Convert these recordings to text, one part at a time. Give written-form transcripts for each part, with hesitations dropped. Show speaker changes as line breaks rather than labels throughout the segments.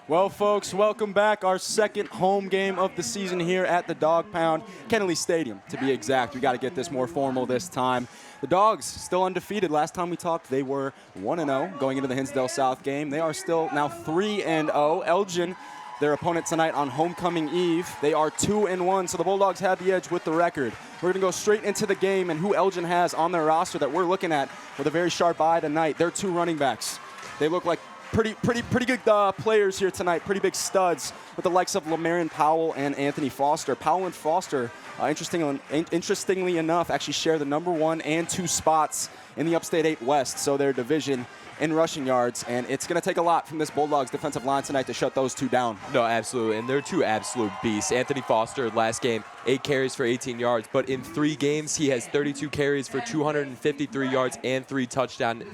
Well, folks, welcome back. Our second home game of the season here at the Dog Pound, Kennedy Stadium, to be exact. We got to get this more formal this time. The Dogs still undefeated. Last time we talked, they were 1-0 going into the Hinsdale South game. They are still now 3-0. Elgin, their opponent tonight on homecoming eve, they are 2-1, so the Bulldogs have the edge with the record. We're going to go straight into the game and who Elgin has on their roster that we're looking at with a very sharp eye tonight. Their two running backs. They look like pretty good players here tonight, pretty big studs with the likes of Lamarion Powell and Anthony Foster. Powell and Foster, interestingly enough, actually share the number 1 and 2 spots in the Upstate 8 West, so their division in rushing yards, and it's going to take a lot from this Bulldogs defensive line tonight to shut those two down.
No, absolutely, and they're two absolute beasts. Anthony Foster, last game, 8 carries for 18 yards, but in 3 games, he has 32 carries for 253 yards and 3 touchdowns,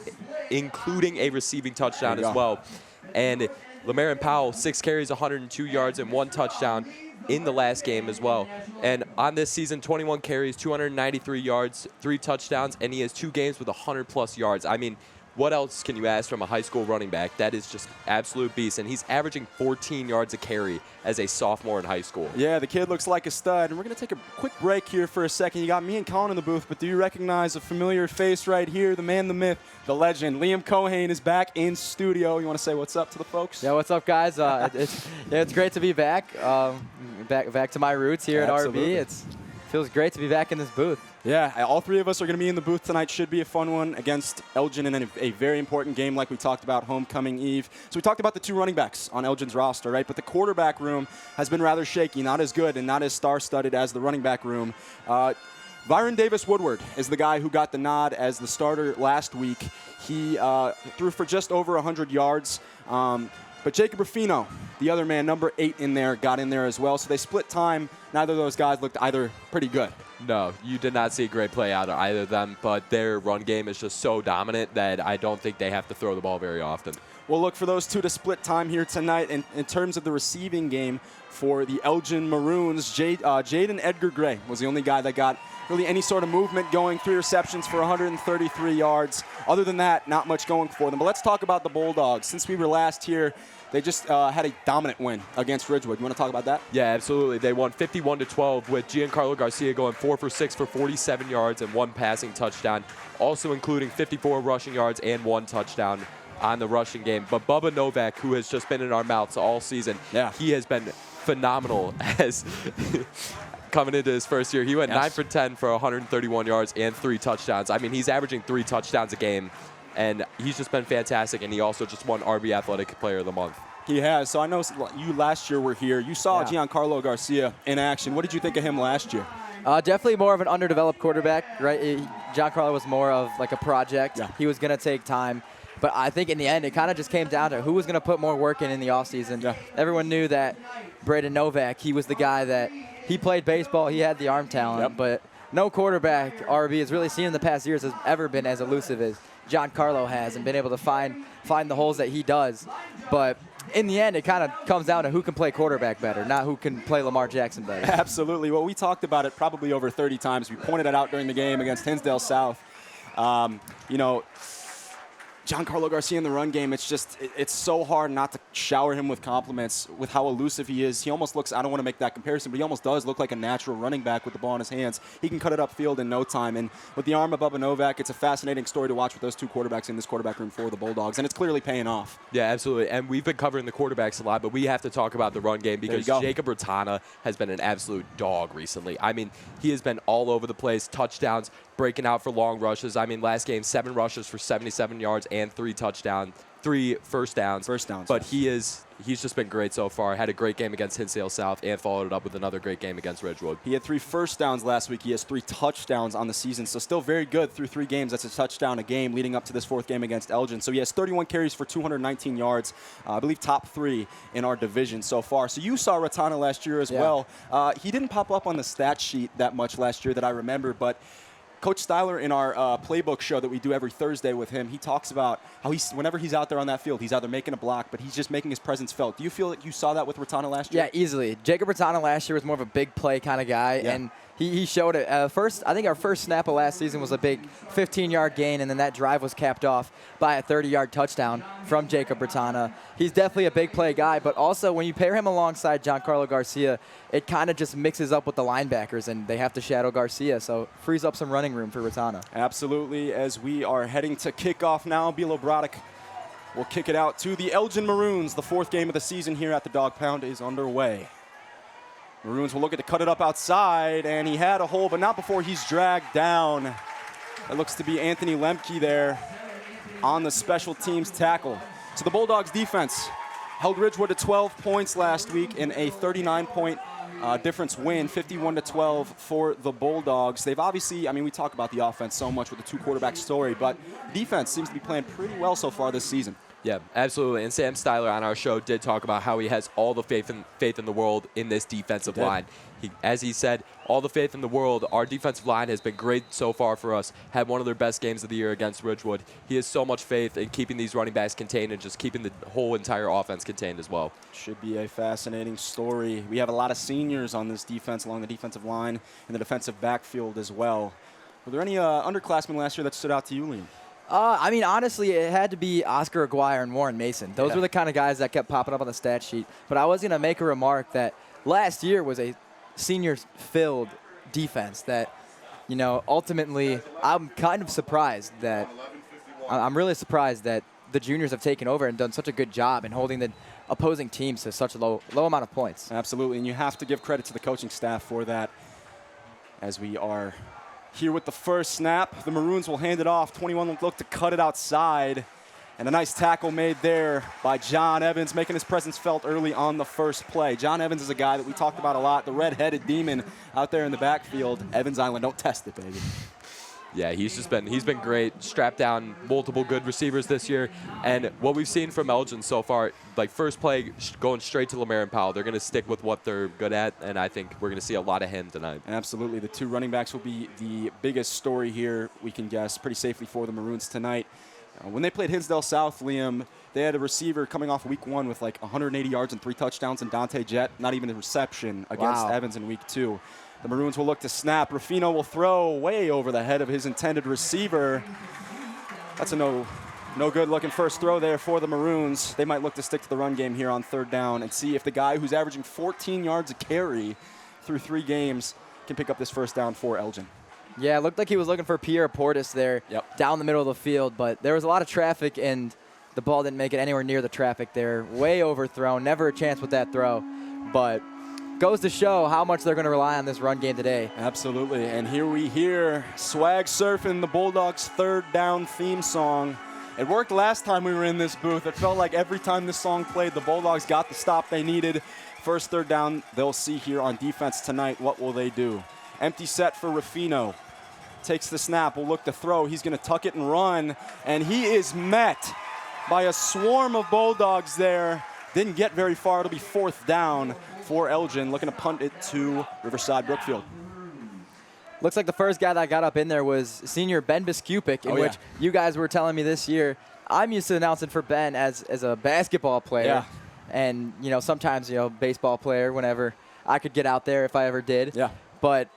including a receiving touchdown as well. And Lamarion Powell, 6 carries, 102 yards, and 1 touchdown in the last game as well. And on this season, 21 carries, 293 yards, 3 touchdowns, and he has 2 games with 100-plus yards. I mean, what else can you ask from a high school running back? That is just absolute beast, and he's averaging 14 yards a carry as a sophomore in high school. Yeah,
the kid looks like a stud, and we're going to take a quick break here for a second. You got me and Colin in the booth, but do you recognize a familiar face right here? The man, the myth, the legend. Liam Cohane is back in studio. You want to say what's up to the folks?
Yeah, what's up, guys? It's great to be back. Back to my roots here at RB. It feels great to be back in this booth.
Yeah, all 3 of us are going to be in the booth tonight. Should be a fun one against Elgin in a very important game like we talked about, homecoming eve. So we talked about the 2 running backs on Elgin's roster, right? But the quarterback room has been rather shaky, not as good and not as star-studded as the running back room. Byron Davis Woodward is the guy who got the nod as the starter last week. He threw for just over 100 yards. But Jacob Ruffino, the other man, number 8 in there, got in there as well. So they split time. Neither of those guys looked either pretty good.
No, you did not see a great play out of either of them, but their run game is just so dominant that I don't think they have to throw the ball very often.
We'll look for those 2 to split time here tonight. And in terms of the receiving game for the Elgin Maroons, Jaden Edgar Gray was the only guy that got really any sort of movement going. 3 receptions for 133 yards. Other than that, not much going for them. But let's talk about the Bulldogs. Since we were last here, they just had a dominant win against Ridgewood. You want to talk about that?
Yeah, absolutely. They won 51-12 with Giancarlo Garcia going 4 for 6 for 47 yards and 1 passing touchdown, also including 54 rushing yards and 1 touchdown on the rushing game. But Bubba Novak, who has just been in our mouths all season, he has been phenomenal as coming into his first year. He went 9 for 10 for 131 yards and 3 touchdowns. I mean, he's averaging 3 touchdowns a game. And he's just been fantastic, and he also just won RB Athletic Player of the Month.
He has. So I know you last year were here. You saw Giancarlo Garcia in action. What did you think of him last year?
Definitely more of an underdeveloped quarterback, right? Giancarlo was more of like a project. Yeah. He was going to take time. But I think in the end, it kind of just came down to who was going to put more work in the offseason. Yeah. Everyone knew that Braden Novak, he was the guy that he played baseball. He had the arm talent. But no quarterback RB has really seen in the past years has ever been as elusive as Giancarlo has and been able to find the holes that he does. But in the end, it kind of comes down to who can play quarterback better, not who can play Lamar Jackson better.
Absolutely. Well, we talked about it probably over 30 times. We pointed it out during the game against Hinsdale South. Giancarlo Garcia in the run game, it's so hard not to shower him with compliments with how elusive he is. He almost looks, I don't want to make that comparison, but he almost does look like a natural running back with the ball in his hands. He can cut it upfield in no time. And with the arm of Bubba Novak, it's a fascinating story to watch with those 2 quarterbacks in this quarterback room for the Bulldogs. And it's clearly paying off.
Yeah, absolutely. And we've been covering the quarterbacks a lot, but we have to talk about the run game because Jacob Rotana has been an absolute dog recently. I mean, he has been all over the place, touchdowns, breaking out for long rushes. I mean, last game, 7 rushes for 77 yards and 3 touchdowns, 3 first downs. But he's just been great so far. Had a great game against Hinsdale South and followed it up with another great game against Ridgewood.
He had 3 first downs last week. He has 3 touchdowns on the season, so still very good through 3 games. That's a touchdown a game leading up to this 4th game against Elgin. So he has 31 carries for 219 yards. I believe top 3 in our division so far. So you saw Rotana last year as well. He didn't pop up on the stat sheet that much last year that I remember, but Coach Styler in our playbook show that we do every Thursday with him, he talks about how whenever he's out there on that field, he's either making a block, but he's just making his presence felt. Do you feel like you saw that with Rotana last year?
Yeah, easily. Jacob Rotana last year was more of a big play kind of guy, and he showed it. I think our first snap of last season was a big 15-yard gain, and then that drive was capped off by a 30-yard touchdown from Jacob Bertana. He's definitely a big play guy, but also when you pair him alongside Giancarlo Garcia, it kind of just mixes up with the linebackers, and they have to shadow Garcia, so frees up some running room for Bertana. Absolutely.
As we are heading to kickoff now, Bilo Brodek will kick it out to the Elgin Maroons. The 4th game of the season here at the Dog Pound is underway. Maroons will look at to cut it up outside, and he had a hole, but not before he's dragged down. It looks to be Anthony Lemke there on the special teams tackle. So the Bulldogs defense held Ridgewood to 12 points last week in a 39-point difference win, 51-12 for the Bulldogs. They've obviously, we talk about the offense so much with the 2-quarterback story, but defense seems to be playing pretty well so far this season.
Yeah, absolutely. And Sam Styler on our show did talk about how he has all the faith in the world in this defensive line. As he said, all the faith in the world. Our defensive line has been great so far for us. Had one of their best games of the year against Ridgewood. He has so much faith in keeping these running backs contained and just keeping the whole entire offense contained as well.
Should be a fascinating story. We have a lot of seniors on this defense along the defensive line and the defensive backfield as well. Were there any underclassmen last year that stood out to you, Liam?
Honestly, it had to be Oscar Aguirre and Warren Mason. Those were the kind of guys that kept popping up on the stat sheet. But I was going to make a remark that last year was a senior-filled defense that, ultimately I'm kind of surprised that I'm really surprised that the juniors have taken over and done such a good job in holding the opposing teams to such a low amount of points.
Absolutely, and you have to give credit to the coaching staff for that. As we are here with the first snap, the Maroons will hand it off. 21 will look to cut it outside. And a nice tackle made there by John Evans, making his presence felt early on the first play. John Evans is a guy that we talked about a lot, the red-headed demon out there in the backfield. Evans Island, don't test it, baby.
Yeah, he's been great. Strapped down multiple good receivers this year. And what we've seen from Elgin so far, like first play going straight to Lemaire and Powell, they're going to stick with what they're good at, and I think we're going to see a lot of him tonight.
Absolutely. The 2 running backs will be the biggest story here, we can guess, pretty safely for the Maroons tonight. When they played Hinsdale South, Liam, they had a receiver coming off week 1 with like 180 yards and 3 touchdowns, and Dante Jett, not even a reception against Evans in week 2. The Maroons will look to snap. Ruffino will throw way over the head of his intended receiver. That's a no good looking first throw there for the Maroons. They might look to stick to the run game here on 3rd down and see if the guy who's averaging 14 yards a carry through 3 games can pick up this first down for Elgin.
Yeah, it looked like he was looking for Pierre Portis there down the middle of the field, but there was a lot of traffic and the ball didn't make it anywhere near the traffic there. Way overthrown, never a chance with that throw, but goes to show how much they're going to rely on this run game today.
Absolutely, and here we hear Swag Surfing, the Bulldogs' 3rd down theme song. It worked last time we were in this booth. It felt like every time this song played, the Bulldogs got the stop they needed. First 3rd down, they'll see here on defense tonight. What will they do? Empty set for Ruffino. Takes the snap, will look to throw. He's going to tuck it and run, and he is met by a swarm of Bulldogs there. Didn't get very far. It'll be 4th down for Elgin, looking to punt it to Riverside Brookfield.
Looks like the first guy that got up in there was senior Ben Biskupik, in which you guys were telling me this year. I'm used to announcing for Ben as a basketball player, and sometimes baseball player whenever I could get out there if I ever did.
Yeah.
But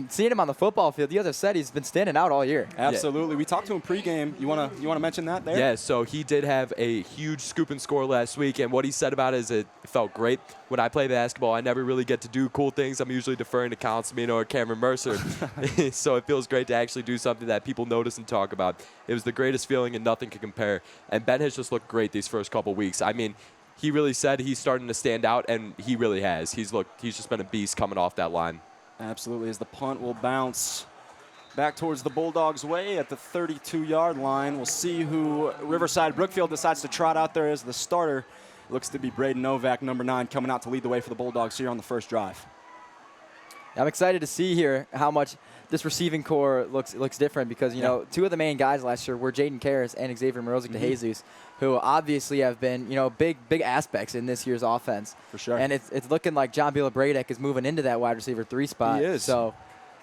seeing him on the football field, you guys have said he's been standing out all year.
Absolutely. Yeah. We talked to him pregame. You wanna mention that there?
Yeah, so he did have a huge scoop and score last week, and what he said about it is it felt great. When I play basketball, I never really get to do cool things. I'm usually deferring to Colin Smino or Cameron Mercer. So it feels great to actually do something that people notice and talk about. It was the greatest feeling, and nothing can compare. And Ben has just looked great these first couple weeks. He really said he's starting to stand out, and he really has. He's just been a beast coming off that line.
Absolutely, as the punt will bounce back towards the Bulldogs' way at the 32-yard line. We'll see who Riverside Brookfield decides to trot out there as the starter. It looks to be Braden Novak, number 9, coming out to lead the way for the Bulldogs here on the first drive.
I'm excited to see here how much this receiving core looks different because, 2 of the main guys last year were Jaden Karras and Xavier Morozic de Jesus, who obviously have been, big aspects in this year's offense.
For sure.
And it's looking like John Bila-Bradek is moving into that wide receiver 3 spot.
He is.
So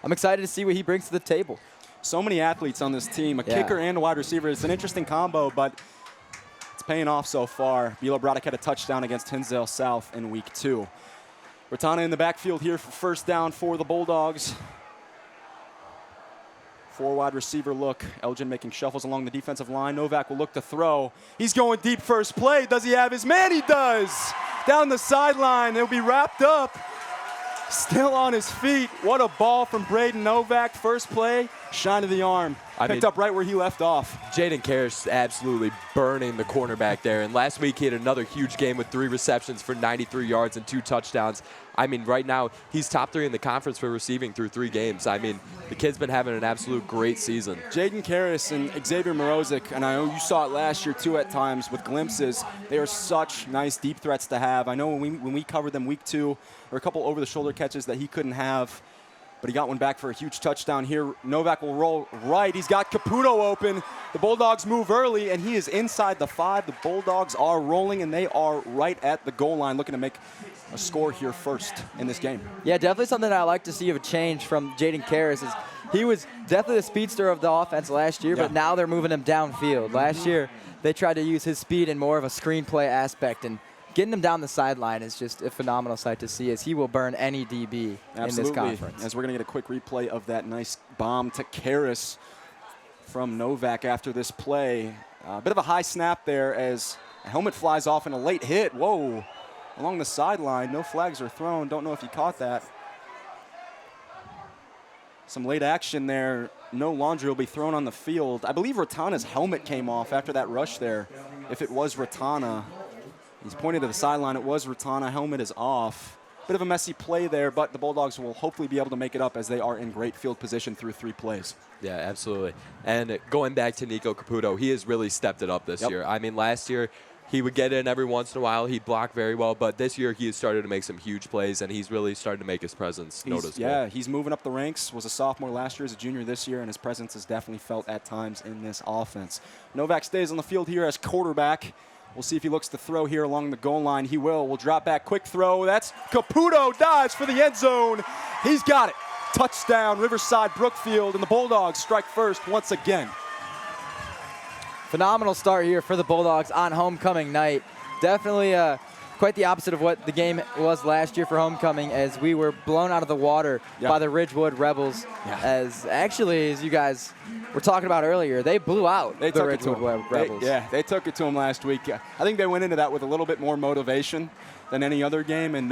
I'm excited to see what he brings to the table.
So many athletes on this team, a kicker and a wide receiver. It's an interesting combo, but it's paying off so far. Bila-Bradek had a touchdown against Hinsdale South in week 2. Ratana in the backfield here for first down for the Bulldogs. 4 wide receiver look. Elgin making shuffles along the defensive line. Novak will look to throw. He's going deep first play. Does he have his man? He does. Down the sideline. He'll be wrapped up. Still on his feet. What a ball from Braden Novak. First play, shine of the arm. Picked up right where he left off.
Jaden Karras absolutely burning the cornerback there. And last week he had another huge game with 3 receptions for 93 yards and 2 touchdowns. I mean, right now he's top 3 in the conference for receiving through 3 games. I mean, the kid's been having an absolute great season.
Jaden Karras and Xavier Morozic, and I know you saw it last year too at times with glimpses, they are such nice deep threats to have. I know when we covered them week 2, there were a couple over-the-shoulder catches that he couldn't have, but he got one back for a huge touchdown here. Novak will roll right. He's got Caputo open. The Bulldogs move early, and he is inside the 5. The Bulldogs are rolling, and they are right at the goal line looking to make a score here first in this game.
Yeah, definitely something I like to see of a change from Jaden Karras is he was definitely the speedster of the offense last year, but now they're moving him downfield. Last year, they tried to use his speed in more of a screenplay aspect, and getting him down the sideline is just a phenomenal sight to see as he will burn any DB in this conference.
As we're going to get a quick replay of that nice bomb to Karras from Novak after this play. A bit of a high snap there as a helmet flies off in a late hit. Whoa. Along the sideline, no flags are thrown. Don't know if you caught that. Some late action there. No laundry will be thrown on the field. I believe Ratana's helmet came off after that rush there. If it was Ratana. He's pointed to the sideline. It was Ratana. Helmet is off. Bit of a messy play there, but the Bulldogs will hopefully be able to make it up as they are in great field position through 3 plays.
Yeah, absolutely. And going back to Nico Caputo, he has really stepped it up this year. I mean, last year, he would get in every once in a while. He'd block very well. But this year, he has started to make some huge plays, and he's really started to make his presence noticeable.
Yeah, he's moving up the ranks. Was a sophomore last year, as a junior this year, and his presence is definitely felt at times in this offense. Novak stays on the field here as quarterback. We'll see if he looks to throw here along the goal line. He will. We'll drop back. Quick throw. That's Caputo. Dives for the end zone. He's got it. Touchdown, Riverside Brookfield, and the Bulldogs strike first once again.
Phenomenal start here for the Bulldogs on homecoming night. Definitely quite the opposite of what the game was last year for homecoming, as we were blown out of the water by the Ridgewood Rebels. As actually, as you guys were talking about earlier, they blew out the Ridgewood Rebels.
They took it to them last week. I think they went into that with a little bit more motivation than any other game, and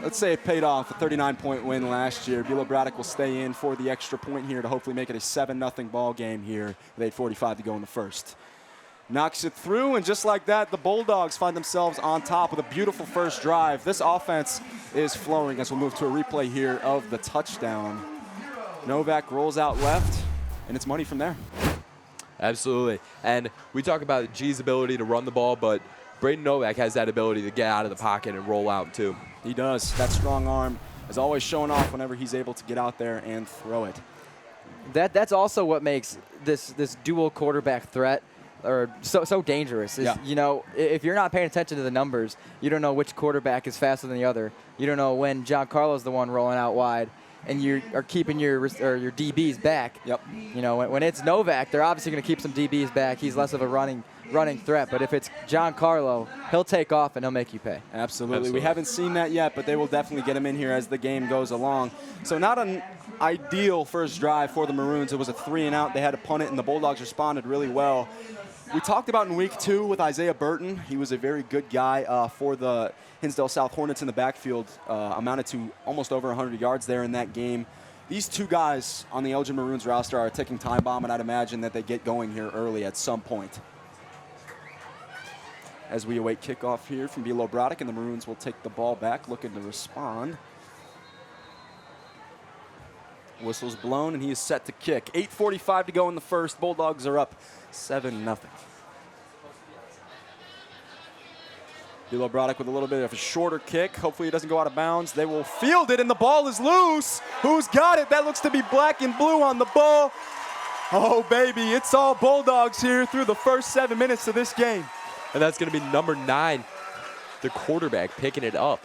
let's say it paid off. A 39-point win last year. Bilo Braddock will stay in for the extra point here to hopefully make it a 7-0 ball game here with 8:45 to go in the first. Knocks it through, and just like that, the Bulldogs find themselves on top with a beautiful first drive. This offense is flowing as we'll move to a replay here of the touchdown. Novak rolls out left, and it's money from there.
Absolutely. And we talk about G's ability to run the ball, but Braden Novak has that ability to get out of the pocket and roll out too.
He does. That strong arm is always showing off whenever he's able to get out there and throw it.
That's also what makes this dual quarterback threat so dangerous. You know, if you're not paying attention to the numbers, you don't know which quarterback is faster than the other. You don't know when Giancarlo's the one rolling out wide, and you are keeping your DBs back. You know, when it's Novak, they're obviously going to keep some DBs back. He's less of a running threat. But if it's Giancarlo, he'll take off and he'll make you pay.
Absolutely. We haven't seen that yet, but they will definitely get him in here as the game goes along. So not an ideal first drive for the Maroons. It was a 3-and-out. They had to punt it, and the Bulldogs responded really well. We talked about in week 2 with Isaiah Burton. He was a very good guy for the Hinsdale South Hornets in the backfield. Amounted to almost over 100 yards there in that game. These 2 guys on the Elgin Maroons roster are a ticking time bomb, and I'd imagine that they get going here early at some point. As we await kickoff here from Bilo Braddock, and the Maroons will take the ball back, looking to respond. Whistle's blown, and he is set to kick. 8:45 to go in the first. Bulldogs are up 7-0. Bilo Braddock with a little bit of a shorter kick. Hopefully it doesn't go out of bounds. They will field it, and the ball is loose. Who's got it? That looks to be black and blue on the ball. Oh, baby, it's all Bulldogs here through the first 7 minutes of this game.
And that's going to be number 9, the quarterback, picking it up.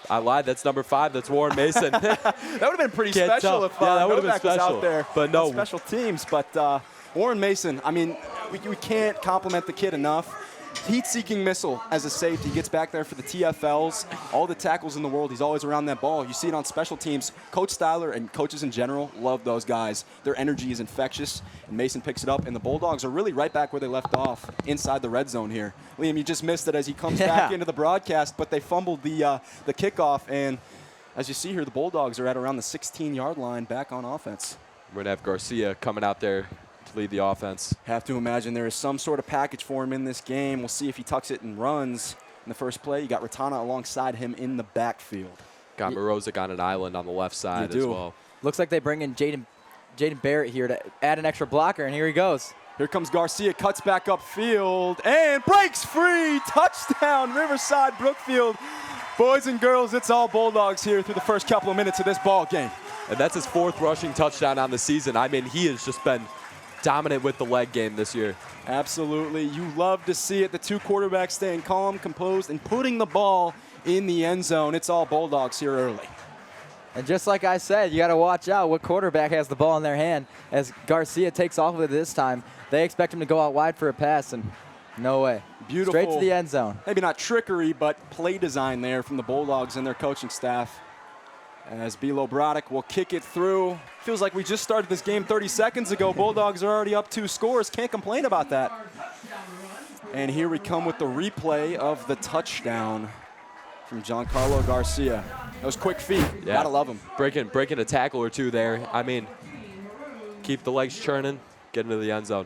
I lied. That's number 5. That's Warren Mason.
That would have been pretty special if
that would have been
Novak was out there.
But no,
special teams. But Warren Mason, I mean, we can't compliment the kid enough. heat-seeking missile as a safety. He gets back there for the TFLs, all the tackles in the world. He's always around that ball. You see it on special teams. Coach Styler and coaches in general love those guys. Their energy is infectious, and Mason picks it up, and the Bulldogs are really right back where they left off, inside the red zone here. Liam, you just missed it as he comes back into the broadcast, but they fumbled the kickoff, and as you see here, the Bulldogs are at around the 16-yard line back on offense.
We're going to have Garcia coming out there to lead the offense.
Have to imagine there is some sort of package for him in this game. We'll see if he tucks it and runs in the first play. You got Ratana alongside him in the backfield.
Got Morozic on an island on the left side as well.
Looks like they bring in Jaden Barrett here to add an extra blocker, and here he goes.
Here comes Garcia, cuts back upfield, and breaks free. Touchdown, Riverside Brookfield. Boys and girls, it's all Bulldogs here through the first couple of minutes of this ball game.
And that's his 4th rushing touchdown on the season. I mean, he has just been dominant with the leg game this year.
Absolutely. You love to see it. The two quarterbacks staying calm, composed, and putting the ball in the end zone. It's all Bulldogs here early.
And just like I said, you got to watch out what quarterback has the ball in their hand. As Garcia takes off with it this time, they expect him to go out wide for a pass, and no way.
Beautiful.
Straight to the end zone.
Maybe not trickery, but play design there from the Bulldogs and their coaching staff. As Bilo Brodek will kick it through. Feels like we just started this game 30 seconds ago. Bulldogs are already up 2 scores. Can't complain about that. And here we come with the replay of the touchdown from Giancarlo Garcia. Those quick feet. Yeah. Gotta love him.
Breaking a tackle or two there. I mean, keep the legs churning, get into the end zone.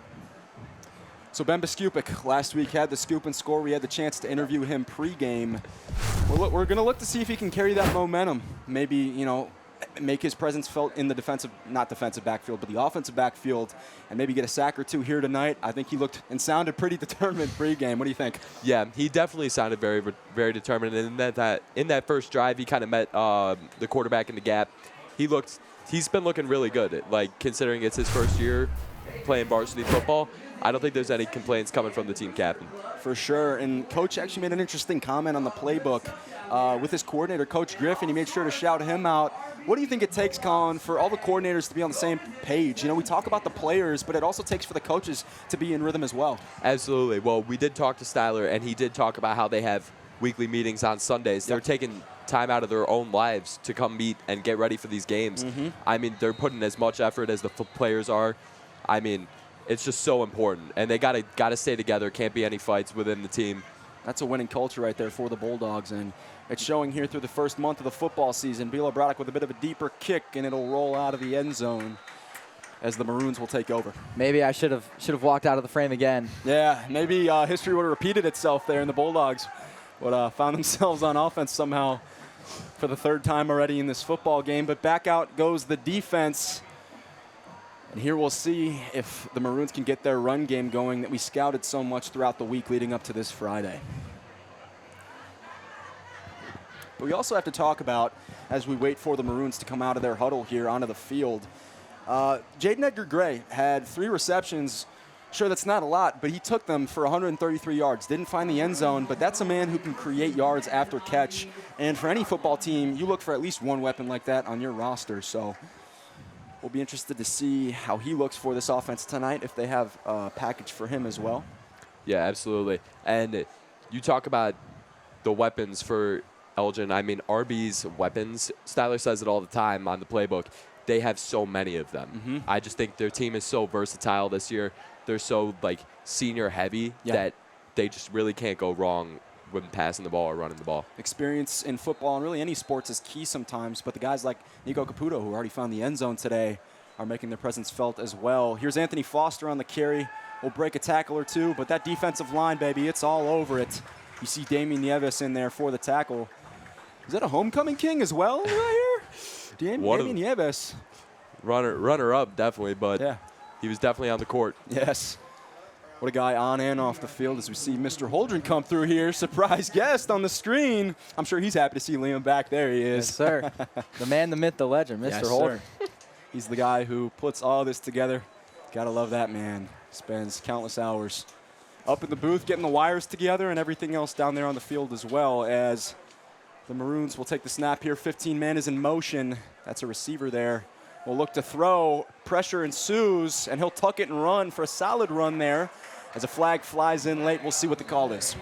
So Ben Biskupik last week had the scoop and score. We had the chance to interview him pregame. We're going to look to see if he can carry that momentum. Maybe, you know, make his presence felt in the not defensive backfield, but the offensive backfield, and maybe get a sack or two here tonight. I think he looked and sounded pretty determined pregame. What do you think?
Yeah, he definitely sounded very, very determined. And in that first drive, he kind of met the quarterback in the gap. He's been looking really good. Like, considering it's his first year playing varsity football, I don't think there's any complaints coming from the team captain.
For sure. And Coach actually made an interesting comment on the playbook with his coordinator, Coach Griffin. He made sure to shout him out. What do you think it takes, Colin, for all the coordinators to be on the same page? You know, we talk about the players, but it also takes for the coaches to be in rhythm as well.
Absolutely. Well, we did talk to Styler, and he did talk about how they have weekly meetings on Sundays. They're taking time out of their own lives to come meet and get ready for these games. I mean, they're putting as much effort as the players are. I mean, it's just so important, and they gotta stay together. Can't be any fights within the team.
That's a winning culture right there for the Bulldogs, and it's showing here through the first month of the football season. Bilo Brodek with a bit of a deeper kick, and it'll roll out of the end zone as the Maroons will take over.
Maybe I should have walked out of the frame again.
Yeah, maybe history would have repeated itself there, and the Bulldogs would have found themselves on offense somehow for the 3rd time already in this football game. But back out goes the defense. And here we'll see if the Maroons can get their run game going that we scouted so much throughout the week leading up to this Friday. But we also have to talk about, as we wait for the Maroons to come out of their huddle here onto the field, Jaden Edgar Gray had 3 receptions. Sure, that's not a lot, but he took them for 133 yards. Didn't find the end zone, but that's a man who can create yards after catch. And for any football team, you look for at least one weapon like that on your roster. So we'll be interested to see how he looks for this offense tonight, if they have a package for him as well.
Yeah, absolutely. And you talk about the weapons for Elgin. I mean, RB's weapons, Styler says it all the time on the playbook, they have so many of them. I just think their team is so versatile this year. They're so, like, senior heavy that they just really can't go wrong when passing the ball or running the ball.
Experience in football and really any sports is key sometimes, but the guys like Nico Caputo, who already found the end zone today, are making their presence felt as well. Here's Anthony Foster on the carry. Will break a tackle or two, but that defensive line, baby, it's all over it. You see Damian Nieves in there for the tackle. Is that a homecoming king as well right here? Damian Nieves.
Runner up, definitely, but he was definitely on the court.
Yes. What a guy on and off the field as we see Mr. Holdren come through here. Surprise guest on the screen. I'm sure he's happy to see Liam back. There he is.
Yes, sir. The man, the myth, the legend, Mr. Holdren.
He's the guy who puts all this together. Gotta love that man. Spends countless hours up in the booth getting the wires together and everything else down there on the field as well, as the Maroons will take the snap here. 15 man is in motion. That's a receiver there. Will look to throw. Pressure ensues, and he'll tuck it and run for a solid run there as a flag flies in late. We'll see what the call is.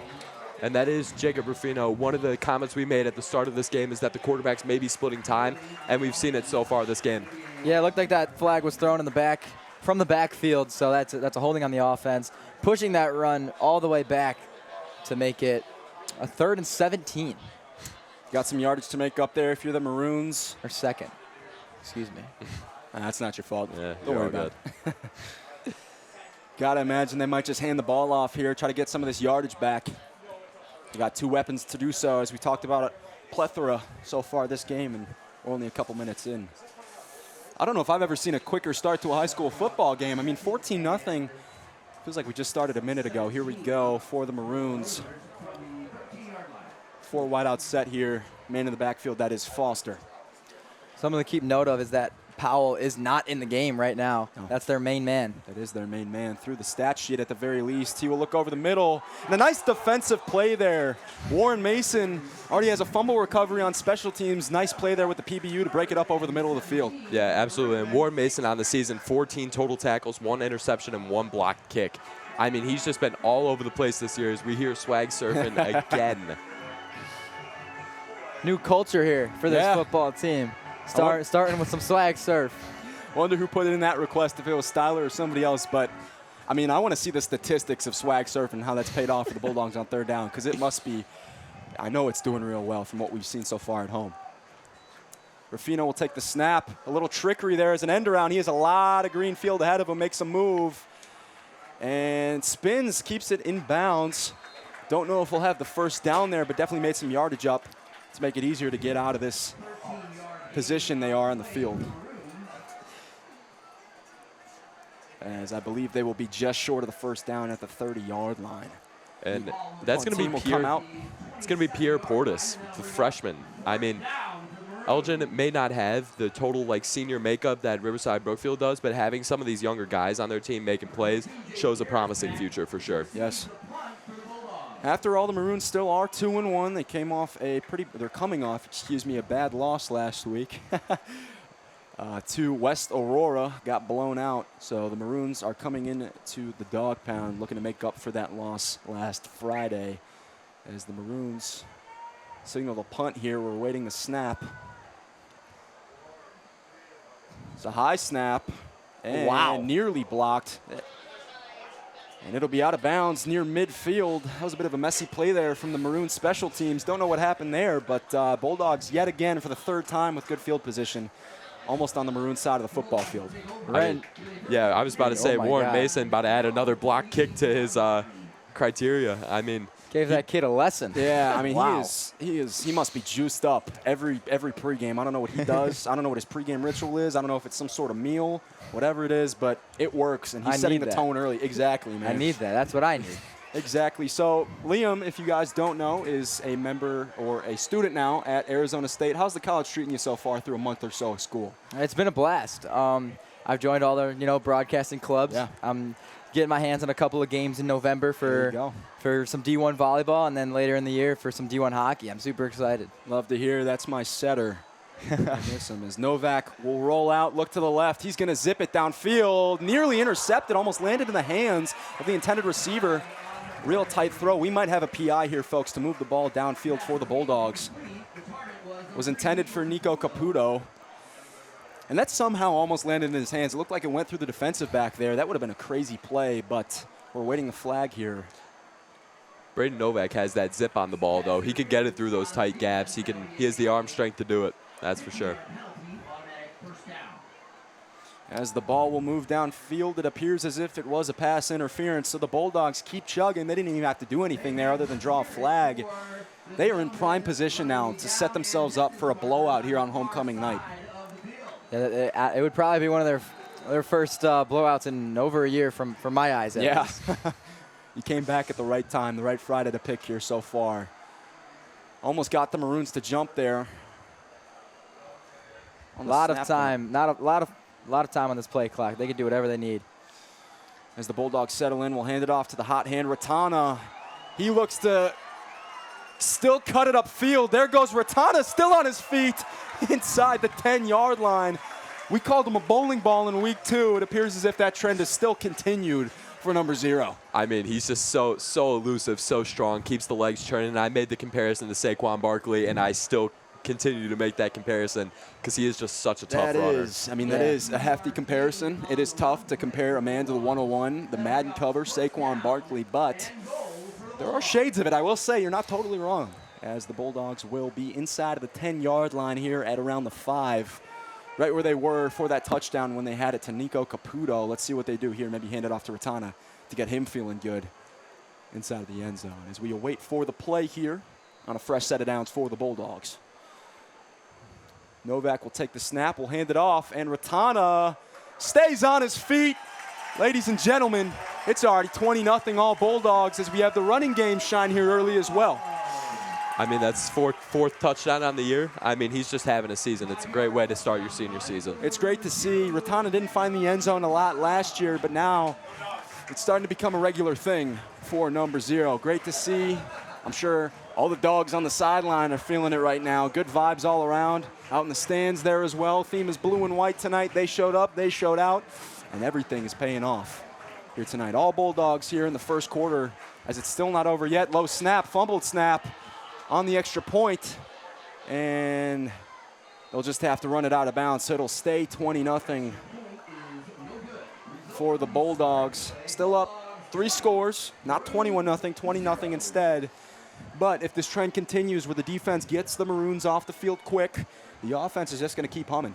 And that is Jacob Rufino. One of the comments we made at the start of this game is that the quarterbacks may be splitting time, and we've seen it so far this game.
Yeah, it looked like that flag was thrown in the back from the backfield, so that's a holding on the offense, pushing that run all the way back to make it a 3rd and 17.
Got some yardage to make up there if you're the Maroons.
Or second. Excuse me.
That's not your fault.
Yeah,
don't worry about it. Gotta imagine they might just hand the ball off here, try to get some of this yardage back. They got 2 weapons to do so, as we talked about a plethora so far this game, and we're only a couple minutes in. I don't know if I've ever seen a quicker start to a high school football game. I mean, 14-0. Feels like we just started a minute ago. Here we go for the Maroons. 4 wideout set here. Man in the backfield, that is Foster.
Something to keep note of is that Powell is not in the game right now.
No.
That's their main man.
That is their main man. Through the stat sheet at the very least. He will look over the middle. And a nice defensive play there. Warren Mason already has a fumble recovery on special teams. Nice play there with the PBU to break it up over the middle of the field.
Yeah, absolutely. And Warren Mason on the season, 14 total tackles, 1 interception, and 1 blocked kick. I mean, he's just been all over the place this year as we hear swag surfing again.
New culture here for this football team. Starting with some swag surf.
Wonder who put in that request, if it was Styler or somebody else. But, I mean, I want to see the statistics of swag surf and how that's paid off for the Bulldogs on 3rd down, because it must be, I know it's doing real well from what we've seen so far at home. Rufino will take the snap. A little trickery there as an end around. He has a lot of green field ahead of him, makes a move, and spins, keeps it in bounds. Don't know if we'll have the 1st down there, but definitely made some yardage up to make it easier to get out of this position they are on the field. As I believe they will be just short of the 1st down at the 30-yard line.
And that's going to be Pierre. It's going to be Pierre Portis, the freshman. I mean, Elgin may not have the total senior makeup that Riverside Brookfield does, but having some of these younger guys on their team making plays shows a promising future for sure.
Yes. After all, the Maroons still are 2-1. They came off they're coming off, a bad loss last week to West Aurora, got blown out. So the Maroons are coming in to the Dog Pound, looking to make up for that loss last Friday. As the Maroons signal the punt here, we're waiting the snap. It's a high snap, and nearly blocked. And it'll be out of bounds near midfield. That was a bit of a messy play there from the Maroon special teams. Don't know what happened there, but Bulldogs yet again for the 3rd time with good field position, almost on the Maroon side of the football field.
Right. Yeah, I was about to say Warren Mason about to add another block kick to his criteria. I mean,
gave that kid a lesson.
Yeah, I mean, he must be juiced up every pregame. I don't know what he does. I don't know what his pregame ritual is. I don't know if it's some sort of meal, whatever it is, but it works, and he's setting the tone early. Exactly, man.
I need that. That's what I need.
Exactly. So Liam, if you guys don't know, is a member or a student now at Arizona State. How's the college treating you so far through a month or so of school?
It's been a blast. I've joined all the broadcasting clubs.
Yeah.
I'm getting my hands on a couple of games in November for some D1 volleyball, and then later in the year for some D1 hockey. I'm super excited.
Love to hear. That's my setter. I miss him as Novak will roll out, look to the left. He's going to zip it downfield. Nearly intercepted, almost landed in the hands of the intended receiver. Real tight throw. We might have a PI here, folks, to move the ball downfield for the Bulldogs. Was intended for Nico Caputo. And that somehow almost landed in his hands. It looked like it went through the defensive back there. That would have been a crazy play, but we're waiting the flag here.
Braden Novak has that zip on the ball, though. He can get it through those tight gaps. He has the arm strength to do it. That's for sure.
As the ball will move downfield, it appears as if it was a pass interference. So the Bulldogs keep chugging. They didn't even have to do anything there other than draw a flag. They are in prime position now to set themselves up for a blowout here on homecoming night.
It would probably be one of their first blowouts in over a year from my eyes. At least.
You came back at the right time, the right Friday to pick here so far. Almost got the Maroons to jump there.
A lot of time, a lot of time on this play clock. They can do whatever they need.
As the Bulldogs settle in, we'll hand it off to the hot hand, Ratana. He looks to still cut it upfield. There goes Ratana, still on his feet inside the 10-yard line. We called him a bowling ball in week 2. It appears as if that trend has still continued for number 0.
I mean, he's just so elusive, so strong, keeps the legs churning. And I made the comparison to Saquon Barkley, and I still continue to make that comparison because he is just such a tough runner.
That is a hefty comparison. It is tough to compare a man to the 101, the Madden cover, Saquon Barkley, but there are shades of it. I will say you're not totally wrong, as the Bulldogs will be inside of the 10-yard line here at around the 5, right where they were for that touchdown when they had it to Nico Caputo. Let's see what they do here. Maybe hand it off to Ratana to get him feeling good inside of the end zone as we await for the play here on a fresh set of downs for the Bulldogs. Novak will take the snap, will hand it off, and Ratana stays on his feet. Ladies and gentlemen, it's already 20-0 all Bulldogs as we have the running game shine here early as well.
I mean, that's fourth touchdown on the year. I mean, he's just having a season. It's a great way to start your senior season.
It's great to see. Ratana didn't find the end zone a lot last year, but now it's starting to become a regular thing for number 0. Great to see. I'm sure all the dogs on the sideline are feeling it right now. Good vibes all around. Out in the stands there as well. Theme is blue and white tonight. They showed up, they showed out, and everything is paying off here tonight. All Bulldogs here in the first quarter as it's still not over yet. Low snap, fumbled snap on the extra point, and they'll just have to run it out of bounds. So it'll stay 20-0 for the Bulldogs. Still up 3 scores, not 21-0, 20-0 instead. But if this trend continues where the defense gets the Maroons off the field quick, the offense is just going to keep humming.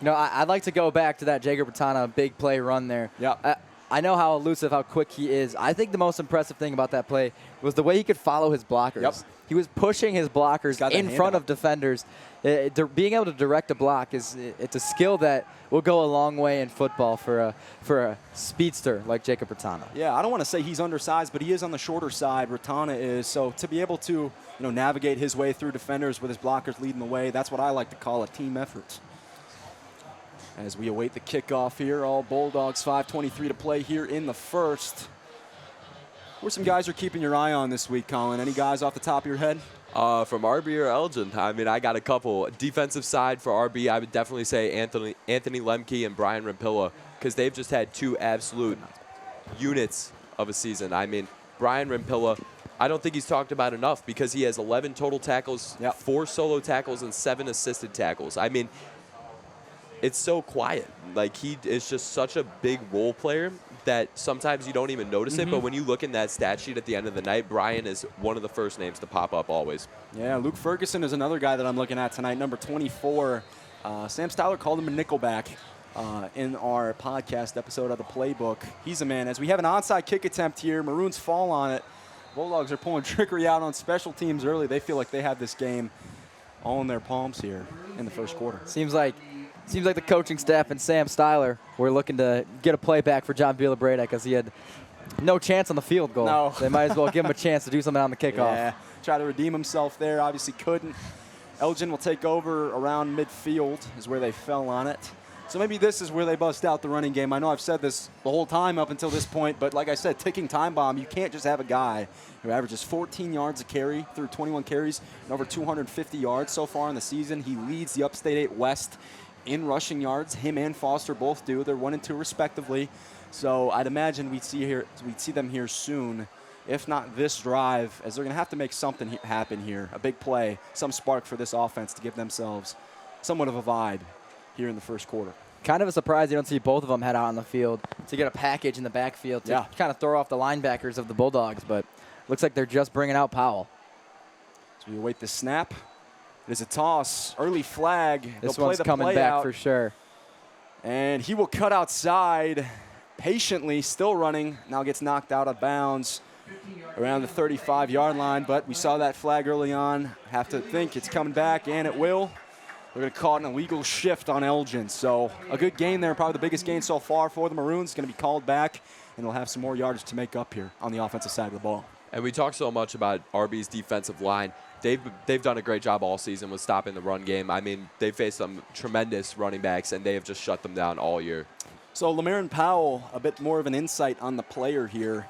You know, I'd like to go back to that Jacob Ratana big play run there.
Yeah.
I know how elusive, how quick he is. I think the most impressive thing about that play was the way he could follow his blockers.
Yep.
He was pushing his blockers in front of defenders. Being able to direct a block it's a skill that will go a long way in football for a speedster like Jacob Ratana.
Yeah, I don't want to say he's undersized, but he is on the shorter side. Ratana is. So to be able to navigate his way through defenders with his blockers leading the way, that's what I like to call a team effort. As we await the kickoff here, all Bulldogs, 5:23 to play here in the first. Who are some guys you're keeping your eye on this week, Colin? Any guys off the top of your head?
From RB or Elgin, I mean, I got a couple. Defensive side for RB, I would definitely say Anthony Lemke and Brian Rampilla, because they've just had 2 absolute units of a season. I mean, Brian Rampilla, I don't think he's talked about enough because he has 11 total tackles, 4 solo tackles, and 7 assisted tackles. I mean, it's so quiet. Like, he is just such a big role player that sometimes you don't even notice it, but when you look in that stat sheet at the end of the night, Brian is one of the first names to pop up always.
Yeah, Luke Ferguson is another guy that I'm looking at tonight, number 24. Sam Styler called him a nickelback in our podcast episode of the Playbook. He's a man. As we have an onside kick attempt here, Maroons fall on it. Bulldogs are pulling trickery out on special teams early. They feel like they have this game all in their palms here in the first quarter.
Seems like the coaching staff and Sam Styler were looking to get a play back for John Villabreda because he had no chance on the field goal.
No.
They might as well give him a chance to do something on the kickoff.
Yeah, try to redeem himself there. Obviously couldn't. Elgin will take over around midfield is where they fell on it. So maybe this is where they bust out the running game. I know I've said this the whole time up until this point, but like I said, ticking time bomb. You can't just have a guy who averages 14 yards a carry through 21 carries and over 250 yards so far in the season. He leads the Upstate 8 West in rushing yards. Him and Foster both do. They're 1 and 2 respectively. So I'd imagine we'd see them here soon, if not this drive, as they're going to have to make something happen here, a big play, some spark for this offense to give themselves somewhat of a vibe here in the first quarter.
Kind of a surprise you don't see both of them head out on the field to get a package in the backfield to kind of throw off the linebackers of the Bulldogs, but looks like they're just bringing out Powell.
So we await the snap. It is a toss, early flag.
This one's coming back for sure.
And he will cut outside patiently, still running. Now gets knocked out of bounds around the 35-yard line, but we saw that flag early on. Have to think it's coming back, and it will. We're going to call it an illegal shift on Elgin. So a good gain there, probably the biggest gain so far for the Maroons. Going to be called back, and they'll have some more yardage to make up here on the offensive side of the ball.
And we talk so much about RB's defensive line. They've done a great job all season with stopping the run game. I mean, they've faced some tremendous running backs, and they have just shut them down all year.
So Lamarin Powell, a bit more of an insight on the player here.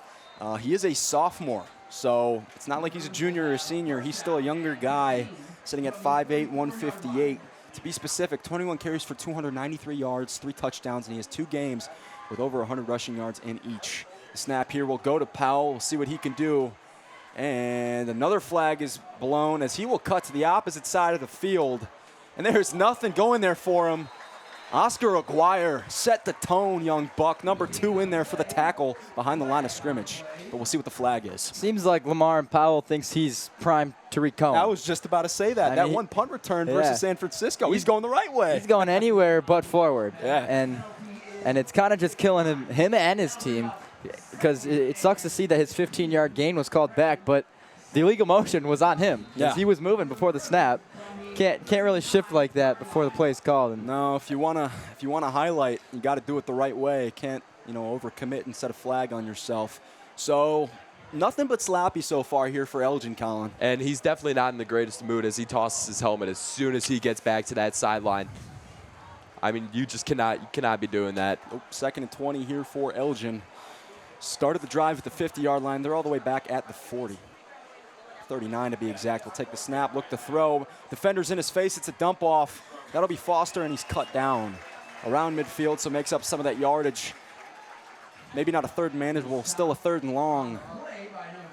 He is a sophomore, so it's not like he's a junior or a senior. He's still a younger guy, sitting at 5'8", 158. To be specific, 21 carries for 293 yards, 3 touchdowns, and he has 2 games with over 100 rushing yards in each. The snap here will go to Powell. We'll see what he can do. And another flag is blown as he will cut to the opposite side of the field. And there's nothing going there for him. Oscar Aguirre set the tone, young buck. Number 2 in there for the tackle behind the line of scrimmage. But we'll see what the flag is.
Seems like Lamar and Powell thinks he's prime Tariq Cohen.
I was just about to say that. That one punt return versus San Francisco, he's going the right way.
He's going anywhere but forward.
Yeah.
And it's kind of just killing him and his team, because it sucks to see that his 15-yard gain was called back, but the illegal motion was on him.
Yeah.
He was moving before the snap. Can't really shift like that before the play's called. And
no, if you wanna highlight, you got to do it the right way. Can't overcommit and set a flag on yourself. So nothing but sloppy so far here for Elgin, Colin.
And he's definitely not in the greatest mood as he tosses his helmet as soon as he gets back to that sideline. I mean, you cannot be doing that.
Oh, 2nd and 20 here for Elgin. Started the drive at the 50-yard line. They're all the way back at the 40. 39 to be exact. Will take the snap, look to throw. Defender's in his face. It's a dump off. That'll be Foster, and he's cut down around midfield, so makes up some of that yardage. Maybe not a third and manageable, still a 3rd and long.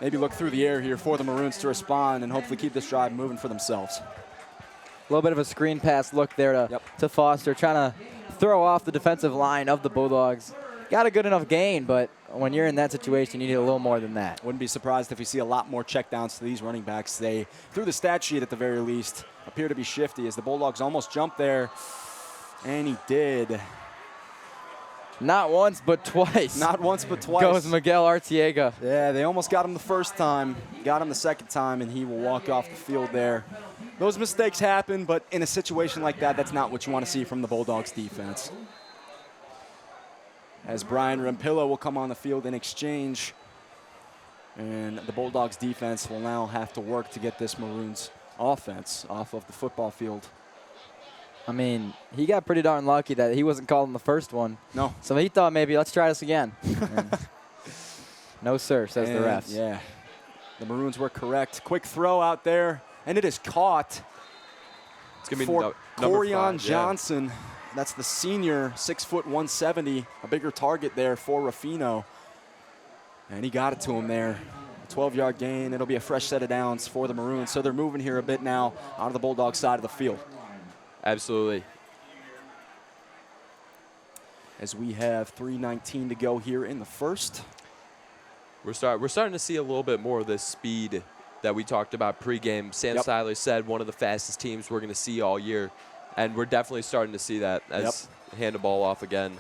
Maybe look through the air here for the Maroons to respond and hopefully keep this drive moving for themselves.
a little bit of a screen pass look there to Foster, trying to throw off the defensive line of the Bulldogs. Got a good enough gain, but when you're in that situation, you need a little more than that.
Wouldn't be surprised if we see a lot more checkdowns to these running backs. They, through the stat sheet at the very least, appear to be shifty as the Bulldogs almost jumped there, and he did.
Not once, but twice.
Not once, but twice.
Goes Miguel Artiega.
Yeah, they almost got him the first time, got him the second time, and he will walk off the field there. Those mistakes happen, but in a situation like that, that's not what you want to see from the Bulldogs defense. As Brian Rampillo will come on the field in exchange, and the Bulldogs defense will now have to work to get this Maroons offense off of the football field.
I mean, he got pretty darn lucky that he wasn't called in the first one.
No.
So he thought maybe let's try this again. No, sir, says the refs.
Yeah, the Maroons were correct. Quick throw out there, and it is caught.
It's going to be
for
number
Corian
5,
Johnson. Yeah. That's the senior, 6 foot 170, a bigger target there for Ruffino. And he got it to him there. A 12-yard gain. It'll be a fresh set of downs for the Maroons. So they're moving here a bit now out of the Bulldog side of the field.
Absolutely.
As we have 3:19 to go here in the first.
We're starting to see a little bit more of this speed that we talked about pregame. Sam Seiler said one of the fastest teams we're going to see all year. And we're definitely starting to see that as hand the ball off again.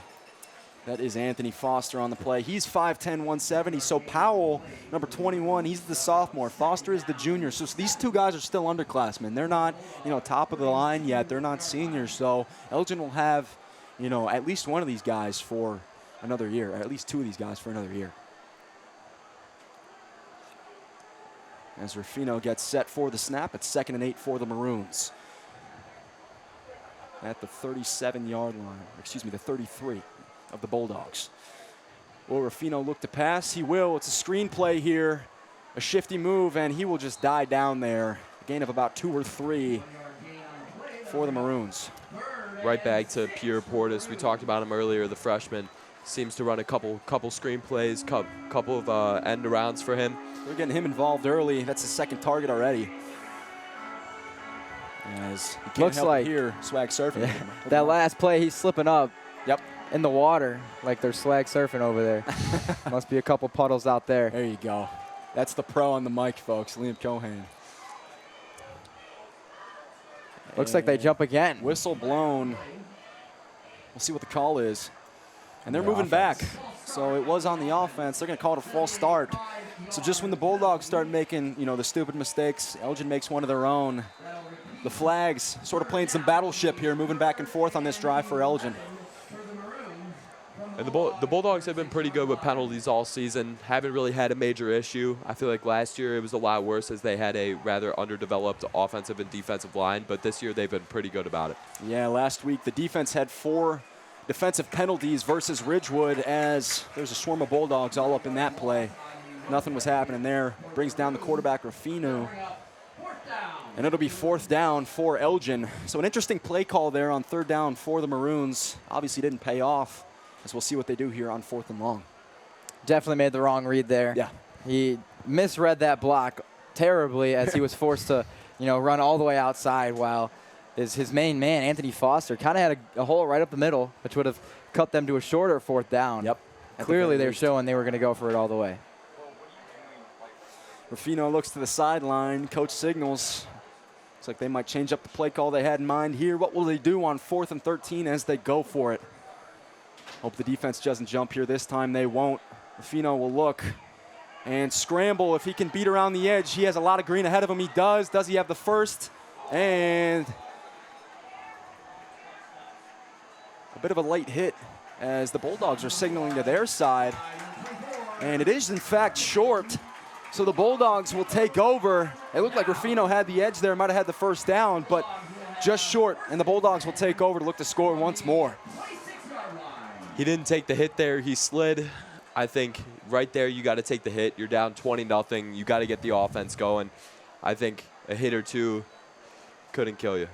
That is Anthony Foster on the play. He's 5'10", 170. So Powell, number 21, he's the sophomore. Foster is the junior. So these two guys are still underclassmen. They're not, top of the line yet. They're not seniors. So Elgin will have, at least one of these guys for another year, or at least two of these guys for another year. As Ruffino gets set for the snap, it's 2nd and 8 for the Maroons. At the 37-yard line, the 33 of the Bulldogs. Will Ruffino look to pass? He will. It's a screen play here, a shifty move, and he will just die down there. A gain of about 2 or 3 for the Maroons.
Right back to Pierre Portis. We talked about him earlier, the freshman. Seems to run a couple screen plays, couple of end arounds for him.
We're getting him involved early. That's his second target already. As he can't
looks
help
like
here, swag surfing.
Yeah. That last play, he's slipping up.
Yep.
In the water, like they're swag surfing over there. Must be a couple puddles out there.
There you go. That's the pro on the mic, folks, Liam Cohan.
Looks like they jump again.
Whistle blown. We'll see what the call is. And they're moving back. So it was on the offense. They're going to call it a false start. So just when the Bulldogs start making, the stupid mistakes, Elgin makes one of their own. The flags sort of playing some battleship here, moving back and forth on this drive for Elgin.
And the Bulldogs have been pretty good with penalties all season. Haven't really had a major issue. I feel like last year it was a lot worse as they had a rather underdeveloped offensive and defensive line, but this year they've been pretty good about it.
Yeah, last week the defense had 4 defensive penalties versus Ridgewood as there's a swarm of Bulldogs all up in that play. Nothing was happening there. Brings down the quarterback, Ruffino. And it'll be 4th down for Elgin. So an interesting play call there on 3rd down for the Maroons. Obviously didn't pay off, as we'll see what they do here on 4th and long.
Definitely made the wrong read there.
Yeah.
He misread that block terribly as he was forced to, run all the way outside while his main man, Anthony Foster, kind of had a hole right up the middle, which would have cut them to a shorter 4th down.
Yep.
Clearly they were showing they were going to go for it all the way.
Ruffino looks to the sideline. Coach signals. Looks like they might change up the play call they had in mind here. What will they do on 4th and 13 as they go for it? Hope the defense doesn't jump here this time. They won't. Ruffino will look and scramble. If he can beat around the edge, he has a lot of green ahead of him. He does. Does he have the first? And a bit of a late hit as the Bulldogs are signaling to their side. And it is, in fact, short. So the Bulldogs will take over. It looked like Ruffino had the edge there, might have had the first down, but just short. And the Bulldogs will take over to look to score once more.
He didn't take the hit there. He slid. I think right there you got to take the hit. You're down 20-0. You got to get the offense going. I think a hit or two couldn't kill you.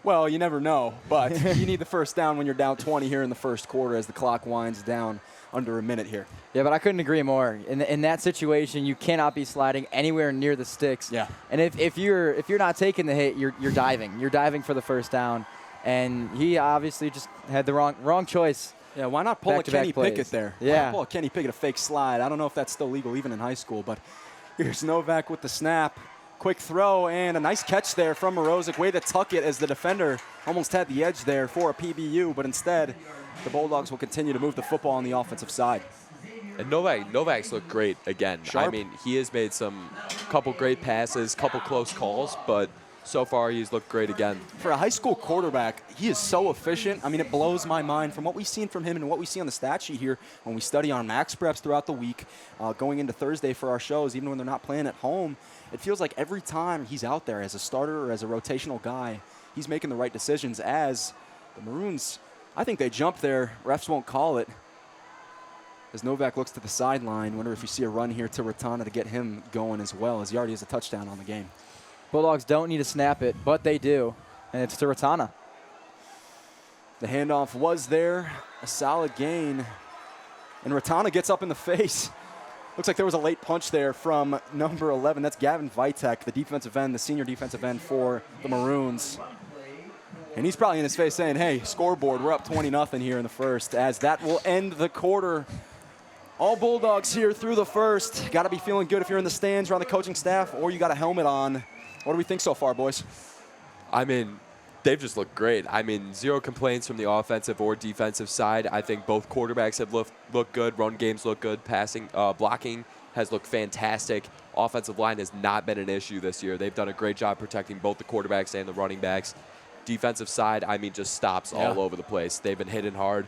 Well, you never know, but you need the first down when you're down 20 here in the first quarter as the clock winds down under a minute here.
Yeah, but I couldn't agree more. In that situation, you cannot be sliding anywhere near the sticks.
Yeah.
And if you're not taking the hit, you're diving. You're diving for the first down, and he obviously just had the wrong choice.
Yeah, why not pull a Kenny Pickett there?
Yeah.
Why not pull a Kenny Pickett, a fake slide? I don't know if that's still legal even in high school, but here's Novak with the snap. Quick throw and a nice catch there from Morozic. Way to tuck it as the defender almost had the edge there for a PBU, but instead the Bulldogs will continue to move the football on the offensive side.
And Novak's looked great again.
Sharp.
I mean, he has made couple great passes, couple close calls, but so far he's looked great again.
For a high school quarterback, he is so efficient. I mean, it blows my mind from what we've seen from him and what we see on the stat sheet here when we study on Max Preps throughout the week, going into Thursday for our shows, even when they're not playing at home. It feels like every time he's out there as a starter or as a rotational guy, he's making the right decisions. As the Maroons, I think they jumped there. Refs won't call it. As Novak looks to the sideline, wonder if you see a run here to Ratana to get him going as well, as he already has a touchdown on the game.
Bulldogs don't need to snap it, but they do, and it's to Ratana.
The handoff was there, a solid gain, and Ratana gets up in the face. Looks like there was a late punch there from number 11. That's Gavin Vitek, the defensive end, the senior defensive end for the Maroons. And he's probably in his face saying, hey, scoreboard, we're up 20-0 here in the first, as that will end the quarter. All Bulldogs here through the first. Got to be feeling good if you're in the stands or on the coaching staff, or you got a helmet on. What do we think so far, boys?
I mean, they've just looked great. I mean, zero complaints from the offensive or defensive side. I think both quarterbacks have looked good. Run games look good. Passing, blocking has looked fantastic. Offensive line has not been an issue this year. They've done a great job protecting both the quarterbacks and the running backs. Defensive side, I mean, just stops all over the place. They've been hitting hard.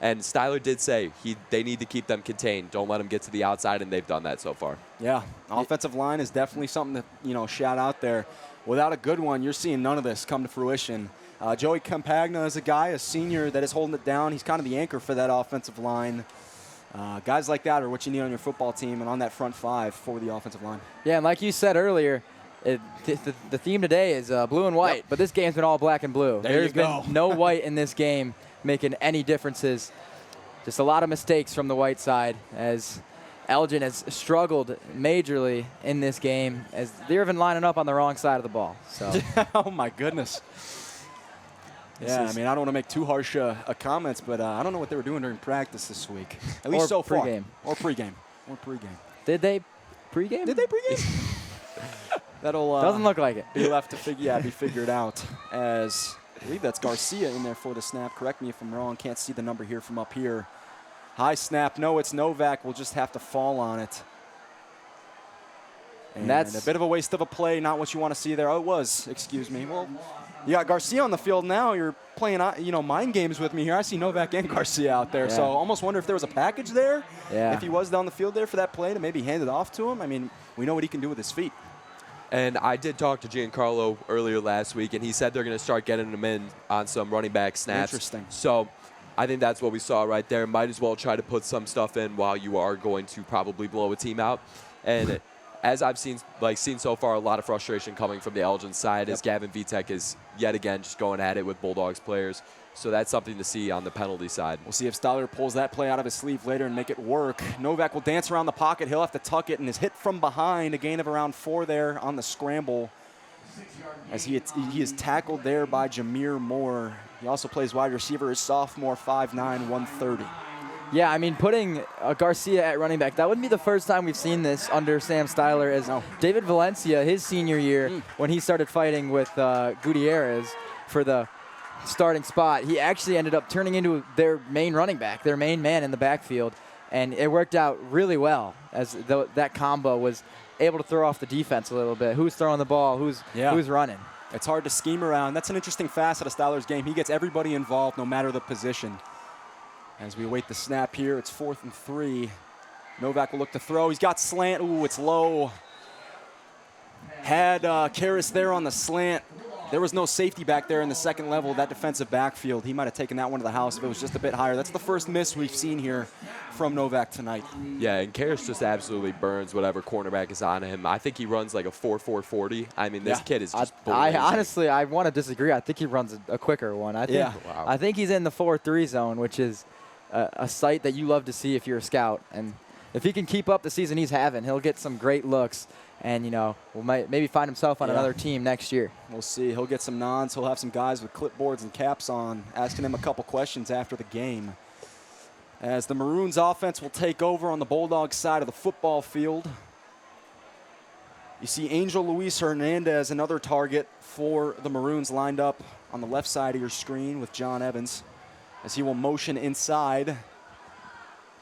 And Styler did say they need to keep them contained. Don't let them get to the outside, and they've done that so far.
Yeah, offensive line is definitely something to shout out there. Without a good one, you're seeing none of this come to fruition. Joey Campagna is a guy, a senior, that is holding it down. He's kind of the anchor for that offensive line. Guys like that are what you need on your football team and on that front five for the offensive line.
Yeah, and like you said earlier, the theme today is blue and white, but this game's been all black and blue. There's been no white in this game making any differences. Just a lot of mistakes from the white side as Elgin has struggled majorly in this game as they're even lining up on the wrong side of the ball. So.
Oh, my goodness. Yeah, I mean, I don't want to make too harsh comments, but I don't know what they were doing during practice this week. At least so far. Or pregame.
Did they pregame?
Did they pregame? That'll
doesn't look like it.
Be left to be figured out. As I believe that's Garcia in there for the snap. Correct me if I'm wrong. Can't see the number here from up here. High snap. No, it's Novak. We'll just have to fall on it. And that's a bit of a waste of a play. Not what you want to see there. Oh, it was. Excuse me. Well, you got Garcia on the field now. You're playing, mind games with me here. I see Novak and Garcia out there. Yeah. So I almost wonder if there was a package there. Yeah. If he was down the field there for that play to maybe hand it off to him. I mean, we know what he can do with his feet.
And I did talk to Giancarlo earlier last week, and he said they're going to start getting him in on some running back snaps.
Interesting.
So I think that's what we saw right there. Might as well try to put some stuff in while you are going to probably blow a team out. And as I've seen so far, a lot of frustration coming from the Elgin side as Gavin Vitek is yet again just going at it with Bulldogs players. So that's something to see on the penalty side.
We'll see if Styler pulls that play out of his sleeve later and make it work. Novak will dance around the pocket. He'll have to tuck it and is hit from behind. A gain of around 4 there on the scramble as he is tackled there by Jameer Moore. He also plays wide receiver, his sophomore, 5'9", 130.
Yeah, I mean, putting Garcia at running back, that wouldn't be the first time we've seen this under Sam Styler, as David Valencia, his senior year, when he started fighting with Gutierrez for the starting spot, he actually ended up turning into their main running back, their main man in the backfield, and it worked out really well as that combo was able to throw off the defense a little bit. Who's throwing the ball, who's running.
It's hard to scheme around. That's an interesting facet of Styler's game. He gets everybody involved no matter the position. As we await the snap here, it's 4th and 3. Novak will look to throw. He's got slant. Ooh, it's low. Had Karras there on the slant. There was no safety back there in the second level, that defensive backfield. He might have taken that one to the house if it was just a bit higher. That's the first miss we've seen here from Novak tonight.
Yeah, and Karras just absolutely burns whatever cornerback is on him. I think he runs like a 4.40. I mean, this kid is just
honestly, I want to disagree. I think he runs a quicker one. I think he's in the 4.3 zone, which is a sight that you love to see if you're a scout. And if he can keep up the season he's having, he'll get some great looks. And, will maybe find himself on another team next year.
We'll see. He'll get some nods. He'll have some guys with clipboards and caps on asking him a couple questions after the game. As the Maroons offense will take over on the Bulldogs side of the football field. You see Angel Luis Hernandez, another target for the Maroons, lined up on the left side of your screen with John Evans, as he will motion inside.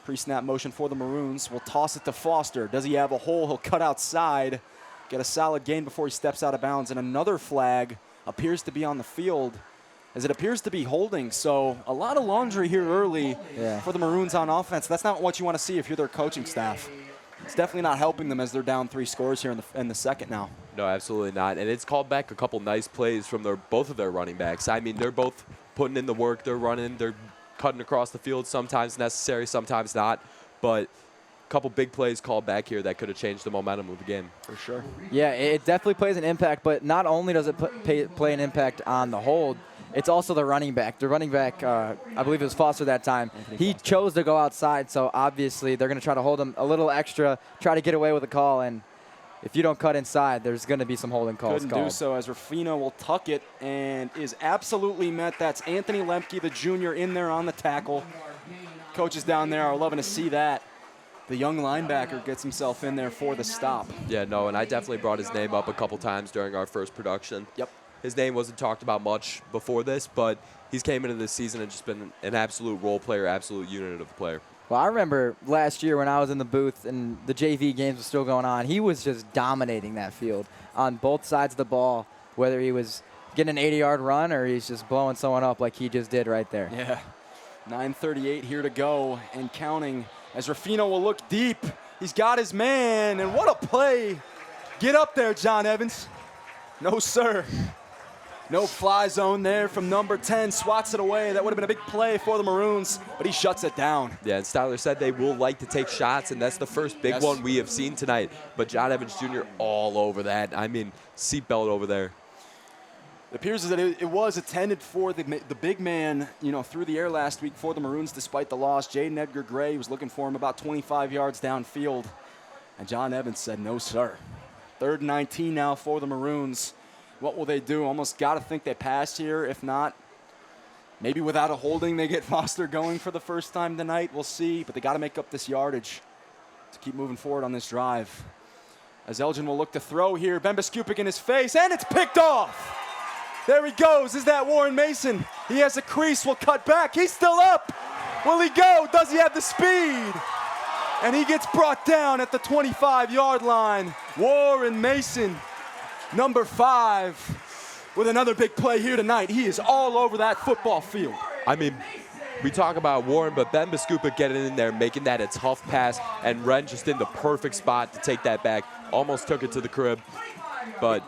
Pre-snap motion for the Maroons. Will toss it to Foster. Does he have a hole? He'll cut outside. Get a solid gain before he steps out of bounds. And another flag appears to be on the field, as it appears to be holding. So a lot of laundry here early for the Maroons on offense. That's not what you want to see if you're their coaching staff. It's definitely not helping them as they're down 3 scores here in the second now.
No, absolutely not. And it's called back a couple nice plays from both of their running backs. I mean, they're both putting in the work. They're running. They're cutting across the field, sometimes necessary, sometimes not. But a couple big plays called back here that could have changed the momentum of the game.
For sure.
Yeah, it definitely plays an impact, but not only does it play an impact on the hold, it's also the running back. The running back, I believe it was Foster that time, he chose to go outside, so obviously they're going to try to hold him a little extra, try to get away with a call, and if you don't cut inside, there's going to be some holding calls
Couldn't do so, as Rufino will tuck it and is absolutely met. That's Anthony Lemke, the junior, in there on the tackle. Coaches down there are loving to see that. The young linebacker gets himself in there for the stop.
Yeah, no, and I definitely brought his name up a couple times during our first production.
Yep.
His name wasn't talked about much before this, but he's came into this season and just been an absolute role player, absolute unit of a player.
Well, I remember last year when I was in the booth and the JV games were still going on, he was just dominating that field on both sides of the ball, whether he was getting an 80-yard run or he's just blowing someone up like he just did right there.
Yeah. 9:38 here to go and counting, as Rufino will look deep. He's got his man, and what a play. Get up there, John Evans. No, sir. No fly zone there from number 10, swats it away. That would have been a big play for the Maroons, but he shuts it down.
Yeah, and Styler said they will like to take shots, and that's the first big one we have seen tonight. But John Evans Jr. all over that. I mean, seatbelt over there.
It appears that it was intended for the big man, through the air last week for the Maroons despite the loss. Jaden Edgar Gray was looking for him about 25 yards downfield, and John Evans said, no, sir. 3rd and 19 now for the Maroons. What will they do? Almost got to think they pass here. If not, maybe without a holding, they get Foster going for the first time tonight. We'll see, but they got to make up this yardage to keep moving forward on this drive. As Elgin will look to throw here, Bemba Skupik in his face, and it's picked off. There he goes. Is that Warren Mason? He has a crease, will cut back. He's still up. Will he go? Does he have the speed? And he gets brought down at the 25-yard line. Warren Mason, number 5, with another big play here tonight. He is all over that football field.
I mean, we talk about Warren, but Ben Biskupa getting in there, making that a tough pass, and Ren just in the perfect spot to take that back. Almost took it to the crib, but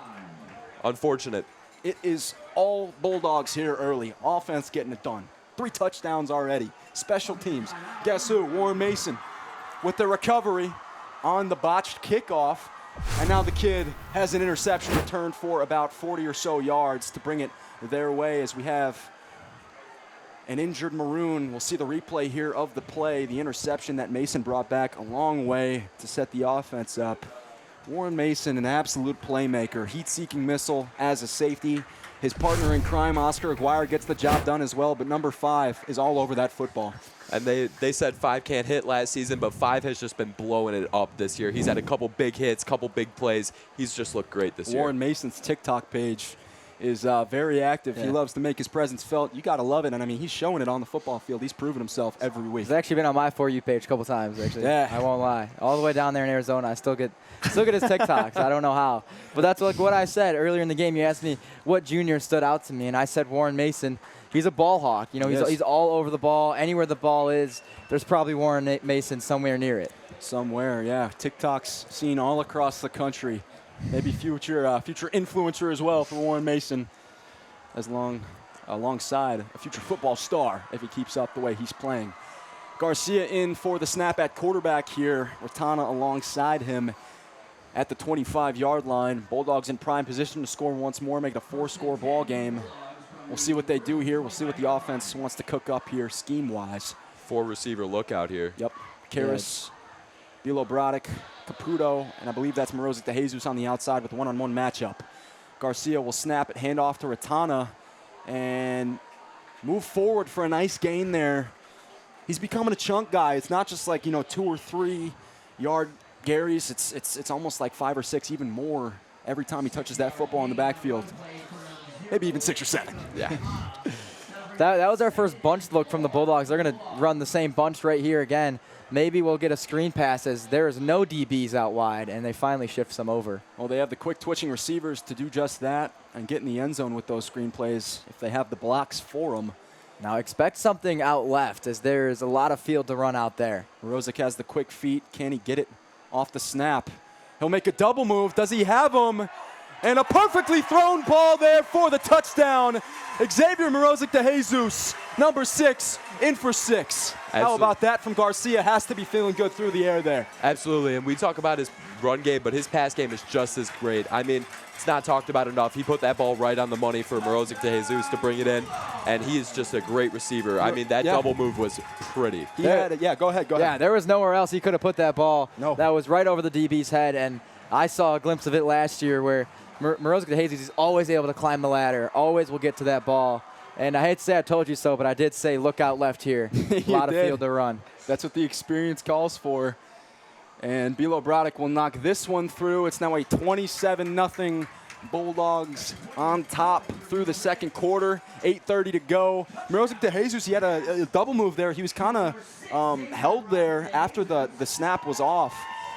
unfortunate.
It is all Bulldogs here early. Offense getting it done. 3 touchdowns already. Special teams. Guess who? Warren Mason with the recovery on the botched kickoff. And now the kid has an interception returned for about 40 or so yards to bring it their way, as we have an injured Maroon. We'll see the replay here of the play, the interception that Mason brought back a long way to set the offense up. Warren Mason, an absolute playmaker, heat-seeking missile as a safety. His partner in crime, Oscar Aguirre, gets the job done as well, but number 5 is all over that football.
And they said 5 can't hit last season, but 5 has just been blowing it up this year. He's had a couple big hits, couple big plays. He's just looked great this year.
Warren Mason's TikTok page is very active. Yeah. He loves to make his presence felt. You got to love it. And, I mean, he's showing it on the football field. He's proven himself every week.
He's actually been on my For You page a couple times, actually.
Yeah.
I won't lie. All the way down there in Arizona, I still get his TikToks. I don't know how. But that's like what I said earlier in the game. You asked me what junior stood out to me, and I said Warren Mason. He's a ball hawk. You know, he's all over the ball. Anywhere the ball is, there's probably Warren Mason somewhere near it.
Somewhere, yeah. TikTok's seen all across the country. Maybe future influencer as well for Warren Mason, alongside a future football star if he keeps up the way he's playing. Garcia in for the snap at quarterback here. Ratana alongside him at the 25-yard line. Bulldogs in prime position to score once more, make it a 4-score ball game. We'll see what they do here. We'll see what the offense wants to cook up here scheme-wise.
4-receiver lookout here.
Yep. Karras, Bilo Brodek, Caputo, and I believe that's Morozic de Jesus on the outside with a one-on-one matchup. Garcia will snap it, hand off to Ratana, and move forward for a nice gain there. He's becoming a chunk guy. It's not just like, 2 or 3 yard Garys. It's almost like 5 or 6, even more every time he touches that football in the backfield. Maybe even 6 or 7.
Yeah.
That was our first bunch look from the Bulldogs. They're going to run the same bunch right here again. Maybe we'll get a screen pass as there is no DBs out wide, and they finally shift some over.
Well, they have the quick twitching receivers to do just that and get in the end zone with those screen plays if they have the blocks for them.
Now expect something out left as there's a lot of field to run out there.
Morozic has the quick feet. Can he get it off the snap? He'll make a double move. Does he have him? And a perfectly thrown ball there for the touchdown. Xavier Morozic de Jesus, number 6, in for 6. Absolutely. How about that from Garcia? Has to be feeling good through the air there.
Absolutely, and we talk about his run game, but his pass game is just as great. I mean, it's not talked about enough. He put that ball right on the money for Morozic de Jesus to bring it in, and he is just a great receiver. I mean, that double move was pretty.
He had it. Yeah, go ahead.
Yeah, there was nowhere else he could have put that ball.
No.
That was right over the DB's head, and I saw a glimpse of it last year where Morozic de Jesus is always able to climb the ladder, always will get to that ball. And I hate to say I told you so, but I did say look out left here. A lot of field to run.
That's what the experience calls for. And Bilo Brodek will knock this one through. It's now a 27-0 Bulldogs on top through the second quarter. 8:30 to go. Morozic de Jesus, he had a double move there. He was kind of held there after the snap was off.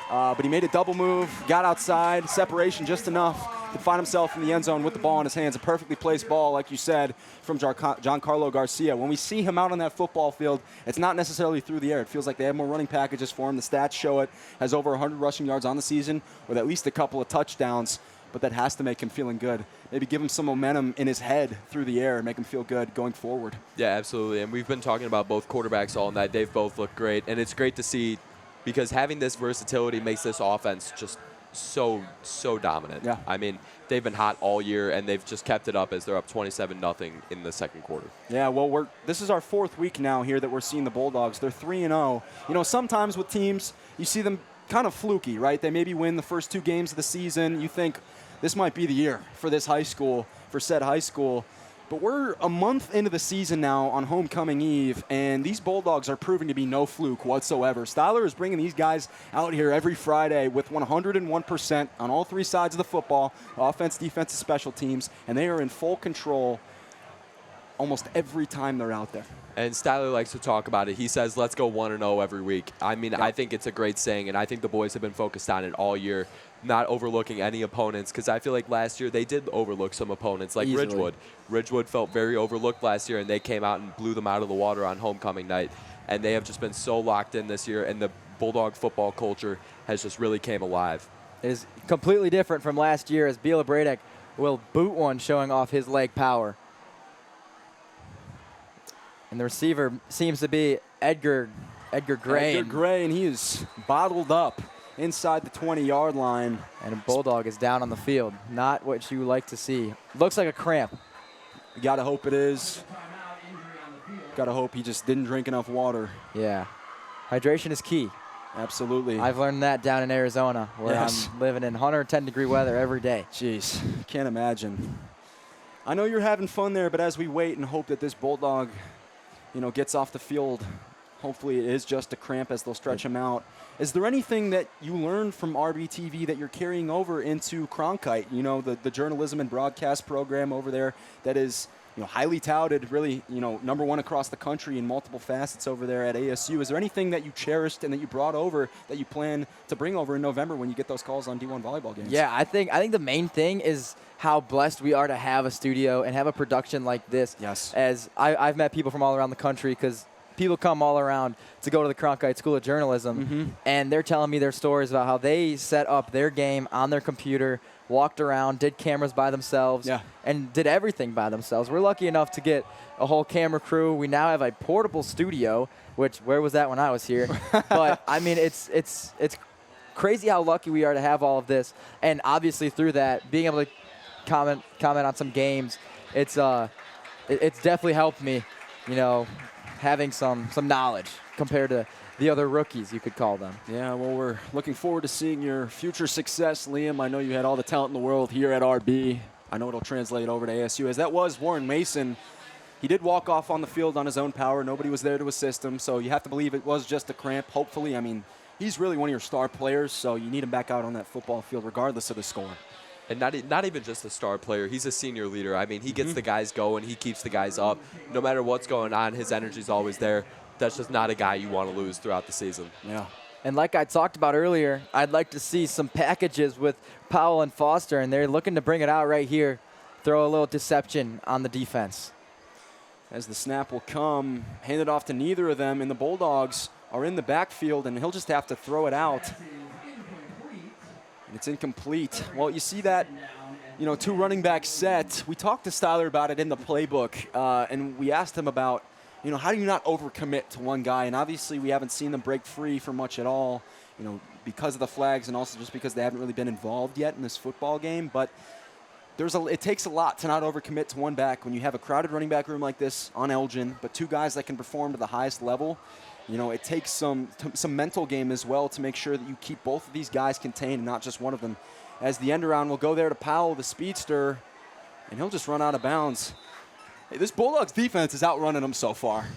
But he made a double move, got outside, separation just enough to find himself in the end zone with the ball in his hands. A perfectly placed ball, like you said, from Giancarlo Garcia. When we see him out on that football field, it's not necessarily through the air. It feels like they have more running packages for him. The stats show it. Has over 100 rushing yards on the season with at least a couple of touchdowns. But that has to make him feeling good. Maybe give him some momentum in his head through the air and make him feel good going forward.
Yeah, absolutely. And we've been talking about both quarterbacks all night. They've both looked great. And it's great to see because having this versatility makes this offense just so dominant.
Yeah.
I mean, they've been hot all year, and they've just kept it up as they're up 27-0 in the second quarter.
Yeah, well, this is our 4th week now here that we're seeing the Bulldogs. They're 3-0. Sometimes with teams, you see them kind of fluky, right? They maybe win the first 2 games of the season. You think this might be the year for this high school, for said high school. But we're a month into the season now on homecoming eve, and these Bulldogs are proving to be no fluke whatsoever. Styler is bringing these guys out here every Friday with 101% on all 3 sides of the football, offense, defense, and special teams, and they are in full control almost every time they're out there.
And Styler likes to talk about it. He says, let's go 1-0 every week. I mean, I think it's a great saying, and I think the boys have been focused on it all year, not overlooking any opponents, because I feel like last year they did overlook some opponents, like
Easily.
Ridgewood. Ridgewood felt very overlooked last year, and they came out and blew them out of the water on homecoming night. And they have just been so locked in this year, and the Bulldog football culture has just really came alive.
It is completely different from last year as Bilo Brodek will boot one, showing off his leg power. And the receiver seems to be Edgar Gray.
Edgar Gray, and he is bottled up inside the 20-yard line.
And a Bulldog is down on the field. Not what you like to see. Looks like a cramp.
You got to hope it is. Gotta hope he just didn't drink enough water.
Yeah. Hydration is key.
Absolutely.
I've learned that down in Arizona, where I'm living in 110-degree weather every day.
Jeez, can't imagine. I know you're having fun there, but as we wait and hope that this Bulldog, gets off the field, hopefully it is just a cramp as they'll stretch him out. Is there anything that you learned from RBTV that you're carrying over into Cronkite, the journalism and broadcast program over there that is highly touted, really, number one across the country in multiple facets over there at ASU? Is there anything that you cherished and that you brought over that you plan to bring over in November when you get those calls on D1 volleyball games?
Yeah, I think the main thing is how blessed we are to have a studio and have a production like this.
Yes.
As I've met people from all around the country, because people come all around to go to the Cronkite School of Journalism, and they're telling me their stories about how they set up their game on their computer, walked around, did cameras by themselves, and did everything by themselves. We're lucky enough to get a whole camera crew. We now have a portable studio, which, where was that when I was here? But, I mean, it's crazy how lucky we are to have all of this. And obviously through that, being able to comment on some games, it's definitely helped me, having some knowledge compared to the other rookies, you could call them.
Yeah, well, we're looking forward to seeing your future success, Liam. I know you had all the talent in the world here at RB. I know it'll translate over to ASU, as that was Warren Mason. He did walk off on the field on his own power. Nobody was there to assist him, so you have to believe it was just a cramp. Hopefully, I mean, he's really one of your star players, so you need him back out on that football field regardless of the score.
And not even just a star player. He's a senior leader. I mean, he gets the guys going. He keeps the guys up. No matter what's going on, his energy's always there. That's just not a guy you want to lose throughout the season.
Yeah.
And like I talked about earlier, I'd like to see some packages with Powell and Foster, and they're looking to bring it out right here. Throw a little deception on the defense.
As the snap will come, handed off to neither of them, and the Bulldogs are in the backfield, and he'll just have to throw it out. It's incomplete. Well, you see that, two running back set. We talked to Styler about it in the playbook, and we asked him about, how do you not overcommit to one guy? And obviously we haven't seen them break free for much at all, because of the flags and also just because they haven't really been involved yet in this football game. But it takes a lot to not overcommit to one back when you have a crowded running back room like this on Elgin, but two guys that can perform to the highest level. It takes some mental game as well to make sure that you keep both of these guys contained and not just one of them. As the end around will go there to Powell, the speedster, and he'll just run out of bounds. Hey, this Bulldogs defense is outrunning them so far.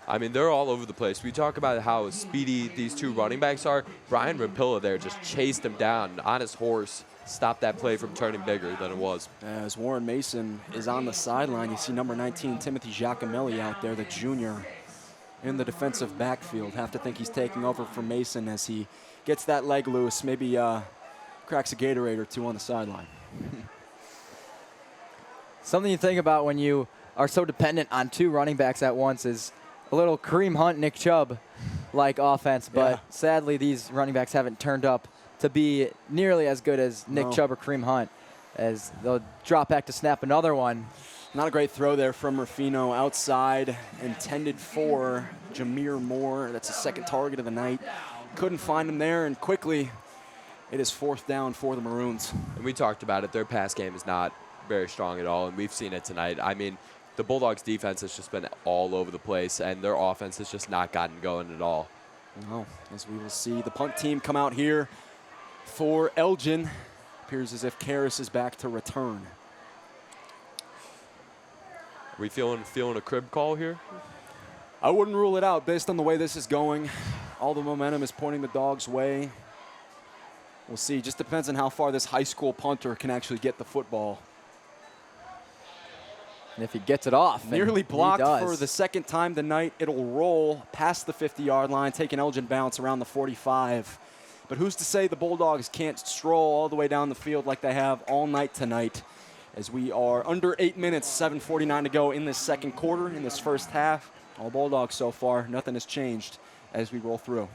I mean, they're all over the place. We talk about how speedy these two running backs are. Brian Rampilla there just chased him down on his horse, stopped that play from turning bigger than it was.
As Warren Mason is on the sideline, you see number 19, Timothy Giacomelli out there, the junior, in the defensive backfield. Have to think he's taking over from Mason as he gets that leg loose, maybe cracks a Gatorade or two on the sideline.
Something you think about when you are so dependent on two running backs at once is a little Kareem Hunt, Nick Chubb-like offense, but sadly these running backs haven't turned up to be nearly as good as Nick Chubb or Kareem Hunt, as they'll drop back to snap another one.
Not a great throw there from Rufino outside, intended for Jameer Moore. That's the second target of the night. Couldn't find him there, and quickly it is fourth down for the Maroons.
And we talked about it. Their pass game is not very strong at all, and we've seen it tonight. I mean, the Bulldogs' defense has just been all over the place, and their offense has just not gotten going at all.
No, as we will see the punt team come out here for Elgin. Appears as if Karras is back to return.
Are we feeling a crib call here?
I wouldn't rule it out based on the way this is going. All the momentum is pointing the Dogs' way. We'll see. Just depends on how far this high school punter can actually get the football.
And if he gets it off.
Nearly blocked for the second time tonight. It'll roll past the 50-yard line, take an Elgin bounce around the 45. But who's to say the Bulldogs can't stroll all the way down the field like they have all night tonight, as we are under 8 minutes, 7:49 to go in this second quarter, in this first half. All Bulldogs so far. Nothing has changed as we roll through.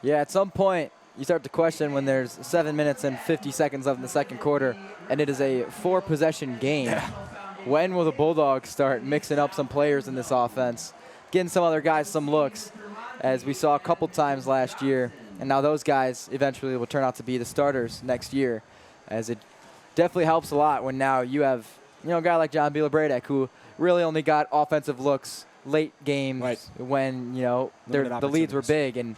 Yeah, at some point, you start to question when there's 7 minutes and 50 seconds left in the second quarter, and it is a 4-possession game. When will the Bulldogs start mixing up some players in this offense, getting some other guys some looks, as we saw a couple times last year, and now those guys eventually will turn out to be the starters next year, as it definitely helps a lot when now you have, a guy like John Biela-Bradek, who really only got offensive looks late games
Right.
when, you know,
Limited
the leads were
opportunities.
big. And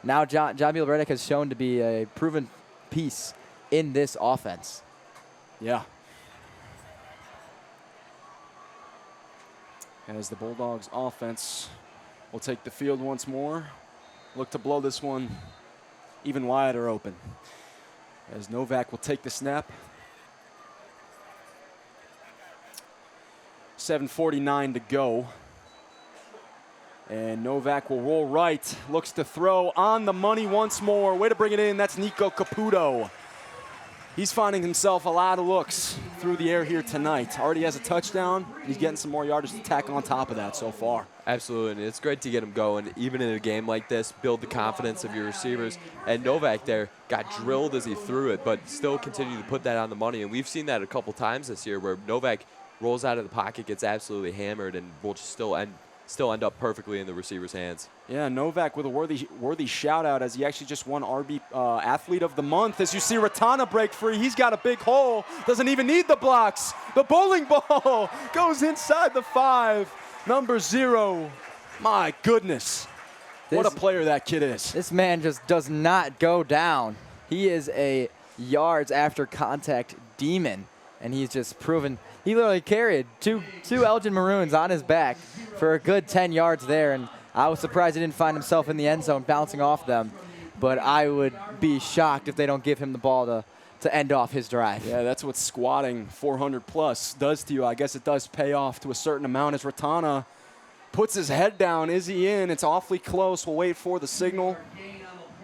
now John Beal Redick has shown to be a proven piece in this offense.
Yeah. As the Bulldogs offense will take the field once more. Look to blow this one even wider open. As Novak will take the snap. 7:49 to go. And Novak will roll right. Looks to throw on the money once more. Way to bring it in. That's Nico Caputo. He's finding himself a lot of looks through the air here tonight. Already has a touchdown. He's getting some more yardage to tack on top of that so far.
Absolutely, and it's great to get him going. Even in a game like this, build the confidence of your receivers. And Novak there got drilled as he threw it, but still continued to put that on the money. And we've seen that a couple times this year where Novak rolls out of the pocket, gets absolutely hammered, and will just still end up perfectly in the receiver's hands.
Yeah, Novak with a worthy shout out as he actually just won RB Athlete of the Month. As you see Ratana break free, he's got a big hole, doesn't even need the blocks. The bowling ball goes inside the 5. Number 0. My goodness. What a player that kid is.
This man just does not go down. He is a yards after contact demon, and he's just proven. He literally carried two Elgin Maroons on his back for a good 10 yards there, and I was surprised he didn't find himself in the end zone bouncing off them. But I would be shocked if they don't give him the ball to end off his drive.
Yeah, that's what squatting 400 plus does to you. I guess it does pay off to a certain amount as Ratana puts his head down. Is he in? It's awfully close. We'll wait for the signal.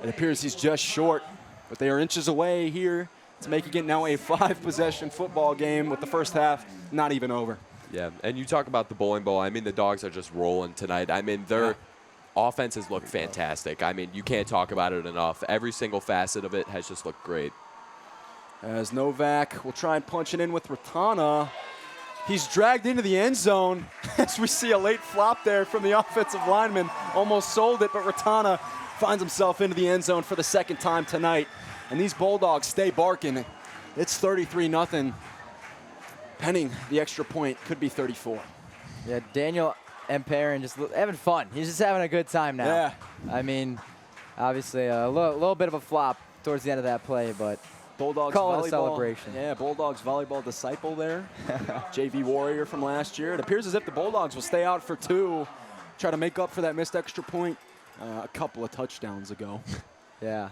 It appears he's just short, but they are inches away here to making it now a 5-possession football game with the first half not even over.
Yeah, and you talk about the bowling ball. I mean, the Dogs are just rolling tonight. I mean, their offenses look fantastic. I mean, you can't talk about it enough. Every single facet of it has just looked great.
As Novak will try and punch it in with Ratana. He's dragged into the end zone as we see a late flop there from the offensive lineman. Almost sold it, but Ratana finds himself into the end zone for the second time tonight. And these Bulldogs stay barking. It's 33-0. Pending the extra point, could be 34.
Yeah, Daniel Emperin just having fun. He's just having a good time now.
Yeah.
I mean, obviously a little bit of a flop towards the end of that play, but
Bulldogs
call
volleyball.
it a celebration.
Yeah, Bulldogs volleyball disciple there. JV Warrior from last year. It appears as if the Bulldogs will stay out for 2, try to make up for that missed extra point a couple of touchdowns ago.
Yeah.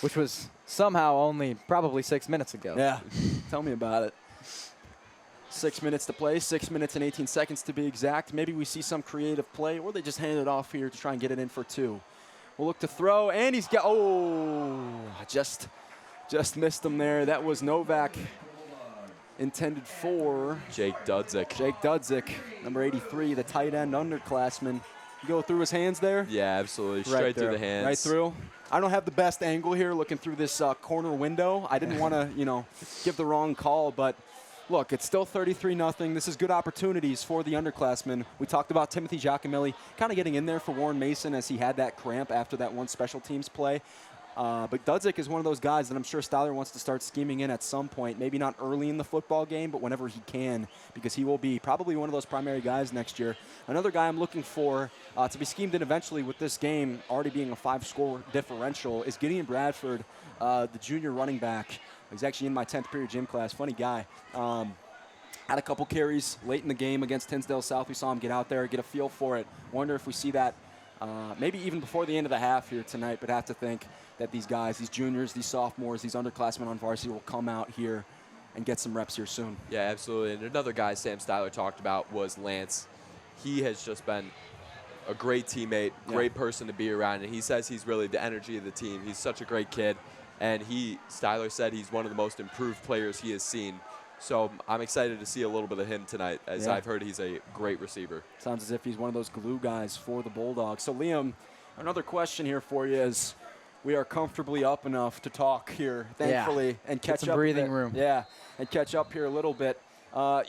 Which was somehow only probably 6 minutes ago.
Yeah, tell me about it. 6 minutes to play, 6 minutes and 18 seconds to be exact. Maybe we see some creative play, or they just hand it off here to try and get it in for 2. We'll look to throw, and he's got, just missed him there. That was Novak intended for
Jake Dudzik.
Jake Dudzik, number 83, the tight end underclassman. You go through his hands there?
Yeah, absolutely.
Right
Straight
there.
through the hands.
Right through. I don't have the best angle here looking through this corner window. I didn't want to, give the wrong call, but look, it's still 33-0. This is good opportunities for the underclassmen. We talked about Timothy Giacomelli kind of getting in there for Warren Mason as he had that cramp after that one special teams play. But Dudzik is one of those guys that I'm sure Styler wants to start scheming in at some point. Maybe not early in the football game, but whenever he can, because he will be probably one of those primary guys next year. Another guy I'm looking for to be schemed in eventually with this game already being a 5-score differential is Gideon Bradford, the junior running back. He's actually in my 10th period gym class. Funny guy. Had a couple carries late in the game against Tinsdale South. We saw him get out there, get a feel for it. Wonder if we see that maybe even before the end of the half here tonight, but have to think that these guys, these juniors, these sophomores, these underclassmen on varsity will come out here and get some reps here soon.
Yeah, absolutely. And another guy Sam Styler talked about was Lance. He has just been a great teammate, great person to be around, and he says he's really the energy of the team. He's such a great kid, and Styler said he's one of the most improved players he has seen. So I'm excited to see a little bit of him tonight, as I've heard he's a great receiver.
Sounds as if he's one of those glue guys for the Bulldogs. So, Liam, another question here for you is, we are comfortably up enough to talk here, thankfully, and catch
some
up.
Breathing room.
Yeah, and catch up here a little bit.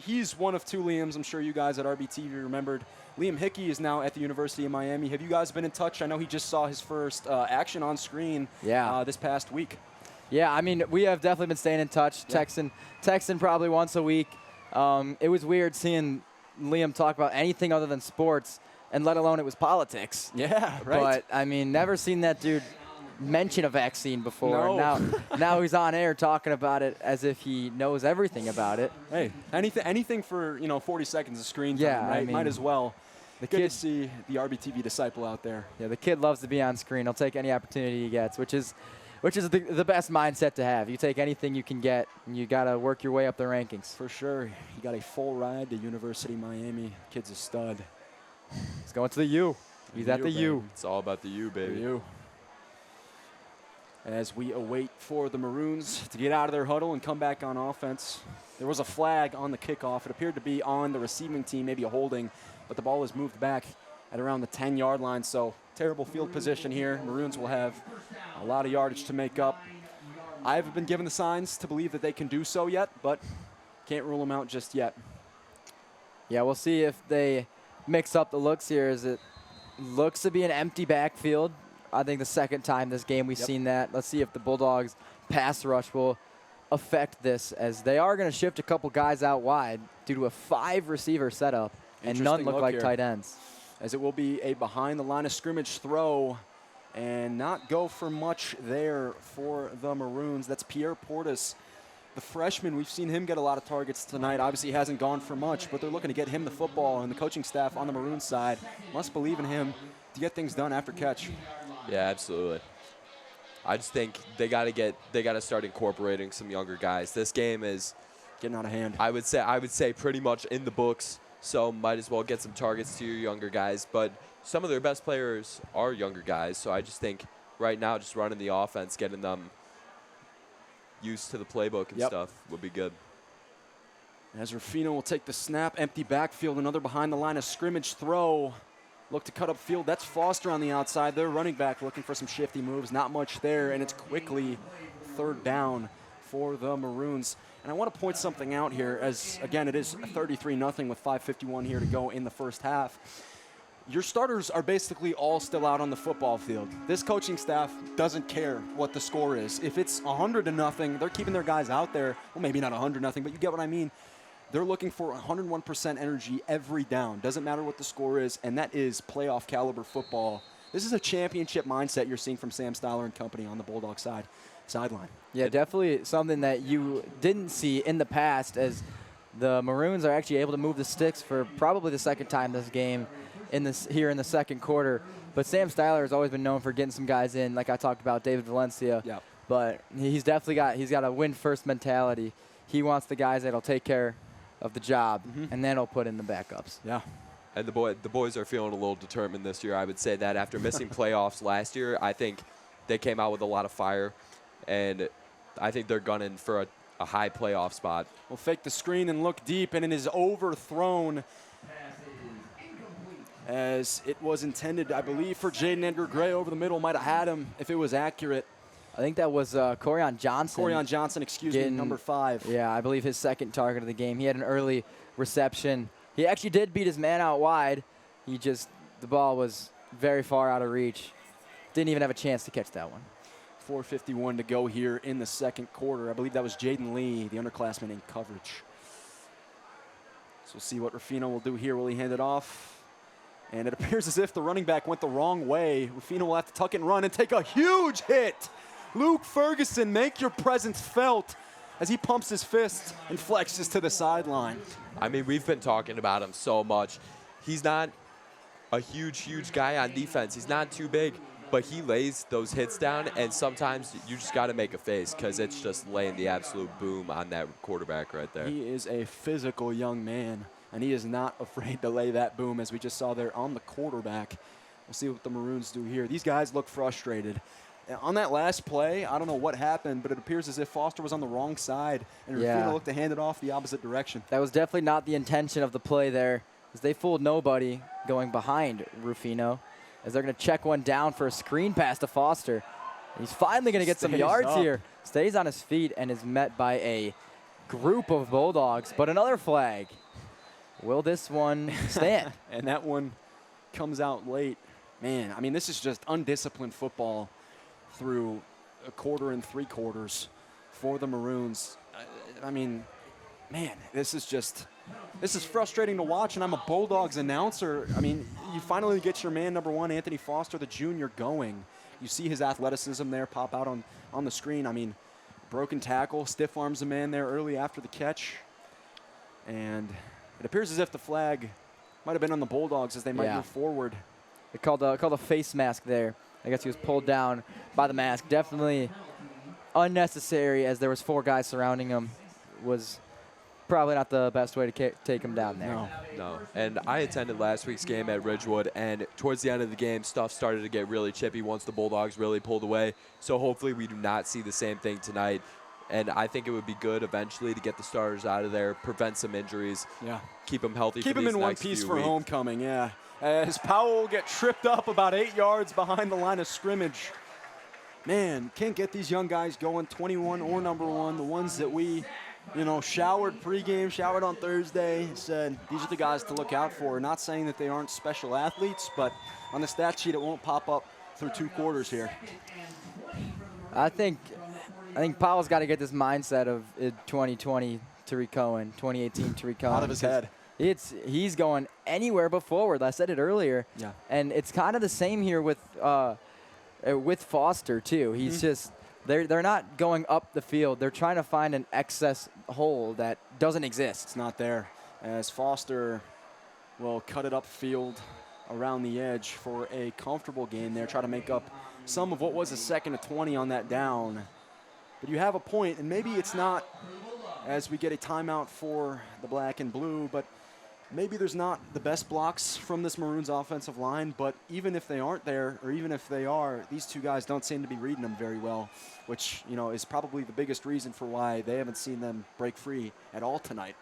He's one of 2 Liams. I'm sure you guys at RBTV remembered. Liam Hickey is now at the University of Miami. Have you guys been in touch? I know he just saw his first action on screen this past week.
Yeah, I mean, we have definitely been staying in touch, texting probably once a week. It was weird seeing Liam talk about anything other than sports, and let alone it was politics.
Yeah, right.
But, I mean, never seen that dude mention a vaccine before.
No.
Now he's on air talking about it as if he knows everything about it.
Hey, anything for 40 seconds of screen time,
Yeah,
right?
I mean,
Might as well.
The
Good
kid,
to see the RBTV disciple out there.
yeah, the kid loves to be on screen. He'll take any opportunity he gets, which is the best mindset to have. You take anything you can get, and you got to work your way up the rankings.
For sure. He got a full ride to University of Miami. Kid's a stud.
He's going to the U. He's at the U.
It's all about the U, baby.
U. As we await for the Maroons to get out of their huddle and come back on offense. There was a flag on the kickoff. It appeared to be on the receiving team, maybe a holding, but the ball was moved back at around the 10-yard line. So terrible field position here. Maroons will have a lot of yardage to make up. I haven't been given the signs to believe that they can do so yet, but can't rule them out just yet.
Yeah, we'll see if they mix up the looks here, as it looks to be an empty backfield. I think the second time this game we've seen that. Let's see if the Bulldogs pass rush will affect this, as they are going to shift a couple guys out wide due to a 5-receiver setup, and none look like tight ends.
As it will be a behind the line of scrimmage throw and not go for much there for the Maroons. That's Pierre Portis, the freshman. We've seen him get a lot of targets tonight. Obviously, he hasn't gone for much, but they're looking to get him the football, and the coaching staff on the Maroons side must believe in him to get things done after catch.
Yeah, absolutely. I just think they got to start incorporating some younger guys. This game is
getting out of hand.
I would say pretty much in the books. So might as well get some targets to your younger guys. But some of their best players are younger guys. So I just think right now just running the offense, getting them used to the playbook and stuff would be good.
As Rufino will take the snap, empty backfield, another behind the line of scrimmage throw. Look to cut up field. That's Foster on the outside. Their running back looking for some shifty moves. Not much there, and it's quickly third down for the Maroons. And I want to point something out here, as, again, it is 33-0 with 5:51 here to go in the first half. Your starters are basically all still out on the football field. This coaching staff doesn't care what the score is. If it's 100-0, they're keeping their guys out there. Well, maybe not 100-0, but you get what I mean. They're looking for 101% energy every down. Doesn't matter what the score is, and that is playoff caliber football. This is a championship mindset you're seeing from Sam Styler and company on the Bulldog sideline. Yeah,
definitely something that you didn't see in the past, as the Maroons are actually able to move the sticks for probably the second time this game here in the second quarter. But Sam Styler has always been known for getting some guys in, like I talked about, David Valencia.
Yeah.
But he's definitely got a win-first mentality. He wants the guys that'll take care of the job, and then he'll put in the backups.
Yeah.
And the boys are feeling a little determined this year. I would say that after missing playoffs last year, I think they came out with a lot of fire, and I think they're gunning for a high playoff spot.
We'll fake the screen and look deep, and it is overthrown as it was intended, I believe, for Jaden Edgar Gray over the middle. Might have had him if it was accurate.
I think that was Corian Johnson.
Corian Johnson, excuse me, number 5.
Yeah, I believe his second target of the game. He had an early reception. He actually did beat his man out wide. The ball was very far out of reach. Didn't even have a chance to catch that one.
4:51 to go here in the second quarter. I believe that was Jaden Lee, the underclassman, in coverage. So we'll see what Rufino will do here. Will he hand it off? And it appears as if the running back went the wrong way. Rufino will have to tuck and run and take a huge hit. Luke Ferguson, make your presence felt as he pumps his fist and flexes to the sideline.
I mean, we've been talking about him so much. He's not a huge guy on defense. He's not too big, but he lays those hits down, and sometimes you just got to make a face because it's just laying the absolute boom on that quarterback right there.
He is a physical young man, and he is not afraid to lay that boom, as we just saw there on the quarterback. We'll see what the Maroons do here. These guys look frustrated. On that last play, I don't know what happened, but it appears as if Foster was on the wrong side, and Rufino looked to hand it off the opposite direction.
That was definitely not the intention of the play there, as they fooled nobody going behind Rufino, as they're going to check one down for a screen pass to Foster. He's finally going to get some yards here. Stays on his feet and is met by a group of Bulldogs, but another flag. Will this one stand?
And that one comes out late. Man, I mean, this is just undisciplined football through a quarter and 3 quarters for the Maroons. I mean, man, this is just this is frustrating to watch, and I'm a Bulldogs announcer. I mean, you finally get your man number 1, Anthony Foster, the junior, going. You see his athleticism there pop out on the screen. I mean, broken tackle, stiff arms a man there early after the catch. And it appears as if the flag might have been on the Bulldogs as they might move forward.
They called a face mask there. I guess he was pulled down by the mask. Definitely unnecessary, as there was 4 guys surrounding him. Was probably not the best way to take him down there.
No. And I attended last week's game at Ridgewood, and towards the end of the game, stuff started to get really chippy once the Bulldogs really pulled away. So hopefully we do not see the same thing tonight. And I think it would be good eventually to get the starters out of there, prevent some injuries, keep them healthy.
Keep them in one piece for homecoming, As Powell will get tripped up about 8 yards behind the line of scrimmage. Man, can't get these young guys going, 21 or number 1, the ones that we, showered pregame, showered on Thursday, said these are the guys to look out for. Not saying that they aren't special athletes, but on the stat sheet it won't pop up through 2 quarters here.
I think Powell's got to get this mindset of 2020 Tariq Cohen, 2018 Tariq Cohen.
Out of his head.
He's going anywhere but forward. I said it earlier. Yeah. And it's kind of the same here with Foster too. He's just they're not going up the field. They're trying to find an excess hole that doesn't exist.
It's not there. As Foster will cut it upfield around the edge for a comfortable gain there, try to make up some of what was a 2nd and 20 on that down. But you have a point, and maybe it's not as we get a timeout for the black and blue, but maybe there's not the best blocks from this Maroons offensive line, but even if they aren't there, or even if they are, these 2 guys don't seem to be reading them very well, which, is probably the biggest reason for why they haven't seen them break free at all tonight.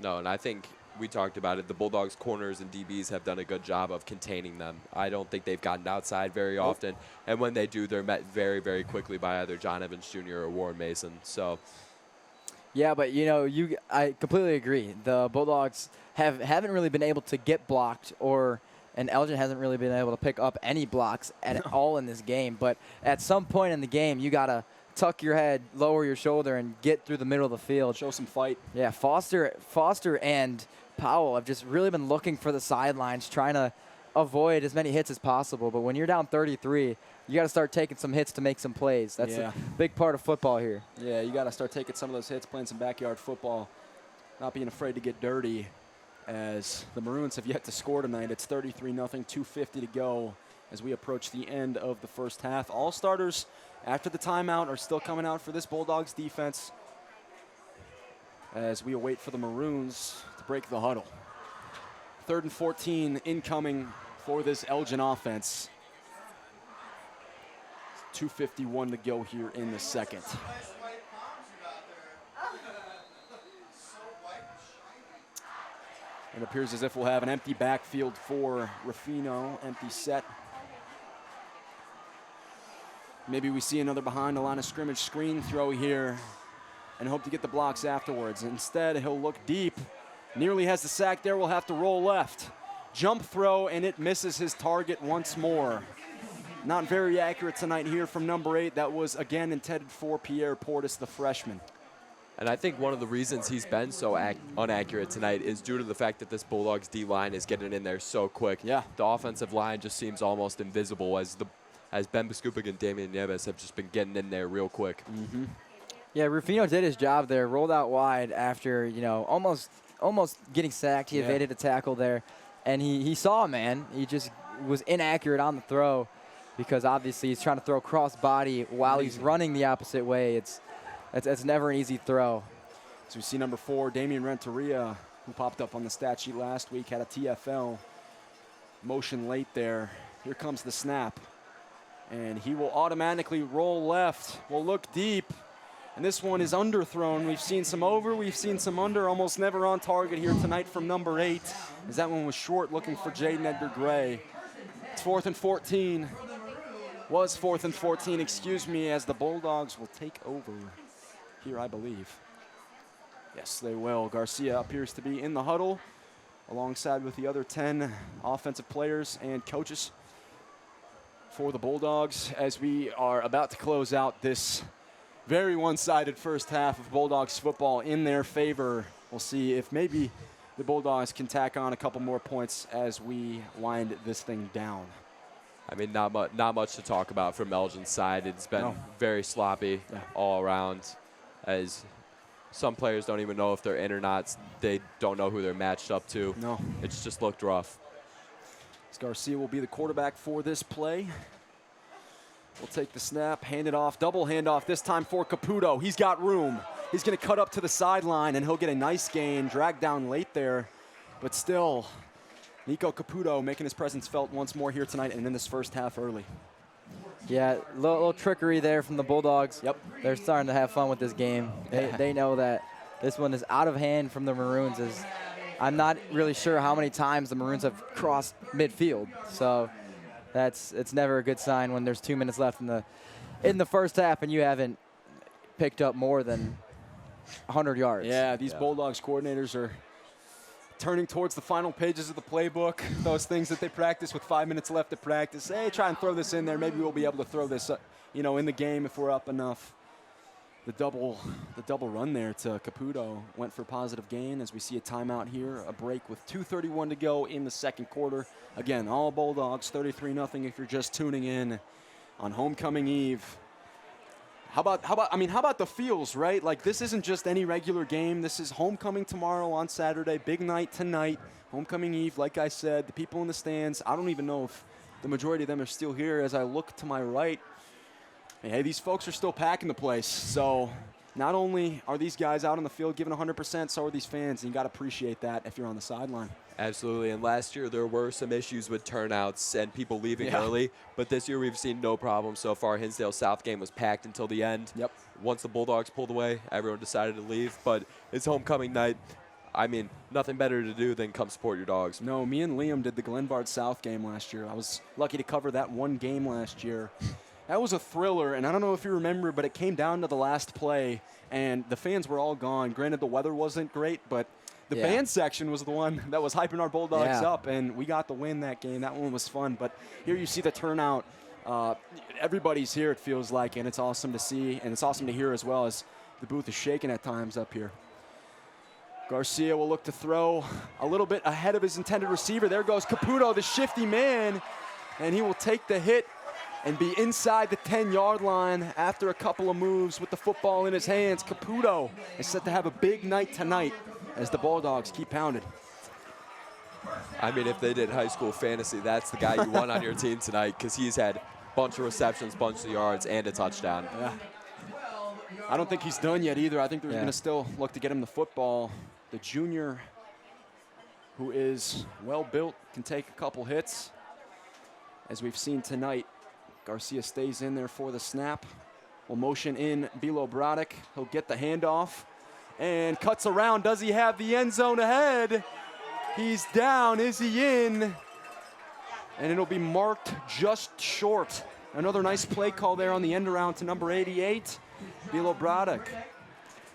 No, and I think we talked about it. The Bulldogs corners and DBs have done a good job of containing them. I don't think they've gotten outside very often, and when they do, they're met very, very quickly by either John Evans Jr. or Warren Mason. So,
yeah, but I completely agree. The Bulldogs haven't really been able to get blocked, and Elgin hasn't really been able to pick up any blocks at all in this game. But at some point in the game, you gotta tuck your head, lower your shoulder, and get through the middle of the field.
Show some fight.
Yeah, Foster and Powell have just really been looking for the sidelines, trying to avoid as many hits as possible. But when you're down 33, you got to start taking some hits to make some plays. That's a big part of football here.
Yeah, you got to start taking some of those hits, playing some backyard football, not being afraid to get dirty, as the Maroons have yet to score tonight. It's 33-0, 2:50 to go as we approach the end of the first half. All starters after the timeout are still coming out for this Bulldogs defense as we await for the Maroons to break the huddle. 3rd and 14 incoming for this Elgin offense. 2:51 to go here in the second. It appears as if we'll have an empty backfield for Ruffino, empty set. Maybe we see another behind the line of scrimmage screen throw here and hope to get the blocks afterwards. Instead, he'll look deep. Nearly has the sack there, will have to roll left. Jump throw, and it misses his target once more. Not very accurate tonight here from number 8. That was, again, intended for Pierre Portis, the freshman.
And I think one of the reasons he's been so inaccurate tonight is due to the fact that this Bulldogs D-line is getting in there so quick.
Yeah.
The offensive line just seems almost invisible as Ben Biskupik and Damian Nieves have just been getting in there real quick.
Mm-hmm.
Yeah, Rufino did his job there, rolled out wide after, almost getting sacked. He evaded a tackle there, and he saw a man. He just was inaccurate on the throw because obviously he's trying to throw cross body while he's running the opposite way. It's never an easy throw.
So we see number 4, Damian Renteria, who popped up on the stat sheet last week, had a TFL motion late there. Here comes the snap. And he will automatically roll left, will look deep. And this one is underthrown. We've seen some over, we've seen some under, almost never on target here tonight from number 8. As that one was short, looking for Jaden Edgar Gray. It's 4th and 14. Was 4th and 14, excuse me, as the Bulldogs will take over here, I believe. Yes, they will. Garcia appears to be in the huddle alongside with the other 10 offensive players and coaches for the Bulldogs as we are about to close out this very one-sided first half of Bulldogs football in their favor. We'll see if maybe the Bulldogs can tack on a couple more points as we wind this thing down.
I mean, not much to talk about from Elgin's side. It's been very sloppy all around, as some players don't even know if they're in or not. They don't know who they're matched up to.
No.
It's just looked rough.
Garcia will be the quarterback for this play. We'll take the snap, hand it off, double handoff, this time for Caputo. He's got room. He's going to cut up to the sideline, and he'll get a nice gain, dragged down late there. But still, Nico Caputo making his presence felt once more here tonight and in this first half early.
Yeah, little trickery there from the Bulldogs.
Yep.
They're starting to have fun with this game. They know that this one is out of hand from the Maroons. I'm not really sure how many times the Maroons have crossed midfield. So it's never a good sign when there's 2 minutes left in the first half and you haven't picked up more than 100 yards.
Yeah, these Bulldogs coordinators are turning towards the final pages of the playbook, those things that they practice with 5 minutes left to practice. Hey, try and throw this in there. Maybe we'll be able to throw this, in the game if we're up enough. The double run there to Caputo went for positive gain as we see a timeout here, a break with 2:31 to go in the second quarter. Again, all Bulldogs, 33-0 if you're just tuning in on homecoming eve. How about the feels, right? Like, this isn't just any regular game. This is homecoming tomorrow on Saturday, big night tonight, homecoming eve. Like I said, the people in the stands, I don't even know if the majority of them are still here. As I look to my right, hey, these folks are still packing the place. So not only are these guys out on the field giving 100%, so are these fans, and you got to appreciate that if you're on the sideline.
Absolutely, and last year there were some issues with turnouts and people leaving early, but this year we've seen no problem so far. Hinsdale South game was packed until the end.
Yep.
Once the Bulldogs pulled away, everyone decided to leave, but it's homecoming night. I mean, nothing better to do than come support your Dogs.
No, me and Liam did the Glenbard South game last year. I was lucky to cover that one game last year. That was a thriller, and I don't know if you remember, but it came down to the last play, and the fans were all gone. Granted, the weather wasn't great, but the band section was the one that was hyping our Bulldogs up, and we got the win that game. That one was fun, but here you see the turnout. Everybody's here, it feels like, and it's awesome to see, and it's awesome to hear as well as the booth is shaking at times up here. Garcia will look to throw a little bit ahead of his intended receiver. There goes Caputo, the shifty man, and he will take the hit and be inside the 10-yard line after a couple of moves with the football in his hands. Caputo is set to have a big night tonight as the Bulldogs keep pounding.
I mean, if they did high school fantasy, that's the guy you want on your team tonight, because he's had a bunch of receptions, bunch of yards, and a touchdown.
Yeah. I don't think he's done yet either. I think they're going to still look to get him the football. The junior, who is well-built, can take a couple hits. As we've seen tonight, Garcia stays in there for the snap. Will motion in Bilo Brodek. He'll get the handoff and cuts around. Does he have the end zone ahead? He's down. Is he in? And it'll be marked just short. Another nice play call there on the end around to number 88, Bilo Brodek.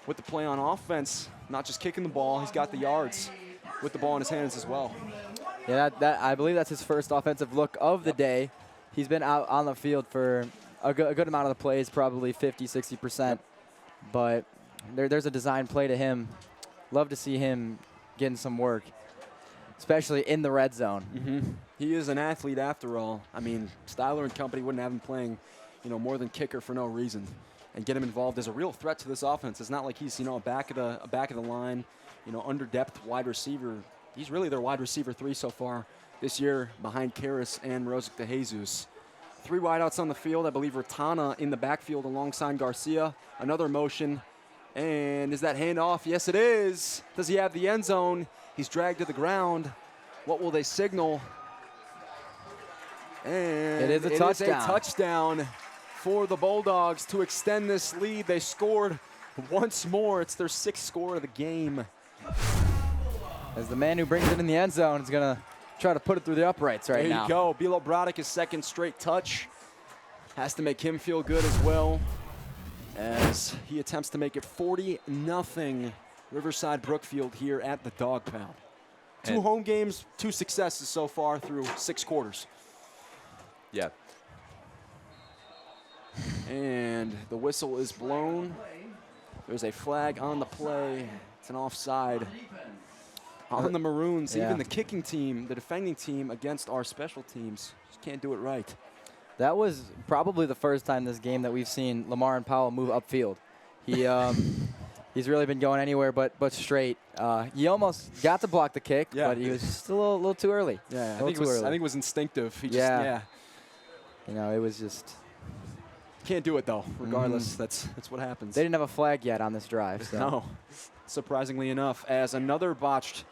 With the play on offense, not just kicking the ball, he's got the yards with the ball in his hands as well.
Yeah, I believe that's his first offensive look of the day. He's been out on the field for a good amount of the plays, probably 50, 60%. But there's a design play to him. Love to see him getting some work, especially in the red zone.
Mm-hmm. He is an athlete after all. I mean, Styler and company wouldn't have him playing, more than kicker for no reason. And get him involved as a real threat to this offense. It's not like he's, a back of the line, under depth wide receiver. He's really their wide receiver 3 so far this year, behind Karras and Rosic de Jesus. 3 wideouts on the field. I believe Ratana in the backfield alongside Garcia. Another motion. And is that handoff? Yes, it is. Does he have the end zone? He's dragged to the ground. What will they signal? And
it is a
touchdown for the Bulldogs to extend this lead. They scored once more. It's their 6th score of the game.
As the man who brings it in the end zone is going to try to put it through the uprights right now.
There you go. Bilo Brodek, his 2nd straight touch. Has to make him feel good as well, as he attempts to make it 40-0 Riverside Brookfield here at the Dog Pound. 2 home games, 2 successes so far through 6 quarters.
Yeah.
And the whistle is blown. There's a flag on the play. It's an offside. on the Maroons.
Yeah.
Even the kicking team, the defending team against our special teams, just can't do it right.
That was probably the first time this game that we've seen Lamar and Powell move upfield. He he's really been going anywhere but straight. He almost got to block the kick, but he was still a little too early.
Yeah, I think it was instinctive. He just,
You know, it was just.
Can't do it though. Regardless, that's what happens.
They didn't have a flag yet on this drive. So.
No, surprisingly enough, as another botched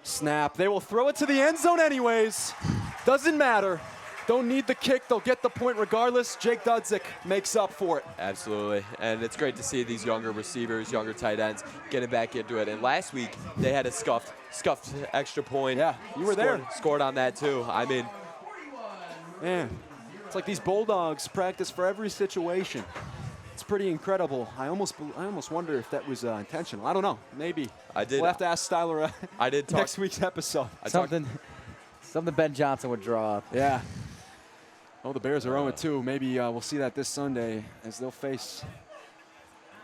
snap, they will throw it to the end zone anyways. Doesn't matter. Don't need the kick. They'll get the point regardless. Jake Dudzik makes up for it.
Absolutely. And it's great to see these younger receivers, younger tight ends getting back into it. And last week, they had a scuffed extra point.
Yeah, you were there.
Scored on that, too. I mean,
man, it's like these Bulldogs practice for every situation. It's pretty incredible. I almost wonder if that was intentional. I don't know. Maybe.
I did.
We'll have to ask Styler
I did talk,
next week's episode.
Something Ben Johnson would draw up.
Yeah. Oh, the Bears are 0-2. Maybe we'll see that this Sunday as they'll face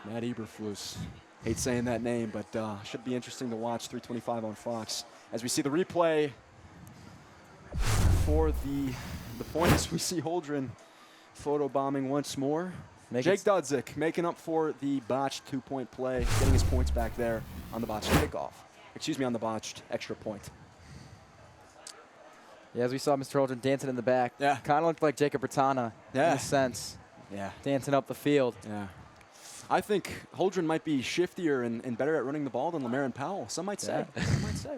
Matt Eberflus. Hate saying that name, but should be interesting to watch. 3:25 on Fox. As we see the replay for the points, we see Holdren photobombing once more. Jake Dudzik making up for the botched 2-point play, getting his points back there on the botched kickoff. Excuse me, on the botched extra point.
Yeah, as we saw Mr. Holdren dancing in the back.
Yeah.
Kind of looked like Jacob Bertana in a sense.
Yeah.
Dancing up the field.
Yeah. I think Holdren might be shiftier and better at running the ball than Lamarin Powell. Some might say. Some might say.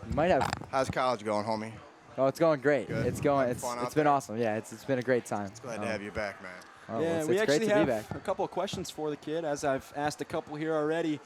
You might have.
How's college going, homie?
Oh, it's going great.
Good.
It's going.
Having fun
It's
out
been
there?
awesome. Yeah, it's been a great time.
Glad to have you back, man.
Oh,
Yeah,
well,
we
it's great
actually
to
have
be back.
a couple of questions for the kid, as I've asked a couple here already.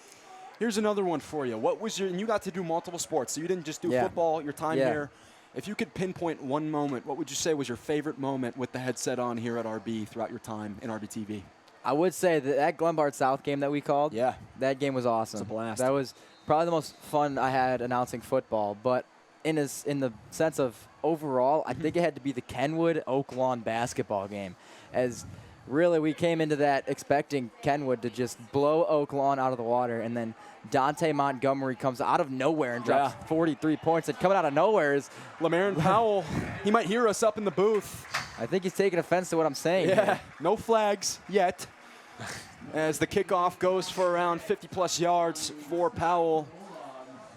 Here's another one for you. What was and you got to do multiple sports, so you didn't just do football, your time here. If you could pinpoint one moment, what would you say was your favorite moment with the headset on here at RB throughout your time in RBTV?
I would say that Glenbard South game that we called, that game was awesome.
It's a blast.
That was probably the most fun I had announcing football. But in the sense of overall, I think it had to be the Kenwood Oak Lawn basketball game. As really we came into that expecting Kenwood to just blow Oak Lawn out of the water, and then Dante Montgomery comes out of nowhere and drops 43 points. And coming out of nowhere is
Lamarin Powell. He might hear us up in the booth.
I think he's taking offense to what I'm saying.
Yeah,
here.
no flags yet. As the kickoff goes for around 50-plus yards for Powell.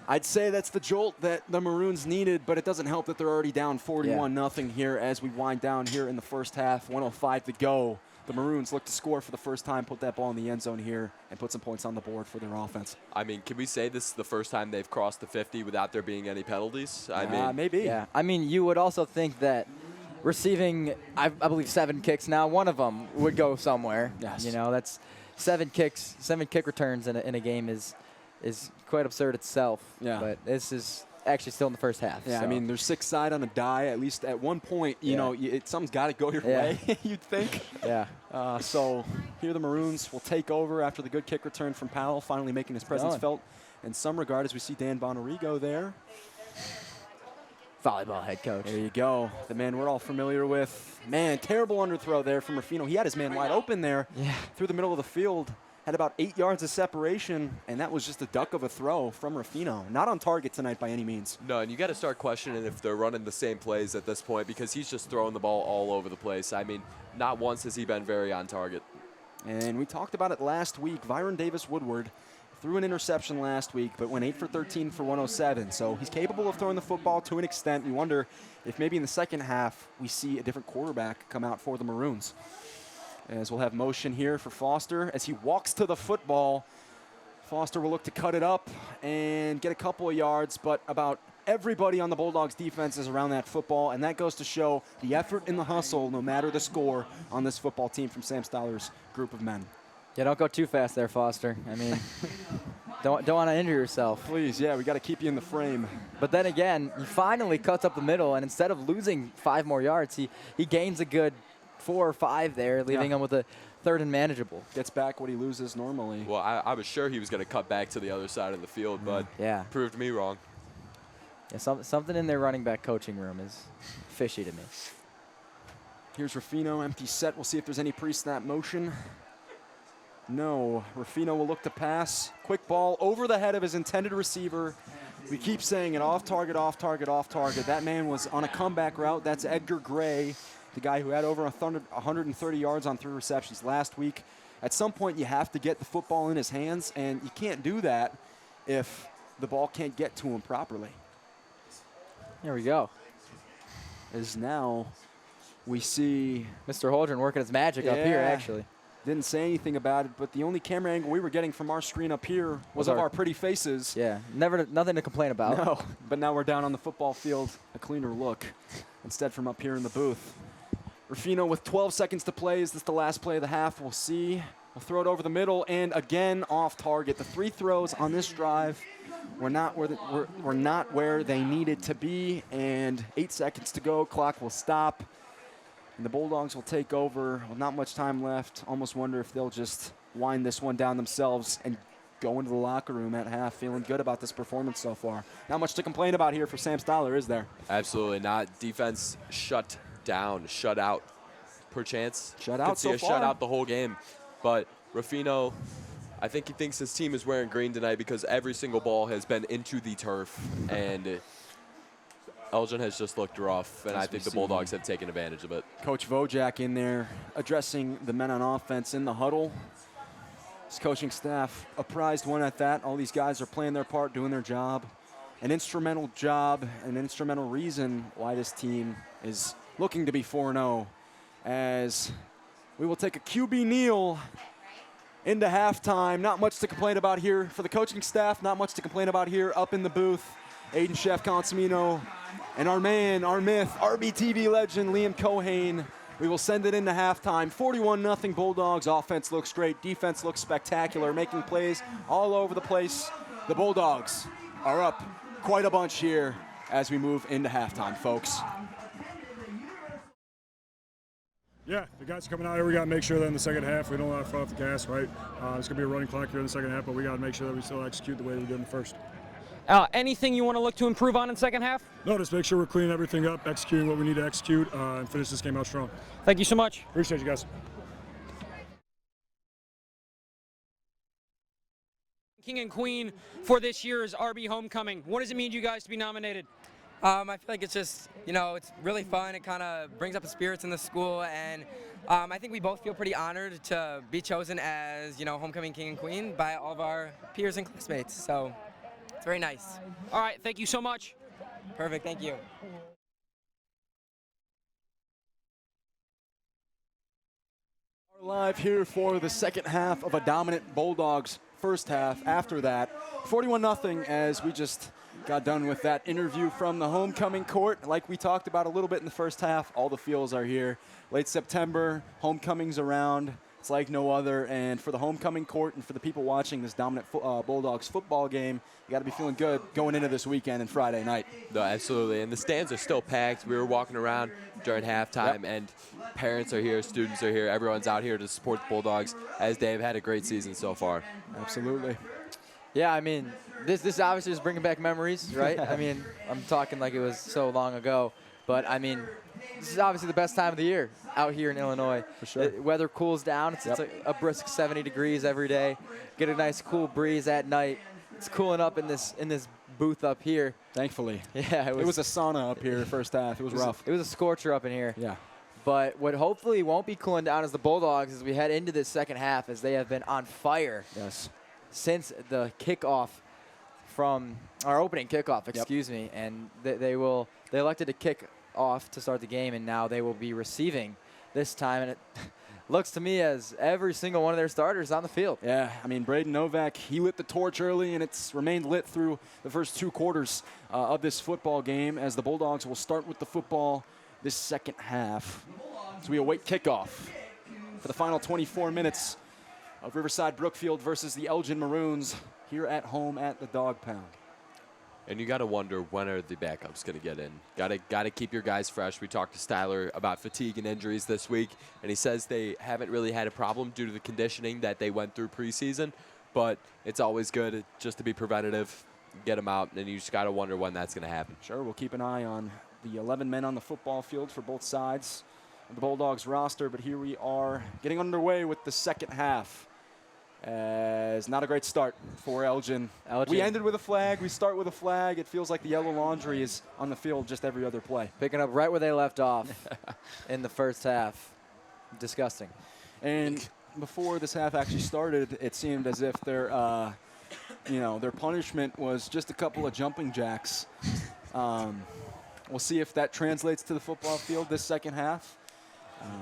I'd say that's the jolt that the Maroons needed, but it doesn't help that they're already down 41-0 here as we wind down here in the first half. 1:05 to go. The Maroons look to score for the first time, put that ball in the end zone here, and put some points on the board for their offense.
I mean, can we say this is the first time they've crossed the 50 without there being any penalties? I mean,
maybe.
Yeah, I mean, you would also think that receiving, I believe, 7 kicks now, one of them would go somewhere.
Yes.
You know, that's 7 kick returns in a game is quite absurd itself.
Yeah.
But this is actually still in the first half.
Yeah,
so.
I mean, there's 6 side on a die. At least at one point, you know, something's got to go your way, you'd think.
Yeah.
So here the Maroons will take over after the good kick return from Powell, finally making his presence felt in some regard as we see Dan Bonarigo there.
Volleyball head coach.
There you go. The man we're all familiar with. Man, terrible underthrow there from Ruffino. He had his man wide open there through the middle of the field. Had about 8 yards of separation, and that was just a duck of a throw from Ruffino. Not on target tonight by any means.
No, and you got to start questioning if they're running the same plays at this point because he's just throwing the ball all over the place. I mean, not once has he been very on target.
And we talked about it last week. Byron Davis-Woodward threw an interception last week, but went 8 for 13 for 107. So he's capable of throwing the football to an extent. We wonder if maybe in the second half we see a different quarterback come out for the Maroons. As we'll have motion here for Foster as he walks to the football. Foster will look to cut it up and get a couple of yards, but about everybody on the Bulldogs defense is around that football, and that goes to show the effort and the hustle, no matter the score, on this football team from Sam Styler's group of men.
Yeah, don't go too fast there, Foster. I mean, don't want to injure yourself.
Please, yeah, we got to keep you in the frame.
But then again, he finally cuts up the middle, and instead of losing 5 more yards, he gains a good 4 or 5 there, leaving him with a 3rd and manageable.
Gets back what he loses normally.
Well, I was sure he was going to cut back to the other side of the field, but proved me wrong.
Yeah, something in their running back coaching room is fishy to me.
Here's Ruffino, empty set. We'll see if there's any pre-snap motion. No, Ruffino will look to pass. Quick ball over the head of his intended receiver. We keep saying it, off target, off target, off target. That man was on a comeback route. That's Edgar Gray, the guy who had over 130 yards on 3 receptions last week. At some point, you have to get the football in his hands, and you can't do that if the ball can't get to him properly.
There we go.
As now we see
Mr. Holdren working his magic up here, actually.
Didn't say anything about it, but the only camera angle we were getting from our screen up here was of our pretty faces.
Yeah, nothing to complain about.
No, but now we're down on the football field, a cleaner look, instead from up here in the booth. Rufino with 12 seconds to play. Is this the last play of the half? We'll see. We'll throw it over the middle, and again off target. The 3 throws on this drive were not where they needed to be, and 8 seconds to go. Clock will stop. And the Bulldogs will take over with not much time left. Almost wonder if they'll just wind this one down themselves and go into the locker room at half feeling good about this performance so far. Not much to complain about here for Sam Stoller, is there?
Absolutely not. Defense shut down, shut out. Perchance,
shut out
so far. Could see a shutout the whole game. But Rufino, I think he thinks his team is wearing green tonight because every single ball has been into the turf. And Elgin has just looked rough, and I think the Bulldogs have taken advantage of it.
Coach Vojak in there addressing the men on offense in the huddle. His coaching staff, a prized one at that. All these guys are playing their part, doing their job. An instrumental job, an instrumental reason why this team is looking to be 4-0. As we will take a QB kneel into halftime. Not much to complain about here for the coaching staff. Not much to complain about here up in the booth. Aiden Chef Consimino and our man, our myth, RBTV legend, Liam Cohane. We will send it into halftime. 41-0 Bulldogs. Offense looks great. Defense looks spectacular, making plays all over the place. The Bulldogs are up quite a bunch here as we move into halftime, folks.
Yeah, the guys coming out here, we got to make sure that in the second half we don't let our foot off the gas, right? It's going to be a running clock here in the second half, but we got to make sure that we still execute the way we did in the first.
Anything you want to look to improve on in second half?
No, just make sure we're cleaning everything up, executing what we need to execute, and finish this game out strong.
Thank you so much.
Appreciate you guys.
King and Queen for this year's RB Homecoming. What does it mean to you guys to be nominated?
I feel like it's just, it's really fun. It kind of brings up the spirits in the school, and I think we both feel pretty honored to be chosen as, Homecoming King and Queen by all of our peers and classmates. So it's very nice.
All right, thank you so much.
Perfect, thank you.
Live here for the second half of a dominant Bulldogs first half. After that, 41-0 as we just got done with that interview from the homecoming court. Like we talked about a little bit in the first half, all the feels are here. Late September, homecoming's around. It's like no other. And for the homecoming court and for the people watching this dominant Bulldogs football game, you got to be feeling good going into this weekend and Friday night.
No, absolutely. And the stands are still packed. We were walking around during halftime, and parents are here, students are here. Everyone's out here to support the Bulldogs as they've had a great season so far.
Absolutely.
Yeah, I mean, this obviously is bringing back memories, right? I mean, I'm talking like it was so long ago, but I mean, this is obviously the best time of the year out here in Illinois.
For sure.
The weather cools down. It's a brisk 70 degrees every day. Get a nice cool breeze at night. It's cooling up in this booth up here.
Thankfully.
Yeah,
it was a sauna up here first half. It was rough.
It was a scorcher up in here.
Yeah.
But what hopefully won't be cooling down is the Bulldogs as we head into this second half, as they have been on fire.
Yes.
Since the kickoff from our opening kickoff, excuse me, and they elected to kick off to start the game, and now they will be receiving this time, and it looks to me as every single one of their starters on the field.
Yeah, I mean, Braden Novak, he lit the torch early, and it's remained lit through the first 2 quarters of this football game, as the Bulldogs will start with the football this second half. So we await kickoff for the final 24 minutes of Riverside Brookfield versus the Elgin Maroons here at home at the Dog Pound.
And you got to wonder, when are the backups going to get in? Got to keep your guys fresh. We talked to Styler about fatigue and injuries this week, and he says they haven't really had a problem due to the conditioning that they went through preseason, but it's always good just to be preventative, get them out, and you just got to wonder when that's going to happen.
Sure, we'll keep an eye on the 11 men on the football field for both sides of the Bulldogs roster, but here we are getting underway with the second half As not a great start for Elgin.
Elgin.
We ended with a flag. We start with a flag. It feels like the yellow laundry is on the field just every other play.
Picking up right where they left off in the first half. Disgusting.
And before this half actually started, it seemed as if their punishment was just a couple of jumping jacks. We'll see if that translates to the football field this second half.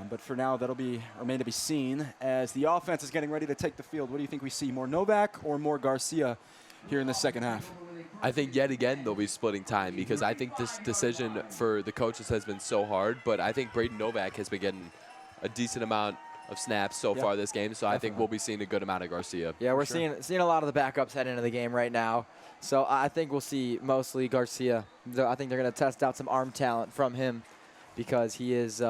But for now, that'll remain to be seen as the offense is getting ready to take the field. What do you think we see, more Novak or more Garcia here in the second half?
I think yet again they'll be splitting time because I think this decision for the coaches has been so hard, but I think Braden Novak has been getting a decent amount of snaps so far this game, so I think we'll be seeing a good amount of Garcia.
Yeah, we're seeing a lot of the backups head into the game right now. So I think we'll see mostly Garcia. I think they're going to test out some arm talent from him because he is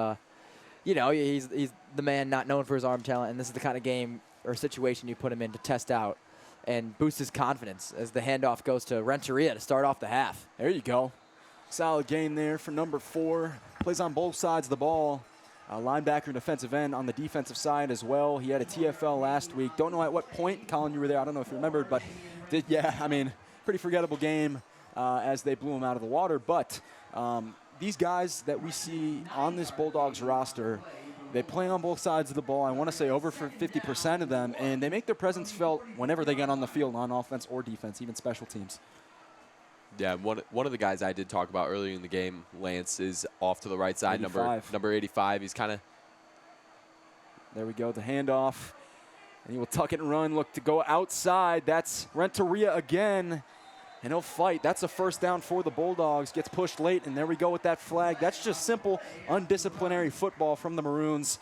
he's the man not known for his arm talent, and this is the kind of game or situation you put him in to test out and boost his confidence as the handoff goes to Renteria to start off the half.
There you go. Solid game there for number 4. Plays on both sides of the ball. Linebacker and defensive end on the defensive side as well. He had a TFL last week. Don't know at what point, Colin, you were there. I don't know if you remembered, but pretty forgettable game as they blew him out of the water. But these guys that we see on this Bulldogs roster, they play on both sides of the ball. I want to say over for 50% of them, and they make their presence felt whenever they get on the field, on offense or defense, even special teams.
Yeah, one of the guys I did talk about earlier in the game, Lance, is off to the right side,
85.
number 85. He's kind of...
There we go, the handoff. And he will tuck it and run, look to go outside. That's Renteria again, and he'll fight. That's a first down for the Bulldogs. Gets pushed late, and there we go with that flag. That's just simple, undisciplinary football from the Maroons.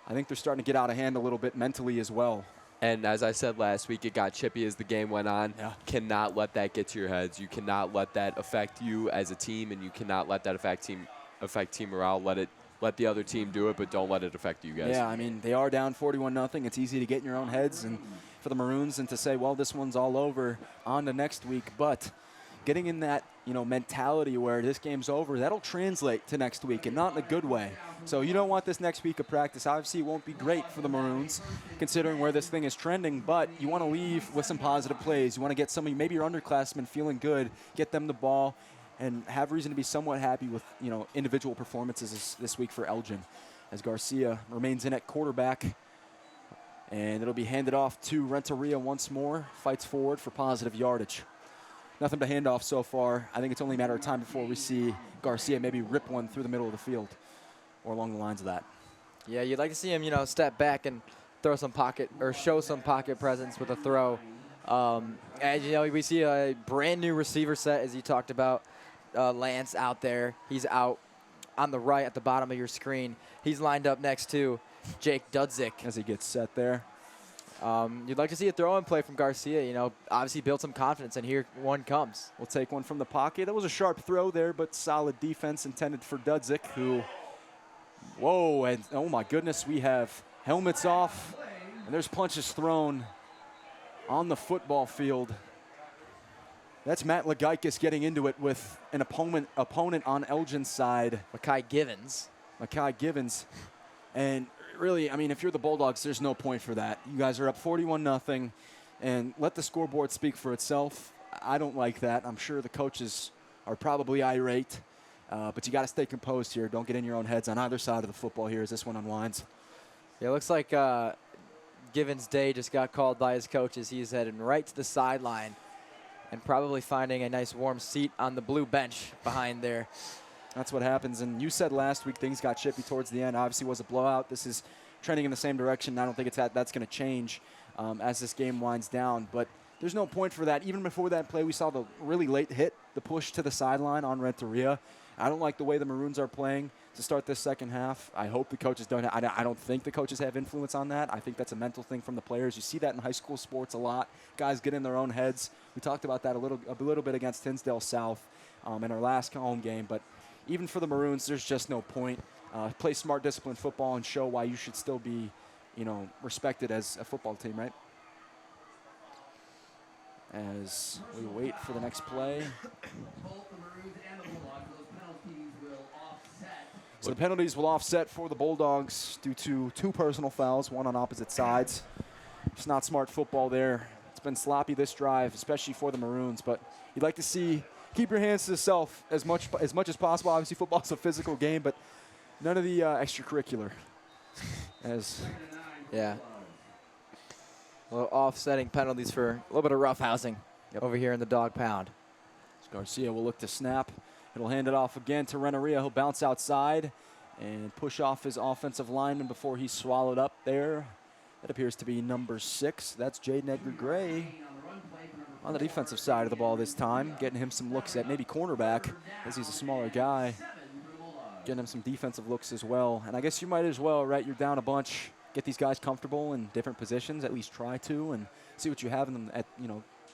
I think they're starting to get out of hand a little bit mentally as well.
And as I said last week, it got chippy as the game went on.
Yeah.
Cannot let that get to your heads. You cannot let that affect you as a team, and you cannot let that affect team morale. Let the other team do it, but don't let it affect you guys.
Yeah, I mean, they are down 41-0. It's easy to get in your own heads and for the Maroons and to say, well, this one's all over, on to next week. But getting in that, mentality where this game's over, that'll translate to next week, and not in a good way. So you don't want this next week of practice. Obviously, it won't be great for the Maroons, considering where this thing is trending, but you want to leave with some positive plays. You want to get maybe your underclassmen feeling good, get them the ball, and have reason to be somewhat happy with, individual performances this week for Elgin, as Garcia remains in at quarterback. And it'll be handed off to Renteria once more, fights forward for positive yardage. Nothing to hand off so far. I think it's only a matter of time before we see Garcia maybe rip one through the middle of the field or along the lines of that.
Yeah, you'd like to see him, step back and throw some pocket or show some pocket presence with a throw. And, we see a brand new receiver set, as you talked about. Lance out there. He's out on the right at the bottom of your screen. He's lined up next to Jake Dudzik.
As he gets set there.
You'd like to see a throw-in play from Garcia, obviously build some confidence, and here one comes.
We'll take one from the pocket. That was a sharp throw there, but solid defense intended for Dudzik, who, whoa, and oh my goodness, we have helmets off, and there's punches thrown on the football field. That's Matt Legaitis getting into it with an opponent on Elgin's side.
Makai Givens.
And really, if you're the Bulldogs, there's no point for that. You guys are up 41-0, and let the scoreboard speak for itself. I don't like that. I'm sure the coaches are probably irate, but you got to stay composed here. Don't get in your own heads on either side of the football here as this one unwinds.
Yeah, it looks like Givens' day just got called by his coaches. He's heading right to the sideline and probably finding a nice warm seat on the blue bench behind there.
That's what happens. And you said last week things got chippy towards the end. Obviously, it was a blowout. This is trending in the same direction. I don't think that's going to change as this game winds down. But there's no point for that. Even before that play, we saw the really late hit, the push to the sideline on Renteria. I don't like the way the Maroons are playing to start this second half. I hope the coaches don't. I don't think the coaches have influence on that. I think that's a mental thing from the players. You see that in high school sports a lot. Guys get in their own heads. We talked about that a little bit against Tinsdale South in our last home game. But even for the Maroons, there's just no point. Play smart, disciplined football and show why you should still be, respected as a football team, right? As we wait for the next play. So the penalties will offset for the Bulldogs due to 2 personal fouls, one on opposite sides. Just not smart football there. It's been sloppy this drive, especially for the Maroons, but you'd like to see keep your hands to yourself as much as possible. Obviously, football's a physical game, but none of the extracurricular.
Yeah. A little offsetting penalties for a little bit of roughhousing over here in the dog pound.
Garcia will look to snap. He'll hand it off again to Renneria. He'll bounce outside and push off his offensive lineman before he's swallowed up there. That appears to be number 6. That's Jaden Edgar Gray on the defensive side of the ball this time, getting him some looks at maybe cornerback, as he's a smaller guy. Getting him some defensive looks as well. And I guess you might as well, right? You're down a bunch. Get these guys comfortable in different positions, at least try to, and see what you have in them at,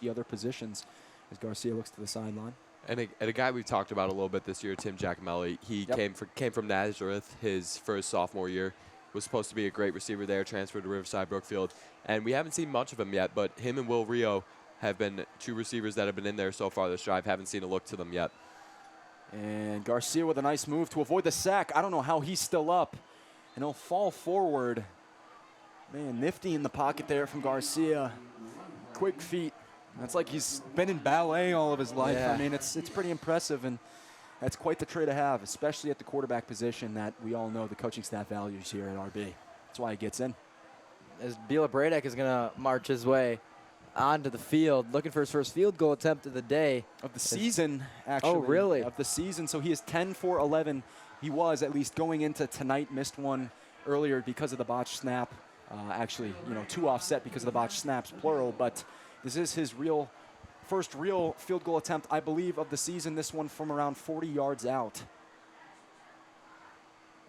the other positions as Garcia looks to the sideline.
And a guy we've talked about a little bit this year, Tim Giacomelli, he came from Nazareth his first sophomore year. Was supposed to be a great receiver there, transferred to Riverside Brookfield. And we haven't seen much of him yet, but him and Will Rio have been 2 receivers that have been in there so far this drive. Haven't seen a look to them yet.
And Garcia with a nice move to avoid the sack. I don't know how he's still up. And he'll fall forward. Man, nifty in the pocket there from Garcia. Quick feet. That's like he's been in ballet all of his life.
Yeah.
I mean, it's pretty impressive, and that's quite the trait to have, especially at the quarterback position that we all know the coaching staff values here at RB. That's why he gets in.
As Bila Bradek is going to march his way onto the field, looking for his first field goal attempt of the day.
Of the season, actually.
Oh, really?
Of the season. So he is 10 for 11. He was, at least going into tonight, missed one earlier because of the botched snap. Actually, 2 offset because of the botched snaps, plural. But this is his first real field goal attempt, I believe, of the season. This one from around 40 yards out.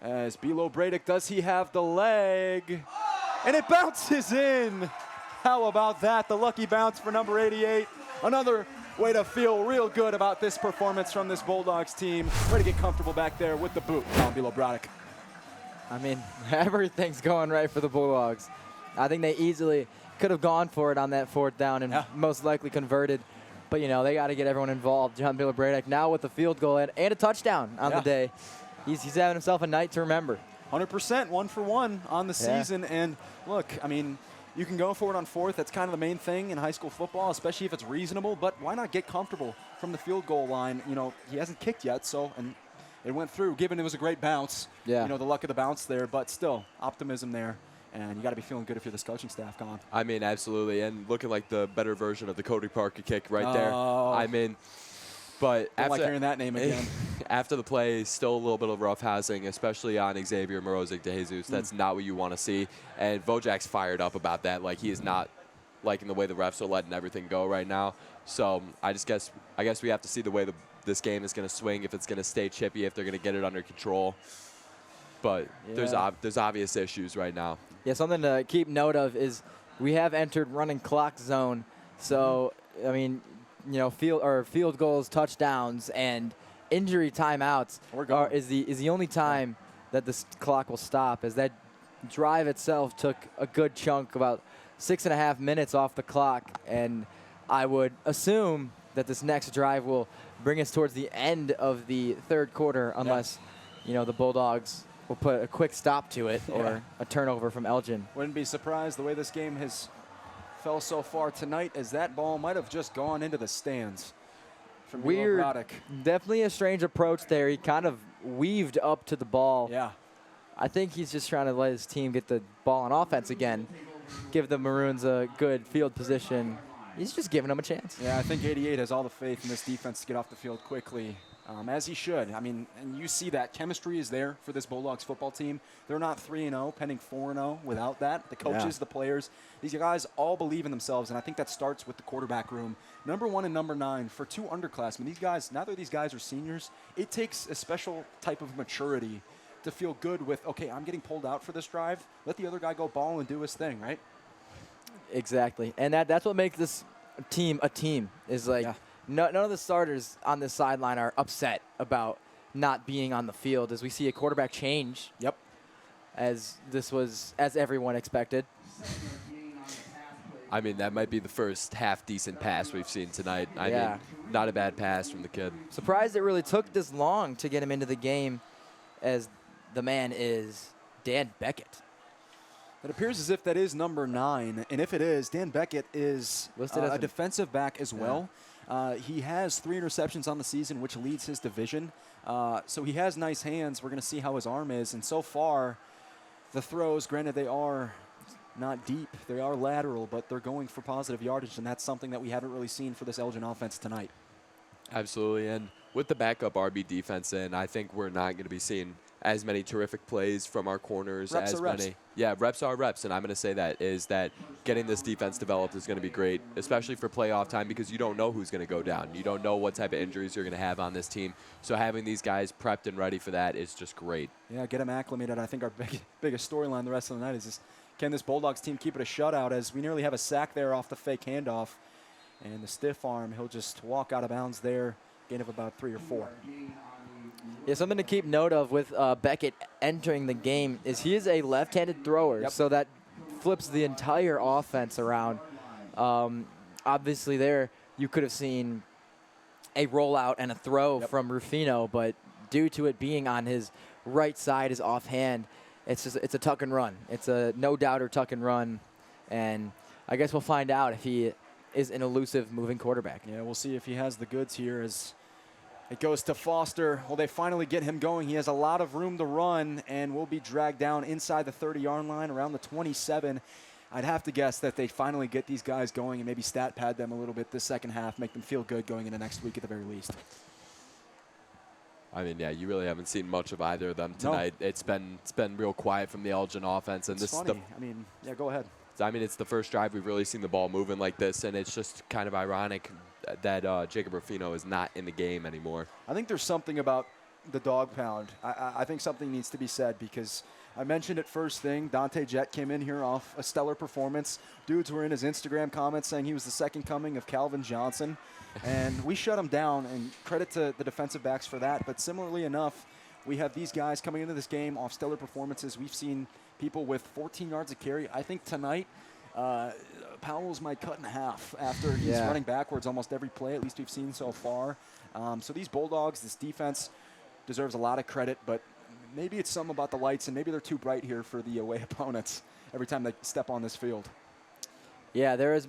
As Bilo Bradek, does he have the leg? And it bounces in. How about that? The lucky bounce for number 88. Another way to feel real good about this performance from this Bulldogs team. Way to get comfortable back there with the boot on Bilo Bradek.
I mean, everything's going right for the Bulldogs. I think they easily could have gone for it on that 4th down and most likely converted. But, they got to get everyone involved. John Bilo Bradek now with the field goal and a touchdown on the day. He's having himself a night to remember.
100%, 1 for 1 on the season. And look, I mean, you can go for it on 4th. That's kind of the main thing in high school football, especially if it's reasonable. But why not get comfortable from the field goal line? He hasn't kicked yet, and it went through, given it was a great bounce.
Yeah.
The luck of the bounce there, but still, optimism there. And you got to be feeling good if you're this coaching staff, Colin.
I mean, absolutely. And looking like the better version of the Cody Parker kick right there. I mean, but
I don't like hearing that name again.
After the play, still a little bit of roughhousing, especially on Xavier Morozic de Jesus. That's not what you want to see. And Vojak's fired up about that. Like, he is not liking the way the refs are letting everything go right now. So I guess we have to see the way this game is going to swing, if it's going to stay chippy, if they're going to get it under control. But there's obvious issues right now.
Yeah, something to keep note of is we have entered running clock zone. So, I mean, field goals, touchdowns, and injury timeouts is the only time that this clock will stop, as that drive itself took a good chunk, about 6.5 minutes off the clock. And I would assume that this next drive will bring us towards the end of the 3rd quarter, unless, the Bulldogs will put a quick stop to it or a turnover from Elgin.
Wouldn't be surprised the way this game has fell so far tonight, as that ball might have just gone into the stands. From
Weird.
Braddock.
Definitely a strange approach there. He kind of weaved up to the ball.
Yeah.
I think he's just trying to let his team get the ball on offense again, give the Maroons a good field position. He's just giving them a chance.
Yeah, I think 88 has all the faith in this defense to get off the field quickly, as he should. I mean, and you see that chemistry is there for this Bulldogs football team. They're not 3-0, pending 4-0 without that. The coaches, the players, these guys all believe in themselves, and I think that starts with the quarterback room. Number 1 and number 9 for 2 underclassmen. These guys, now that these guys are seniors, it takes a special type of maturity to feel good with, okay, I'm getting pulled out for this drive. Let the other guy go ball and do his thing, right?
Exactly. And that's what makes this team a team, is like none of the starters on this sideline are upset about not being on the field, as we see a quarterback change.
Yep.
As everyone expected.
I mean, that might be the first half-decent pass we've seen tonight. I mean, not a bad pass from the kid.
Surprised it really took this long to get him into the game, as the man is Dan Beckett.
It appears as if that is number 9, and if it is, Dan Beckett is
Listed as
a
a-
defensive back as well. He has 3 interceptions on the season, which leads his division. So he has nice hands. We're going to see how his arm is. And so far, the throws, granted they are not deep, they are lateral, but they're going for positive yardage, and that's something that we haven't really seen for this Elgin offense tonight.
Absolutely, and with the backup RB defense in, I think we're not going to be seeing as many terrific plays from our corners
Reps
as
are reps.
many. Yeah, reps are reps, and I'm going to say that is that getting this defense developed is going to be great, especially for playoff time, because you don't know who's going to go down. You don't know what type of injuries you're going to have on this team. So having these guys prepped and ready for that is just great.
Yeah, get them acclimated. I think our biggest storyline the rest of the night is just, can this Bulldogs team keep it a shutout, as we nearly have a sack there off the fake handoff. And the stiff arm, he'll just walk out of bounds there, gain of about 3 or 4.
Yeah, something to keep note of with Beckett entering the game is he is a left-handed thrower,
Yep.
so that flips the entire offense around. Obviously there you could have seen a rollout and a throw
Yep.
from Rufino, but due to it being on his right side, his offhand, it's a tuck and run. It's a no-doubter tuck and run, and I guess we'll find out if he is an elusive moving quarterback.
Yeah, we'll see if he has the goods here as it goes to Foster. Well, they finally get him going. He has a lot of room to run and will be dragged down inside the 30-yard line, around the 27. I'd have to guess that they finally get these guys going and maybe stat pad them a little bit this second half, make them feel good going into next week at the very least.
I mean, yeah, you really haven't seen much of either of them
No.
tonight. It's been real quiet from the Elgin offense, and
It's
this is
funny. I mean, yeah, go ahead.
it's the first drive we've really seen the ball moving like this, and it's just kind of ironic that Jacob Rufino is not in the game anymore.
I think there's something about the dog pound. I think something needs to be said, because I mentioned it first thing. Dante Jett came in here off a stellar performance. Dudes were in his Instagram comments saying he was the second coming of Calvin Johnson. And we shut him down, and credit to the defensive backs for that. But similarly enough, we have these guys coming into this game off stellar performances. We've seen people with 14 yards of carry. I think tonight Powell's might cut in half after he's running backwards almost every play, at least we've seen so far. So these Bulldogs, this defense deserves a lot of credit, but maybe it's something about the lights, and maybe they're too bright here for the away opponents every time they step on this field.
Yeah, there's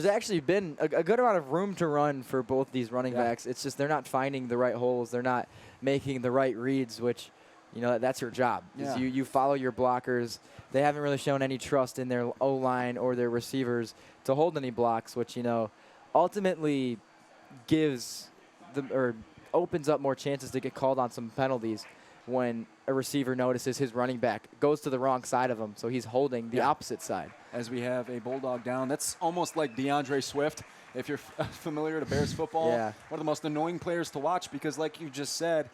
actually been a good amount of room to run for both these running backs. It's just they're not finding the right holes. They're not making the right reads, which, you know, that's your job.
Yeah.
You follow your blockers. They haven't really shown any trust in their O-line or their receivers to hold any blocks, which, you know, ultimately gives or opens up more chances to get called on some penalties when a receiver notices his running back goes to the wrong side of him, so he's holding the opposite side.
As we have a Bulldog down, that's almost like DeAndre Swift, if you're familiar to Bears football.
Yeah.
One of the most annoying players to watch, because like you just said,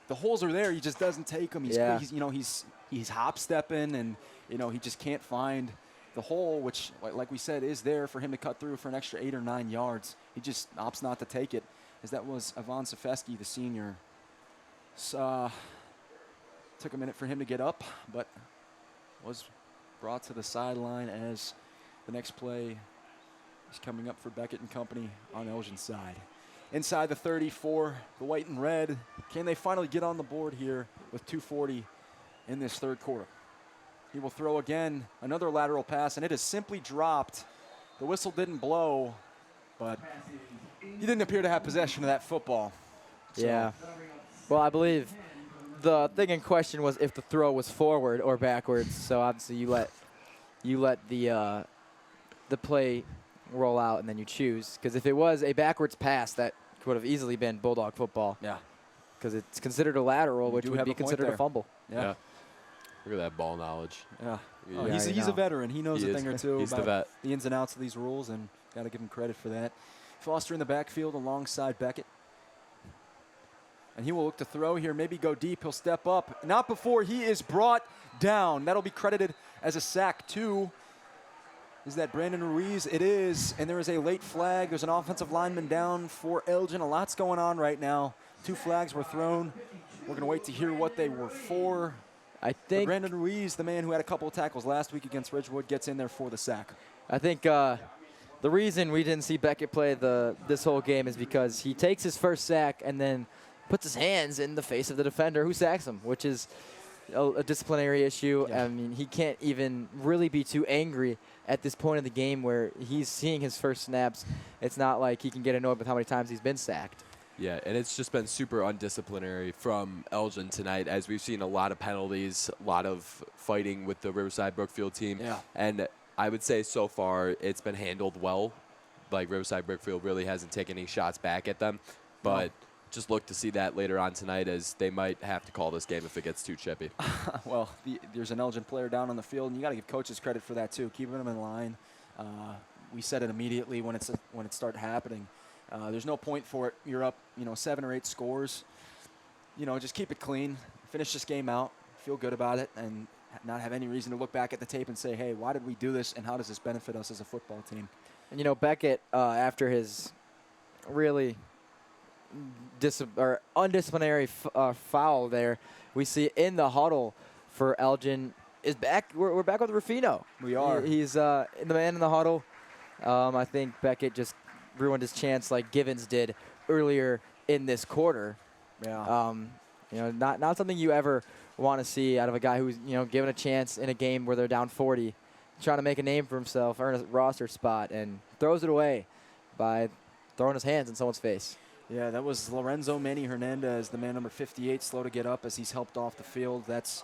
the holes are there, he just doesn't take them. He's hop stepping, and you know, he just can't find the hole, which, like we said, is there for him to cut through for an extra 8 or 9 yards. He just opts not to take it, as that was Ivan Safesky, the senior. Took a minute for him to get up, but was brought to the sideline as the next play is coming up for Beckett and company on Elgin's side. Inside the 34, the white and red. Can they finally get on the board here with 2:40 in this third quarter? He will throw again, another lateral pass, and it is simply dropped. The whistle didn't blow, but he didn't appear to have possession of that football. So,
Yeah. Well, I believe the thing in question was if the throw was forward or backwards. So obviously you let the play roll out and then you choose. Because if it was a backwards pass, that would have easily been Bulldog football.
Yeah.
Because it's considered a lateral,
You
which
do
would
have
be
a point
considered
there.
a fumble.
Yeah.
Look at that ball knowledge.
Yeah.
Yeah.
Oh,
Yeah,
he's a veteran. He knows
He
a
is.
thing or two
He's the
about
vet.
the ins and outs of these rules, and got to give him credit for that. Foster in the backfield alongside Beckett. And he will look to throw here, maybe go deep. He'll step up. Not before he is brought down. That'll be credited as a sack, too. Is that Brandon Ruiz? It is. And there is a late flag. There's an offensive lineman down for Elgin. A lot's going on right now. 2 flags were thrown. We're going to wait to hear what they were for.
I
But
think
Brandon Ruiz, the man who had a couple of tackles last week against Ridgewood, gets in there for the sack.
The reason we didn't see Beckett play this whole game is because he takes his first sack and then puts his hands in the face of the defender who sacks him, which is a disciplinary issue.
Yeah.
I mean, he can't even really be too angry at this point in the game where he's seeing his first snaps. It's not like he can get annoyed with how many times he's been sacked.
Yeah, and it's just been super undisciplinary from Elgin tonight, as we've seen a lot of penalties, a lot of fighting with the Riverside Brookfield team.
Yeah.
And I would say so far it's been handled well. Like, Riverside Brookfield really hasn't taken any shots back at them. But just look to see that later on tonight, as they might have to call this game if it gets too chippy.
Well, there's an Elgin player down on the field, and you got to give coaches credit for that too, keeping them in line. We said it immediately when it started happening. There's no point for it. You're up, 7 or 8 scores. Just keep it clean. Finish this game out. Feel good about it, and not have any reason to look back at the tape and say, hey, why did we do this, and how does this benefit us as a football team?
And, Beckett, after his really undisciplinary foul there, we see in the huddle for Elgin is back. We're back with Rufino.
We are.
He's the man in the huddle. I think Beckett just ruined his chance like Givens did earlier in this quarter.
Yeah.
Not something you ever want to see out of a guy who's given a chance in a game where they're down 40, trying to make a name for himself, earn a roster spot, and throws it away by throwing his hands in someone's face.
Yeah, that was Lorenzo Manny Hernandez, the man number 58, slow to get up as he's helped off the field. That's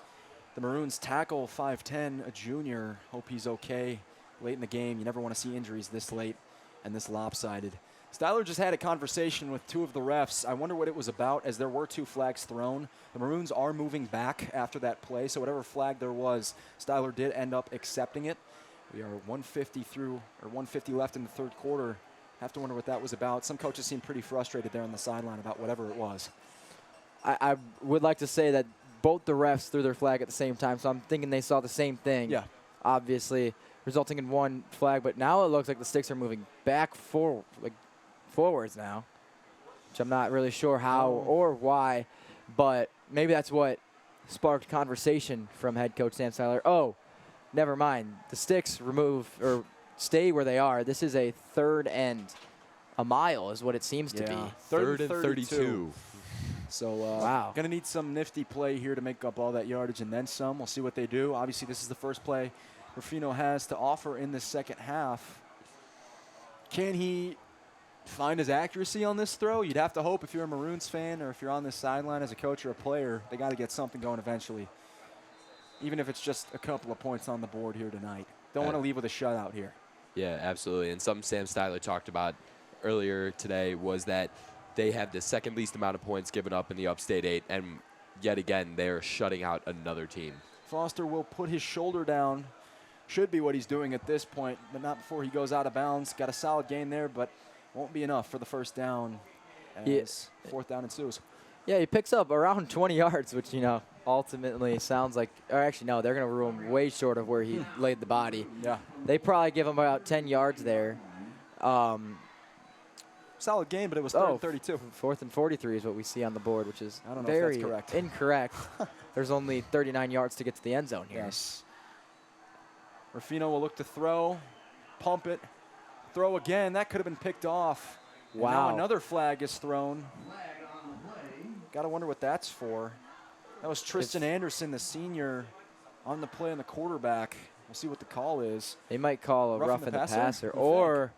the Maroons tackle, 5'10", a junior. Hope he's okay late in the game. You never want to see injuries this late and this lopsided. Styler just had a conversation with 2 of the refs. I wonder what it was about, as there were 2 flags thrown. The Maroons are moving back after that play, so whatever flag there was, Styler did end up accepting it. We are 150 left in the third quarter. Have to wonder what that was about. Some coaches seem pretty frustrated there on the sideline about whatever it was.
I would like to say that both the refs threw their flag at the same time, so I'm thinking they saw the same thing.
Yeah.
Obviously, resulting in 1 flag, but now it looks like the sticks are moving back forwards now, which I'm not really sure how or why, but maybe that's what sparked conversation from head coach Sam Styler. Oh, never mind. The sticks stay where they are. This is a third and a mile is what it seems to be.
Third and 32.
So,
wow.
Going to need some nifty play here to make up all that yardage and then some. We'll see what they do. Obviously, this is the first play Rufino has to offer in the second half. Can he find his accuracy on this throw? You'd have to hope, if you're a Maroons fan or if you're on this sideline as a coach or a player, they got to get something going eventually, even if it's just a couple of points on the board here tonight. Don't want to leave with a shutout here.
Yeah, absolutely. And something Sam Styler talked about earlier today was that they have the second least amount of points given up in the Upstate 8, and yet again, they're shutting out another team.
Foster will put his shoulder down. Should be what he's doing at this point, but not before he goes out of bounds. Got a solid gain there, but won't be enough for the first down as fourth down ensues.
Yeah, he picks up around 20 yards, which, ultimately sounds like, or actually, no, they're going to rule him way short of where he laid the body.
Yeah.
They probably give him about 10 yards there.
Solid game, but it was third and 32.
4th and 43 is what we see on the board, which is
I don't know
very
if that's correct.
incorrect. There's only 39 yards to get to the end zone here.
Yes. Rufino will look to throw, pump it, throw again. That could have been picked off. And
Wow.
now another flag is thrown. Got to wonder what that's for. That was Tristan Anderson, the senior, on the play on the quarterback. We'll see what the call is.
They might call a roughing the passer or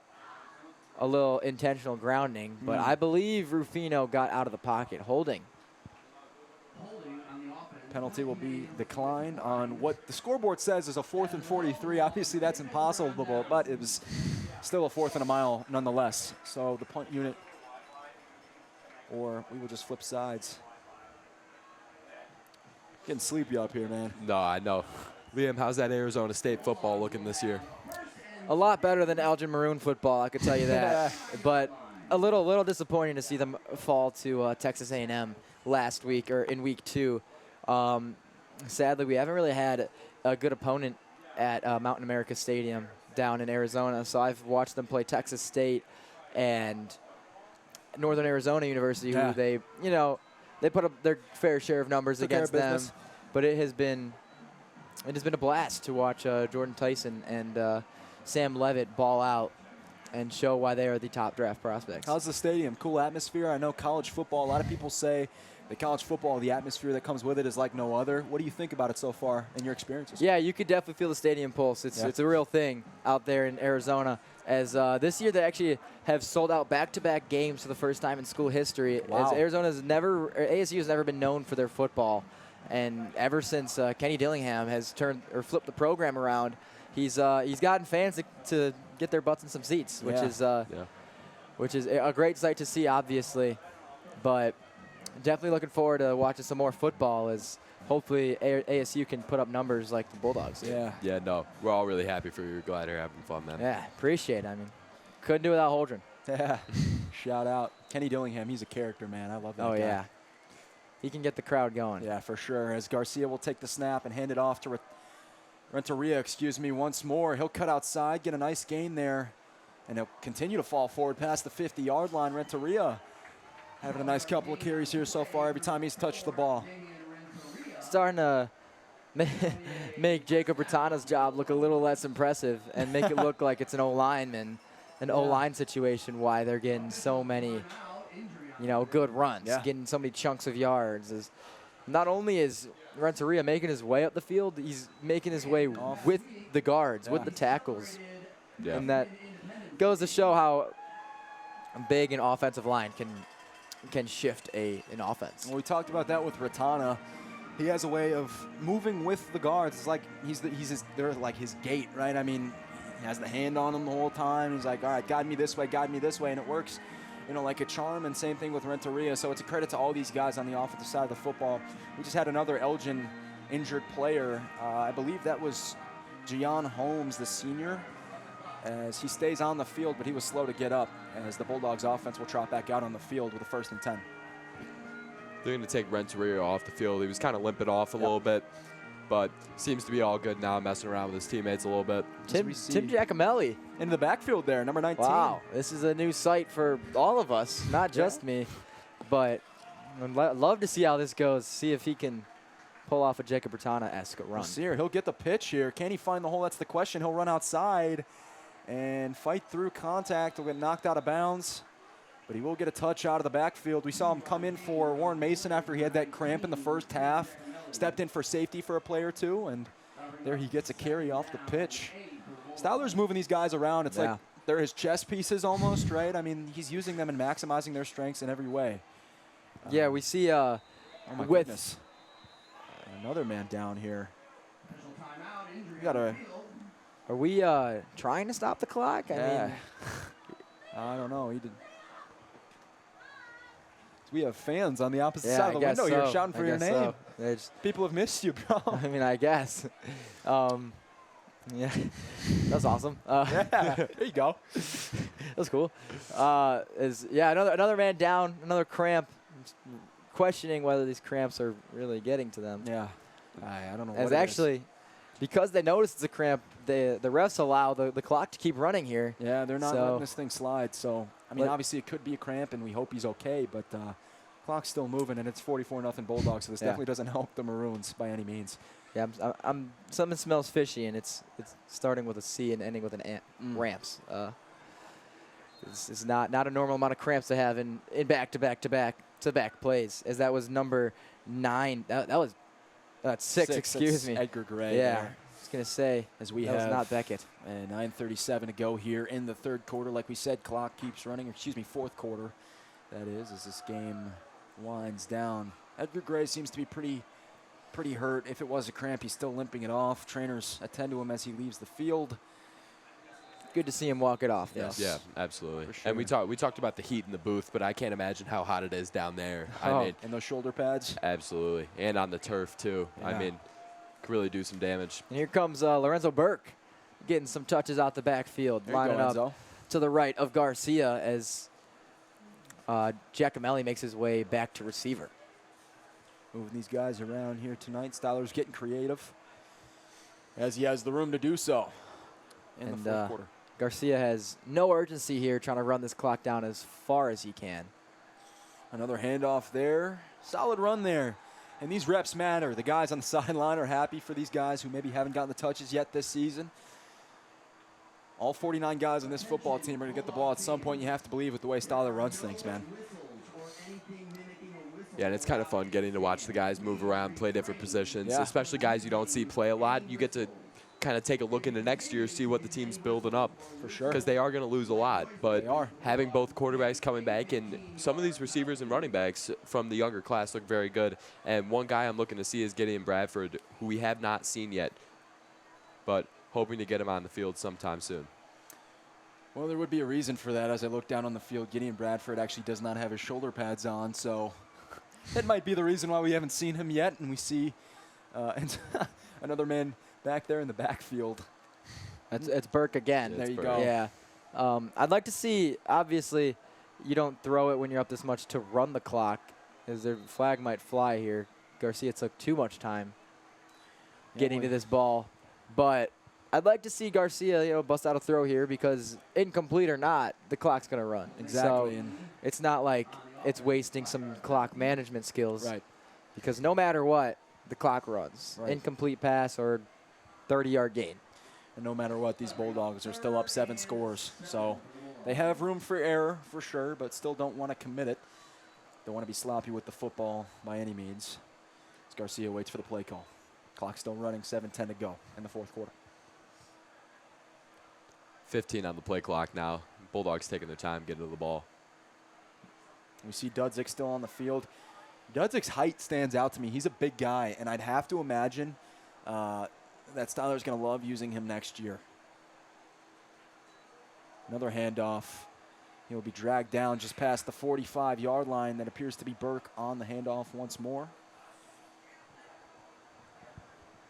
a little intentional grounding, but I believe Rufino got out of the pocket holding.
Penalty will be declined on what the scoreboard says is a 4th and 43. Obviously, that's impossible, but it was still a 4th and a mile nonetheless. So the punt unit, or we will just flip sides. Getting sleepy up here, man.
No, I know. Liam, how's that Arizona State football looking this year?
A lot better than Elgin Maroon football, I could tell you that. But a little disappointing to see them fall to Texas A&M last week, or in week 2. Sadly, we haven't really had a good opponent at Mountain America Stadium down in Arizona. So I've watched them play Texas State and Northern Arizona University, who they put up their fair share of numbers against them. But it has been a blast to watch Jordan Tyson and Sam Levitt ball out and show why they are the top draft prospects.
How's the stadium? Cool atmosphere. I know college football, a lot of people say the college football, the atmosphere that comes with it is like no other. What do you think about it so far in your experiences?
Yeah, you could definitely feel the stadium pulse. It's a real thing out there in Arizona. As this year they actually have sold out back-to-back games for the first time in school history.
Wow.
As ASU has never been known for their football, and ever since Kenny Dillingham has flipped the program around, he's gotten fans to get their butts in some seats, which is a great sight to see, obviously. But definitely looking forward to watching some more football, as hopefully ASU can put up numbers like the Bulldogs.
Yeah, no, we're all really happy for you. We're glad you're having fun, man.
Yeah, appreciate it. I mean, couldn't do without Holdren.
Yeah. Shout out. Kenny Dillingham, he's a character, man. I love that guy.
Oh, yeah. He can get the crowd going.
Yeah, for sure. As Garcia will take the snap and hand it off to Renteria, once more. He'll cut outside, get a nice gain there, and he'll continue to fall forward past the 50-yard line. Renteria having a nice couple of carries here so far every time he's touched the ball.
Starting to make Jacob Bertana's job look a little less impressive and make it look like it's an O-lineman, O-line situation, why they're getting so many, good runs, getting so many chunks of yards. Not only is Renteria making his way up the field, he's making his way with the guards, with the tackles.
Yeah.
And that goes to show how big an offensive line can shift an offense.
Well, we talked about that with Ratana. He has a way of moving with the guards. It's like they're like his gate, right? I mean, he has the hand on him the whole time. He's like, all right, guide me this way, and it works, like a charm. And same thing with Renteria. So it's a credit to all these guys on the offensive side of the football. We just had another Elgin injured player. I believe that was Gian Holmes, the senior, as he stays on the field, but he was slow to get up, as the Bulldogs offense will trot back out on the field with a 1st and 10.
They're going to take Renteria off the field. He was kind of limping off a little bit, but seems to be all good now, messing around with his teammates a little bit.
Tim Giacomelli
into the backfield there, number 19.
Wow, this is a new sight for all of us, not just me. But I'd love to see how this goes, see if he can pull off a Jacob Bertana-esque run.
He'll get the pitch here. Can he find the hole? That's the question. He'll run outside and fight through contact. He'll get knocked out of bounds, but he will get a touch out of the backfield. We saw him come in for Warren Mason after he had that cramp in the first half. Stepped in for safety for a play or two, and there he gets a carry off the pitch. Styler's moving these guys around. It's like they're his chess pieces almost, right? I mean, he's using them and maximizing their strengths in every way.
Yeah, we see
oh my goodness. Another man down here.
Are we trying to stop the clock? I mean,
I don't know. He did. We have fans on the opposite side of the window
so.
here shouting for your name.
So.
People have missed you, bro.
I mean, I guess. Yeah, that's awesome.
There you go.
That's cool. Another man down, another cramp. Questioning whether these cramps are really getting to them.
Yeah, I don't know.
As actually, because they noticed it's a cramp, the refs allow the clock to keep running here.
Yeah, they're not letting this thing slide. So I mean, obviously it could be a cramp, and we hope he's okay. But clock's still moving, and it's 44-0 Bulldogs. So this definitely doesn't help the Maroons by any means.
Yeah, something smells fishy, and it's starting with a C and ending with an ramps. It's not a normal amount of cramps to have in back-to-back plays, as that was number 9. That's 6. Excuse me.
Edgar Gray.
Yeah,
there.
I was gonna say
as we
that
have
was not Beckett.
And 9:37 to go here in the third quarter. Like we said, clock keeps running. Excuse me, fourth quarter. That is, as this game winds down. Edgar Gray seems to be pretty hurt. If it was a cramp, he's still limping it off. Trainers attend to him as he leaves the field.
Good to see him walk it off, though.
Yes.
Yeah, absolutely.
Sure.
And we talked about the heat in the booth, but I can't imagine how hot it is down there.
Oh,
I mean,
and those shoulder pads.
Absolutely, and on the turf too.
Yeah.
I mean, could really do some damage.
And here comes Lorenzo Burke, getting some touches out the backfield, lining up to the right of Garcia as Giacomelli makes his way back to receiver.
Moving these guys around here tonight. Styler's getting creative, as he has the room to do so in the fourth quarter.
Garcia has no urgency here, trying to run this clock down as far as he can.
Another handoff there. Solid run there. And these reps matter. The guys on the sideline are happy for these guys who maybe haven't gotten the touches yet this season. All 49 guys on this football team are going to get the ball at some point. You have to believe with the way Styler runs things, man.
Yeah, and it's kind of fun getting to watch the guys move around, play different positions,
Yeah.
especially guys you don't see play a lot. You get to kind of take a look into next year, see what the team's building up.
For sure.
Because they are going to lose a lot. But
They are.
having both quarterbacks coming back and some of these receivers and running backs from the younger class look very good. And one guy I'm looking to see is Gideon Bradford, who we have not seen yet, but hoping to get him on the field sometime soon.
Well, there would be a reason for that. As I look down on the field, Gideon Bradford actually does not have his shoulder pads on, so that might be the reason why we haven't seen him yet. And we see and another man back there in the backfield.
It's Burke again.
There you
Burke.
go.
Yeah. I'd like to see, obviously, you don't throw it when you're up this much to run the clock, as their flag might fly here. Garcia took too much time getting to this ball. But I'd like to see Garcia, bust out a throw here because incomplete or not, the clock's going to run.
Exactly.
So
And
it's not like it's wasting some clock management skills.
right.
Because no matter what, the clock runs.
Right.
Incomplete pass or 30-yard gain.
And no matter what, these Bulldogs are still up 7 scores. So they have room for error for sure, but still don't want to commit it. Don't want to be sloppy with the football by any means. As Garcia waits for the play call. Clock still running, 7:10 to go in the fourth quarter.
15 on the play clock now. Bulldogs taking their time getting to the ball.
We see Dudzik still on the field. Dudzik's height stands out to me. He's a big guy, and I'd have to imagine that Styler's going to love using him next year. Another handoff. He'll be dragged down just past the 45-yard line. That appears to be Burke on the handoff once more.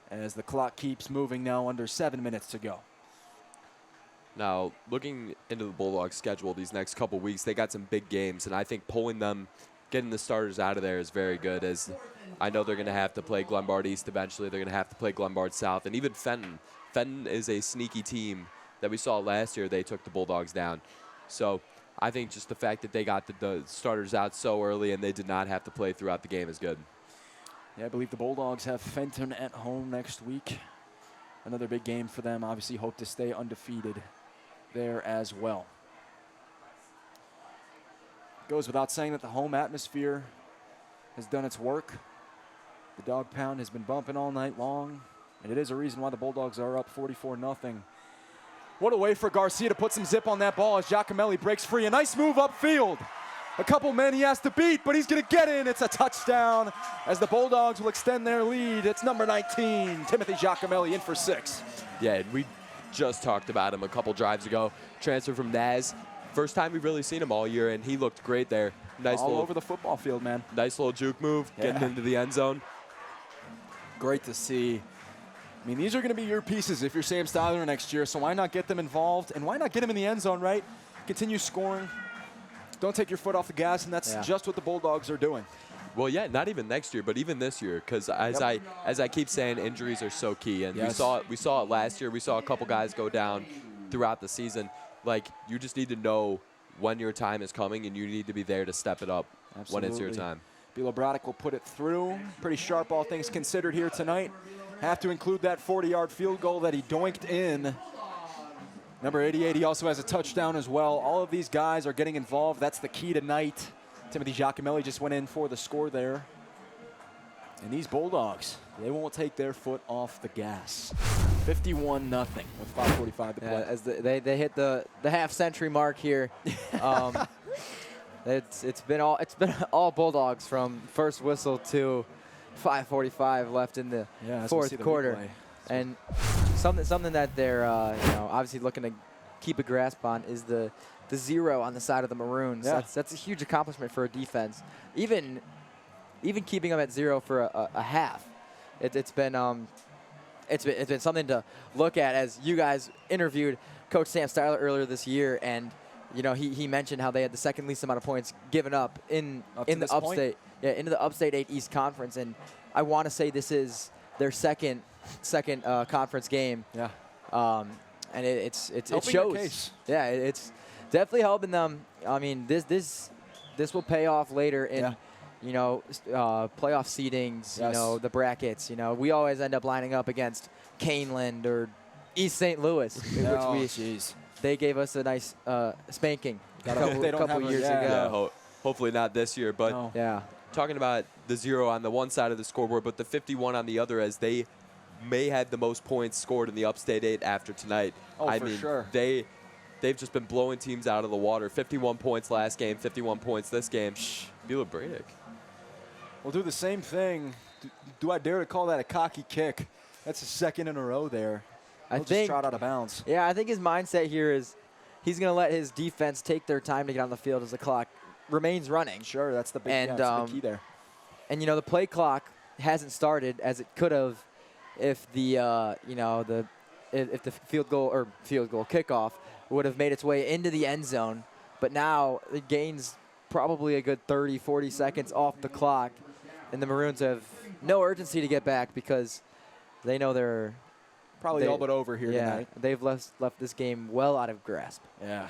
As the clock keeps moving now, under 7 minutes to go.
Now, looking into the Bulldogs' schedule these next couple weeks, they got some big games, and I think pulling them, getting the starters out of there is very good, as I know they're going to have to play Glenbard East eventually. They're going to have to play Glenbard South, and even Fenton. Fenton is a sneaky team that we saw last year. They took the Bulldogs down. So I think just the fact that they got the starters out so early and they did not have to play throughout the game is good.
Yeah, I believe the Bulldogs have Fenton at home next week. Another big game for them. Obviously hope to stay undefeated there as well. Goes without saying that the home atmosphere has done its work. The dog pound has been bumping all night long, and it is a reason why the Bulldogs are up 44-0. What a way for Garcia to put some zip on that ball as Giacomelli breaks free. A nice move upfield. A couple men he has to beat, but he's going to get in. It's a touchdown as the Bulldogs will extend their lead. It's number 19, Timothy Giacomelli, in for 6.
Yeah, and we just talked about him a couple drives ago. Transfer from Naz. First time we've really seen him all year, and he looked great there. Nice
All
little,
over the football field, man.
nice little juke move, getting
Yeah.
into the end zone.
Great to see. I mean, these are going to be your pieces if you're Sam Styler next year, so why not get them involved, and why not get them in the end zone, right? Continue scoring. Don't take your foot off the gas, and that's just what the Bulldogs are doing.
Well, yeah, not even next year, but even this year, because as I keep saying, injuries are so key, and
Yes.
we saw it last year. We saw a couple guys go down throughout the season. Like, you just need to know when your time is coming, and you need to be there to step it up when it's your
Absolutely.
time.
Bilo Braddock will put it through. Pretty sharp, all things considered, here tonight. Have to include that 40-yard field goal that he doinked in. Number 88, he also has a touchdown as well. All of these guys are getting involved. That's the key tonight. Timothy Giacomelli just went in for the score there. And these Bulldogs, they won't take their foot off the gas. 51-0 with 5:45 to play.
Yeah, as they hit the half-century mark here. It's been all Bulldogs from first whistle to 5:45 left in the
As we see
fourth
the
quarter,
replay.
and something that they're obviously looking to keep a grasp on is the 0 on the side of the Maroons.
Yeah.
That's a huge accomplishment for a defense. Even keeping them at 0 for a half, it's been something to look at. As you guys interviewed Coach Sam Styler earlier this year, and he mentioned how they had the second least amount of points given up in the upstate, into the Upstate 8 East Conference, and I want to say this is their second conference game.
Yeah.
And it
Helping their
shows.
case.
Yeah, it's definitely helping them. I mean, this will pay off later in playoff seedings.
Yes.
The brackets. We always end up lining up against Caneland or East St. Louis,
jeez.
they gave us a nice spanking a
Gotta hope they don't
couple
have a-
years
yeah.
ago.
Hopefully not this year, but
No.
Yeah.
talking about the 0 on the one side of the scoreboard, but the 51 on the other, as they may have the most points scored in the Upstate 8 after tonight.
Oh,
I
for
mean,
sure.
They've just been blowing teams out of the water. 51 points last game, 51 points this game. Feel a break.
We'll do the same thing. Do I dare to call that a cocky kick? That's a second in a row there. He'll just trot out of bounds.
Yeah, I think his mindset here is he's going to let his defense take their time to get on the field as the clock remains running.
Sure, that's the big,
and,
that's the big key there.
And, you know, the play clock hasn't started as it could have if the, if the field goal kickoff would have made its way into the end zone. But now it gains probably a good 30, 40 seconds off the clock. And the Maroons have no urgency to get back because they know they're
probably all but over here tonight.
They've left this game well out of grasp.
Yeah.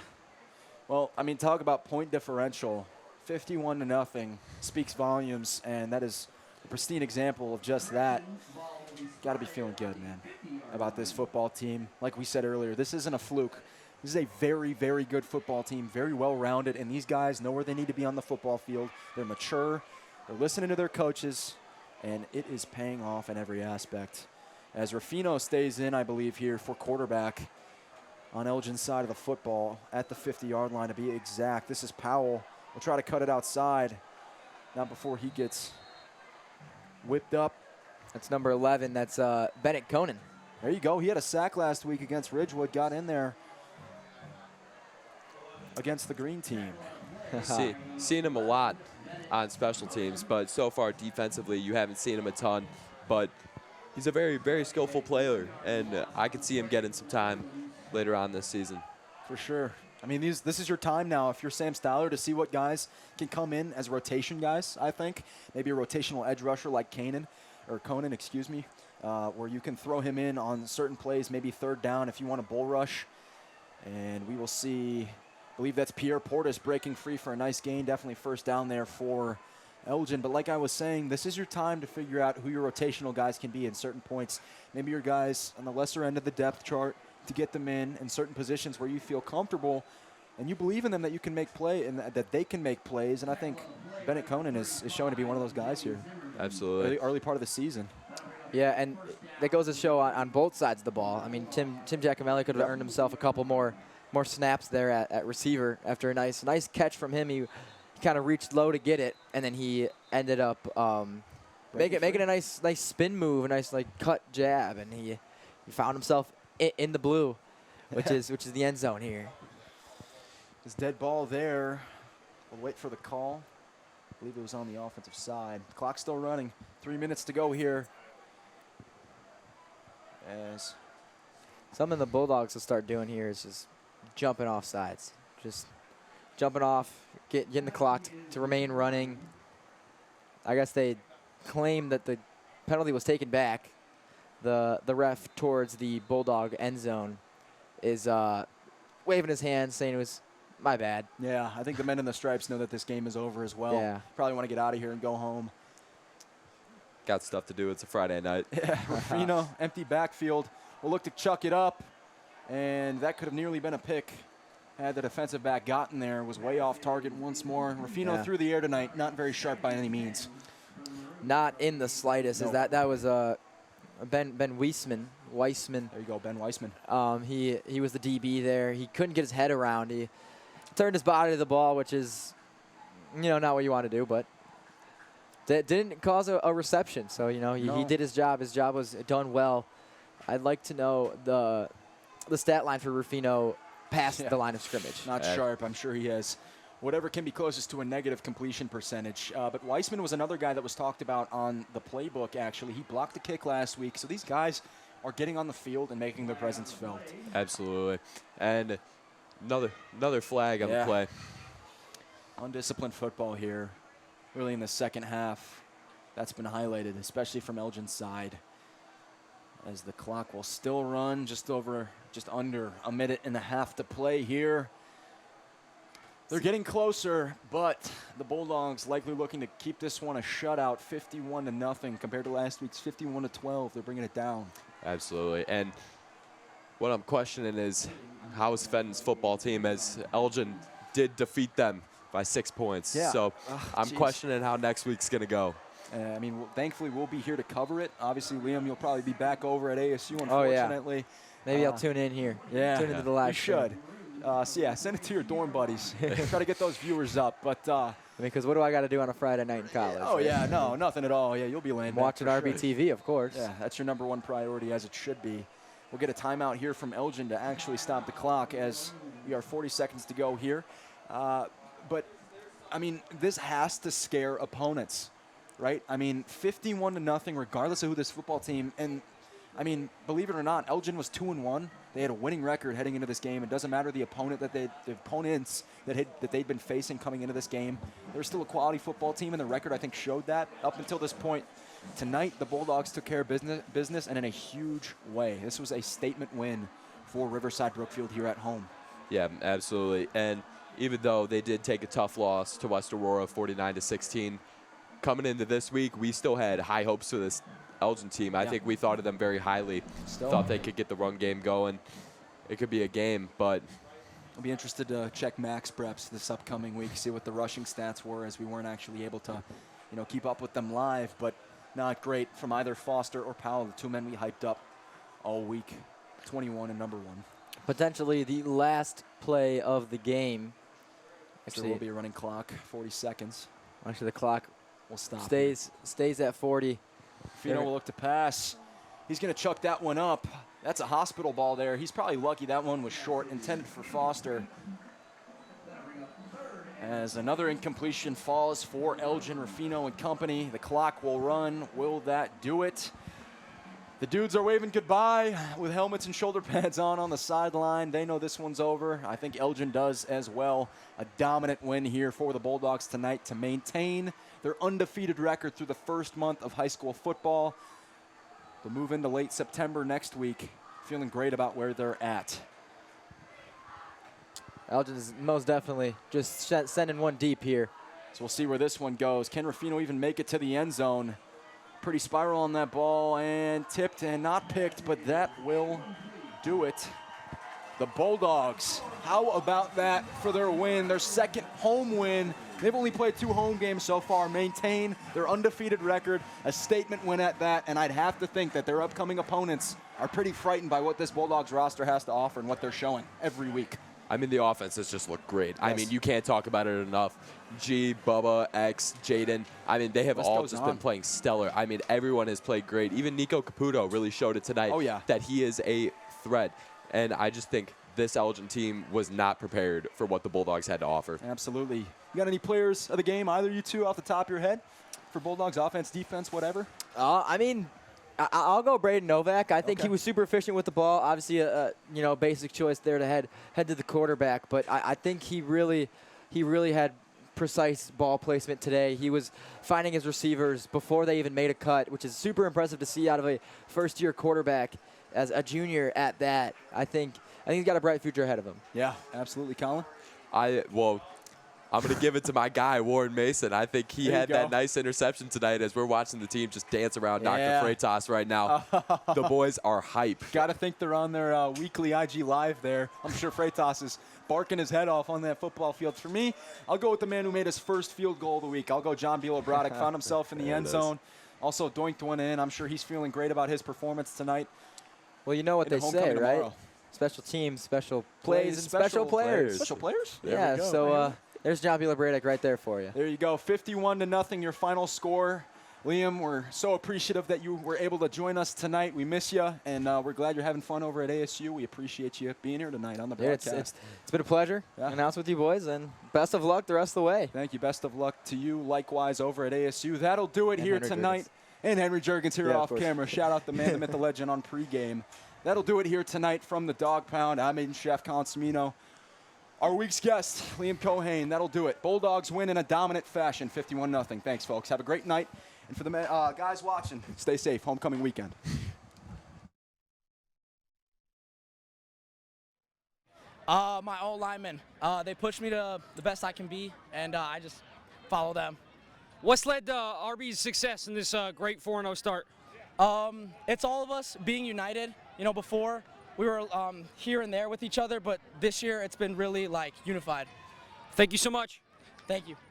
Well, I mean, talk about point differential. 51-0 speaks volumes, and that is a pristine example of just that. Got to be feeling good, man, about this football team. Like we said earlier, this isn't a fluke. This is a very, very good football team, very well-rounded, and these guys know where they need to be on the football field. They're mature. They're listening to their coaches, and it is paying off in every aspect. As Rufino stays in, I believe, here for quarterback on Elgin's side of the football at the 50-yard line to be exact. This is Powell. We'll try to cut it outside. Not before he gets whipped up.
That's number 11. That's Bennett Conan.
There you go. He had a sack last week against Ridgewood. Got in there against the green team.
Seen him a lot on special teams, but so far defensively you haven't seen him a ton. But he's a very, very skillful player, and I could see him getting some time later on this season.
For sure. I mean, this is your time now, if you're Sam Styler, to see what guys can come in as rotation guys, I think. Maybe a rotational edge rusher like Conan, where you can throw him in on certain plays, maybe third down if you want a bull rush. And we will see, I believe that's Pierre Portis breaking free for a nice gain. Definitely first down there for Elgin. But like I was saying, this is your time to figure out who your rotational guys can be in certain points. Maybe your guys on the lesser end of the depth chart, to get them in certain positions where you feel comfortable and you believe in them that you can make play and that they can make plays. And I think Bennett Conan is showing to be one of those guys here.
Absolutely.
Early part of the season.
Yeah, and that goes to show on both sides of the ball. I mean, Tim Giacomelli could have earned himself a couple more snaps there at receiver after a nice catch from him. He kind of reached low to get it, and then he ended up making a nice spin move, a nice cut jab, and he found himself in the blue, which is the end zone here.
This dead ball there. We'll wait for the call. I believe it was on the offensive side. The clock's still running. 3 minutes to go here. As
something the Bulldogs will start doing here is just jumping off sides. Just jumping off, getting the clock to remain running. I guess they claimed that the penalty was taken back. The ref towards the Bulldog end zone is waving his hand, saying it was my bad.
Yeah, I think the men in the stripes know that this game is over as well.
Yeah.
Probably want to get out of here and go home.
Got stuff to do. It's a Friday night.
Yeah, Rufino, empty backfield. We'll look to chuck it up, and that could have nearly been a pick had the defensive back gotten there. Was way off target once more. Rufino through the air tonight, not very sharp by any means.
Not in the slightest.
Nope.
That was Ben Weisman.
There you go, Ben Weisman.
He was the DB there. He couldn't get his head around. He turned his body to the ball, which is, not what you want to do, but that didn't cause a reception. So, he did his job. His job was done well. I'd like to know the stat line for Rufino past the line of scrimmage.
Not sharp. I'm sure he has whatever can be closest to a negative completion percentage. But Weisman was another guy that was talked about on the playbook, actually. He blocked the kick last week. So these guys are getting on the field and making their presence felt.
Absolutely. And another flag on the play.
Undisciplined football here, really in the second half. That's been highlighted, especially from Elgin's side, as the clock will still run just under a minute and a half to play here. They're getting closer, but the Bulldogs likely looking to keep this one a shutout, 51-0 compared to last week's 51-12. They're bringing it down.
Absolutely. And what I'm questioning is how is Fenton's football team, as Elgin did defeat them by 6 points.
Yeah.
So I'm
Jeez.
questioning how next week's going to go.
I mean, thankfully, we'll be here to cover it. Obviously, Liam, you'll probably be back over at ASU,
Oh, yeah.
unfortunately.
Maybe I'll tune in here.
Yeah.
Tune into the live
You
stream.
should. So, yeah, send it to your dorm buddies. Try to get those viewers up. But,
I mean, because what do I got to do on a Friday night in college?
oh,
right?
yeah, no, nothing at all. Yeah, you'll be laying
I'm
back
watching
for sure.
RBTV, of course.
Yeah, that's your number one priority, as it should be. We'll get a timeout here from Elgin to actually stop the clock as we are 40 seconds to go here. But, I mean, this has to scare opponents, right? I mean, 51-0, regardless of who this football team, and, I mean, believe it or not, Elgin was 2-1. They had a winning record heading into this game. It doesn't matter the opponent the opponents that they'd been facing coming into this game. They're still a quality football team, and the record, I think, showed that up until this point. Tonight, the Bulldogs took care of business, and in a huge way. This was a statement win for Riverside Brookfield here at home.
Yeah, absolutely. And even though they did take a tough loss to West Aurora, 49-16, coming into this week, we still had high hopes for this Elgin team. I think we thought of them very highly. Thought they could get the run game going. It could be a game, but
I'll be interested to check Max Preps this upcoming week, see what the rushing stats were, as we weren't actually able to, keep up with them live. But not great from either Foster or Powell, the two men we hyped up all week, 21 and number 1.
Potentially the last play of the game.
There will be a running clock, 40 seconds.
Actually, the clock
Will stop.
stays at 40.
Fino will look to pass. He's going to chuck that one up. That's a hospital ball there. He's probably lucky that one was short, intended for Foster. As another incompletion falls for Elgin, Ruffino and company. The clock will run. Will that do it? The dudes are waving goodbye with helmets and shoulder pads on the sideline. They know this one's over. I think Elgin does as well. A dominant win here for the Bulldogs tonight to maintain their undefeated record through the first month of high school football. They'll move into late September next week, feeling great about where they're at.
Elgin is most definitely just sending one deep here.
So we'll see where this one goes. Can Ruffino even make it to the end zone? Pretty spiral on that ball, and tipped and not picked, but that will do it. The Bulldogs, how about that for their win, their second home win. They've only played 2 home games so far, maintain their undefeated record, a statement win at that, and I'd have to think that their upcoming opponents are pretty frightened by what this Bulldogs roster has to offer and what they're showing every week.
I mean, the offense has just looked great. I
Yes.
mean, you can't talk about it enough. G, Bubba, X, Jaden. I mean, they have
List
all
goes
just
on.
been playing stellar. I mean, everyone has played great. Even Nico Caputo really showed it tonight that he is a threat. And I just think this Elgin team was not prepared for what the Bulldogs had to offer.
Absolutely. You got any players of the game, either you two off the top of your head, for Bulldogs offense, defense, whatever?
I mean, I'll go Braden Novak. I think he was super efficient with the ball. Obviously, a basic choice there to head to the quarterback. But I think he really had precise ball placement today. He was finding his receivers before they even made a cut, which is super impressive to see out of a first-year quarterback as a junior at that. I think he's got a bright future ahead of him.
Yeah, absolutely, Colin.
I'm going to give it to my guy, Warren Mason. I think he had that
go.
nice interception tonight as we're watching the team just dance around Dr. Freitas right now. The boys are hype.
Got to think they're on their weekly IG Live there. I'm sure Freitas is barking his head off on that football field. For me, I'll go with the man who made his first field goal of the week. I'll go John Bielobrodek. Found himself in the end zone. Also doinked one in. I'm sure he's feeling great about his performance tonight.
Well, you know what they say, right?
Tomorrow.
Special teams, special plays, and special players.
Special players?
Yeah, so there's John Bielobrodek right there for you.
There you go, 51-0, your final score. Liam, we're so appreciative that you were able to join us tonight. We miss you, and we're glad you're having fun over at ASU. We appreciate you being here tonight on the broadcast.
It's been a pleasure hanging out with you boys, and best of luck the rest of the way.
Thank you. Best of luck to you, likewise, over at ASU. That'll do it
And
here
Henry
tonight.
Juergens.
And Henry Juergens here off
course.
camera. Shout out the man, the myth, the legend on pregame. That'll do it here tonight from the Dog Pound. I'm Aiden Chef Colin Cimino. Our week's guest, Liam Cohane. That'll do it. Bulldogs win in a dominant fashion, 51-0. Thanks, folks. Have a great night. And for the guys watching, stay safe. Homecoming weekend.
My old linemen, they pushed me to the best I can be, and I just follow them.
What's led to RB's success in this great 4-0 start?
It's all of us being united. You know, before we were here and there with each other, but this year it's been really unified.
Thank you so much.
Thank you.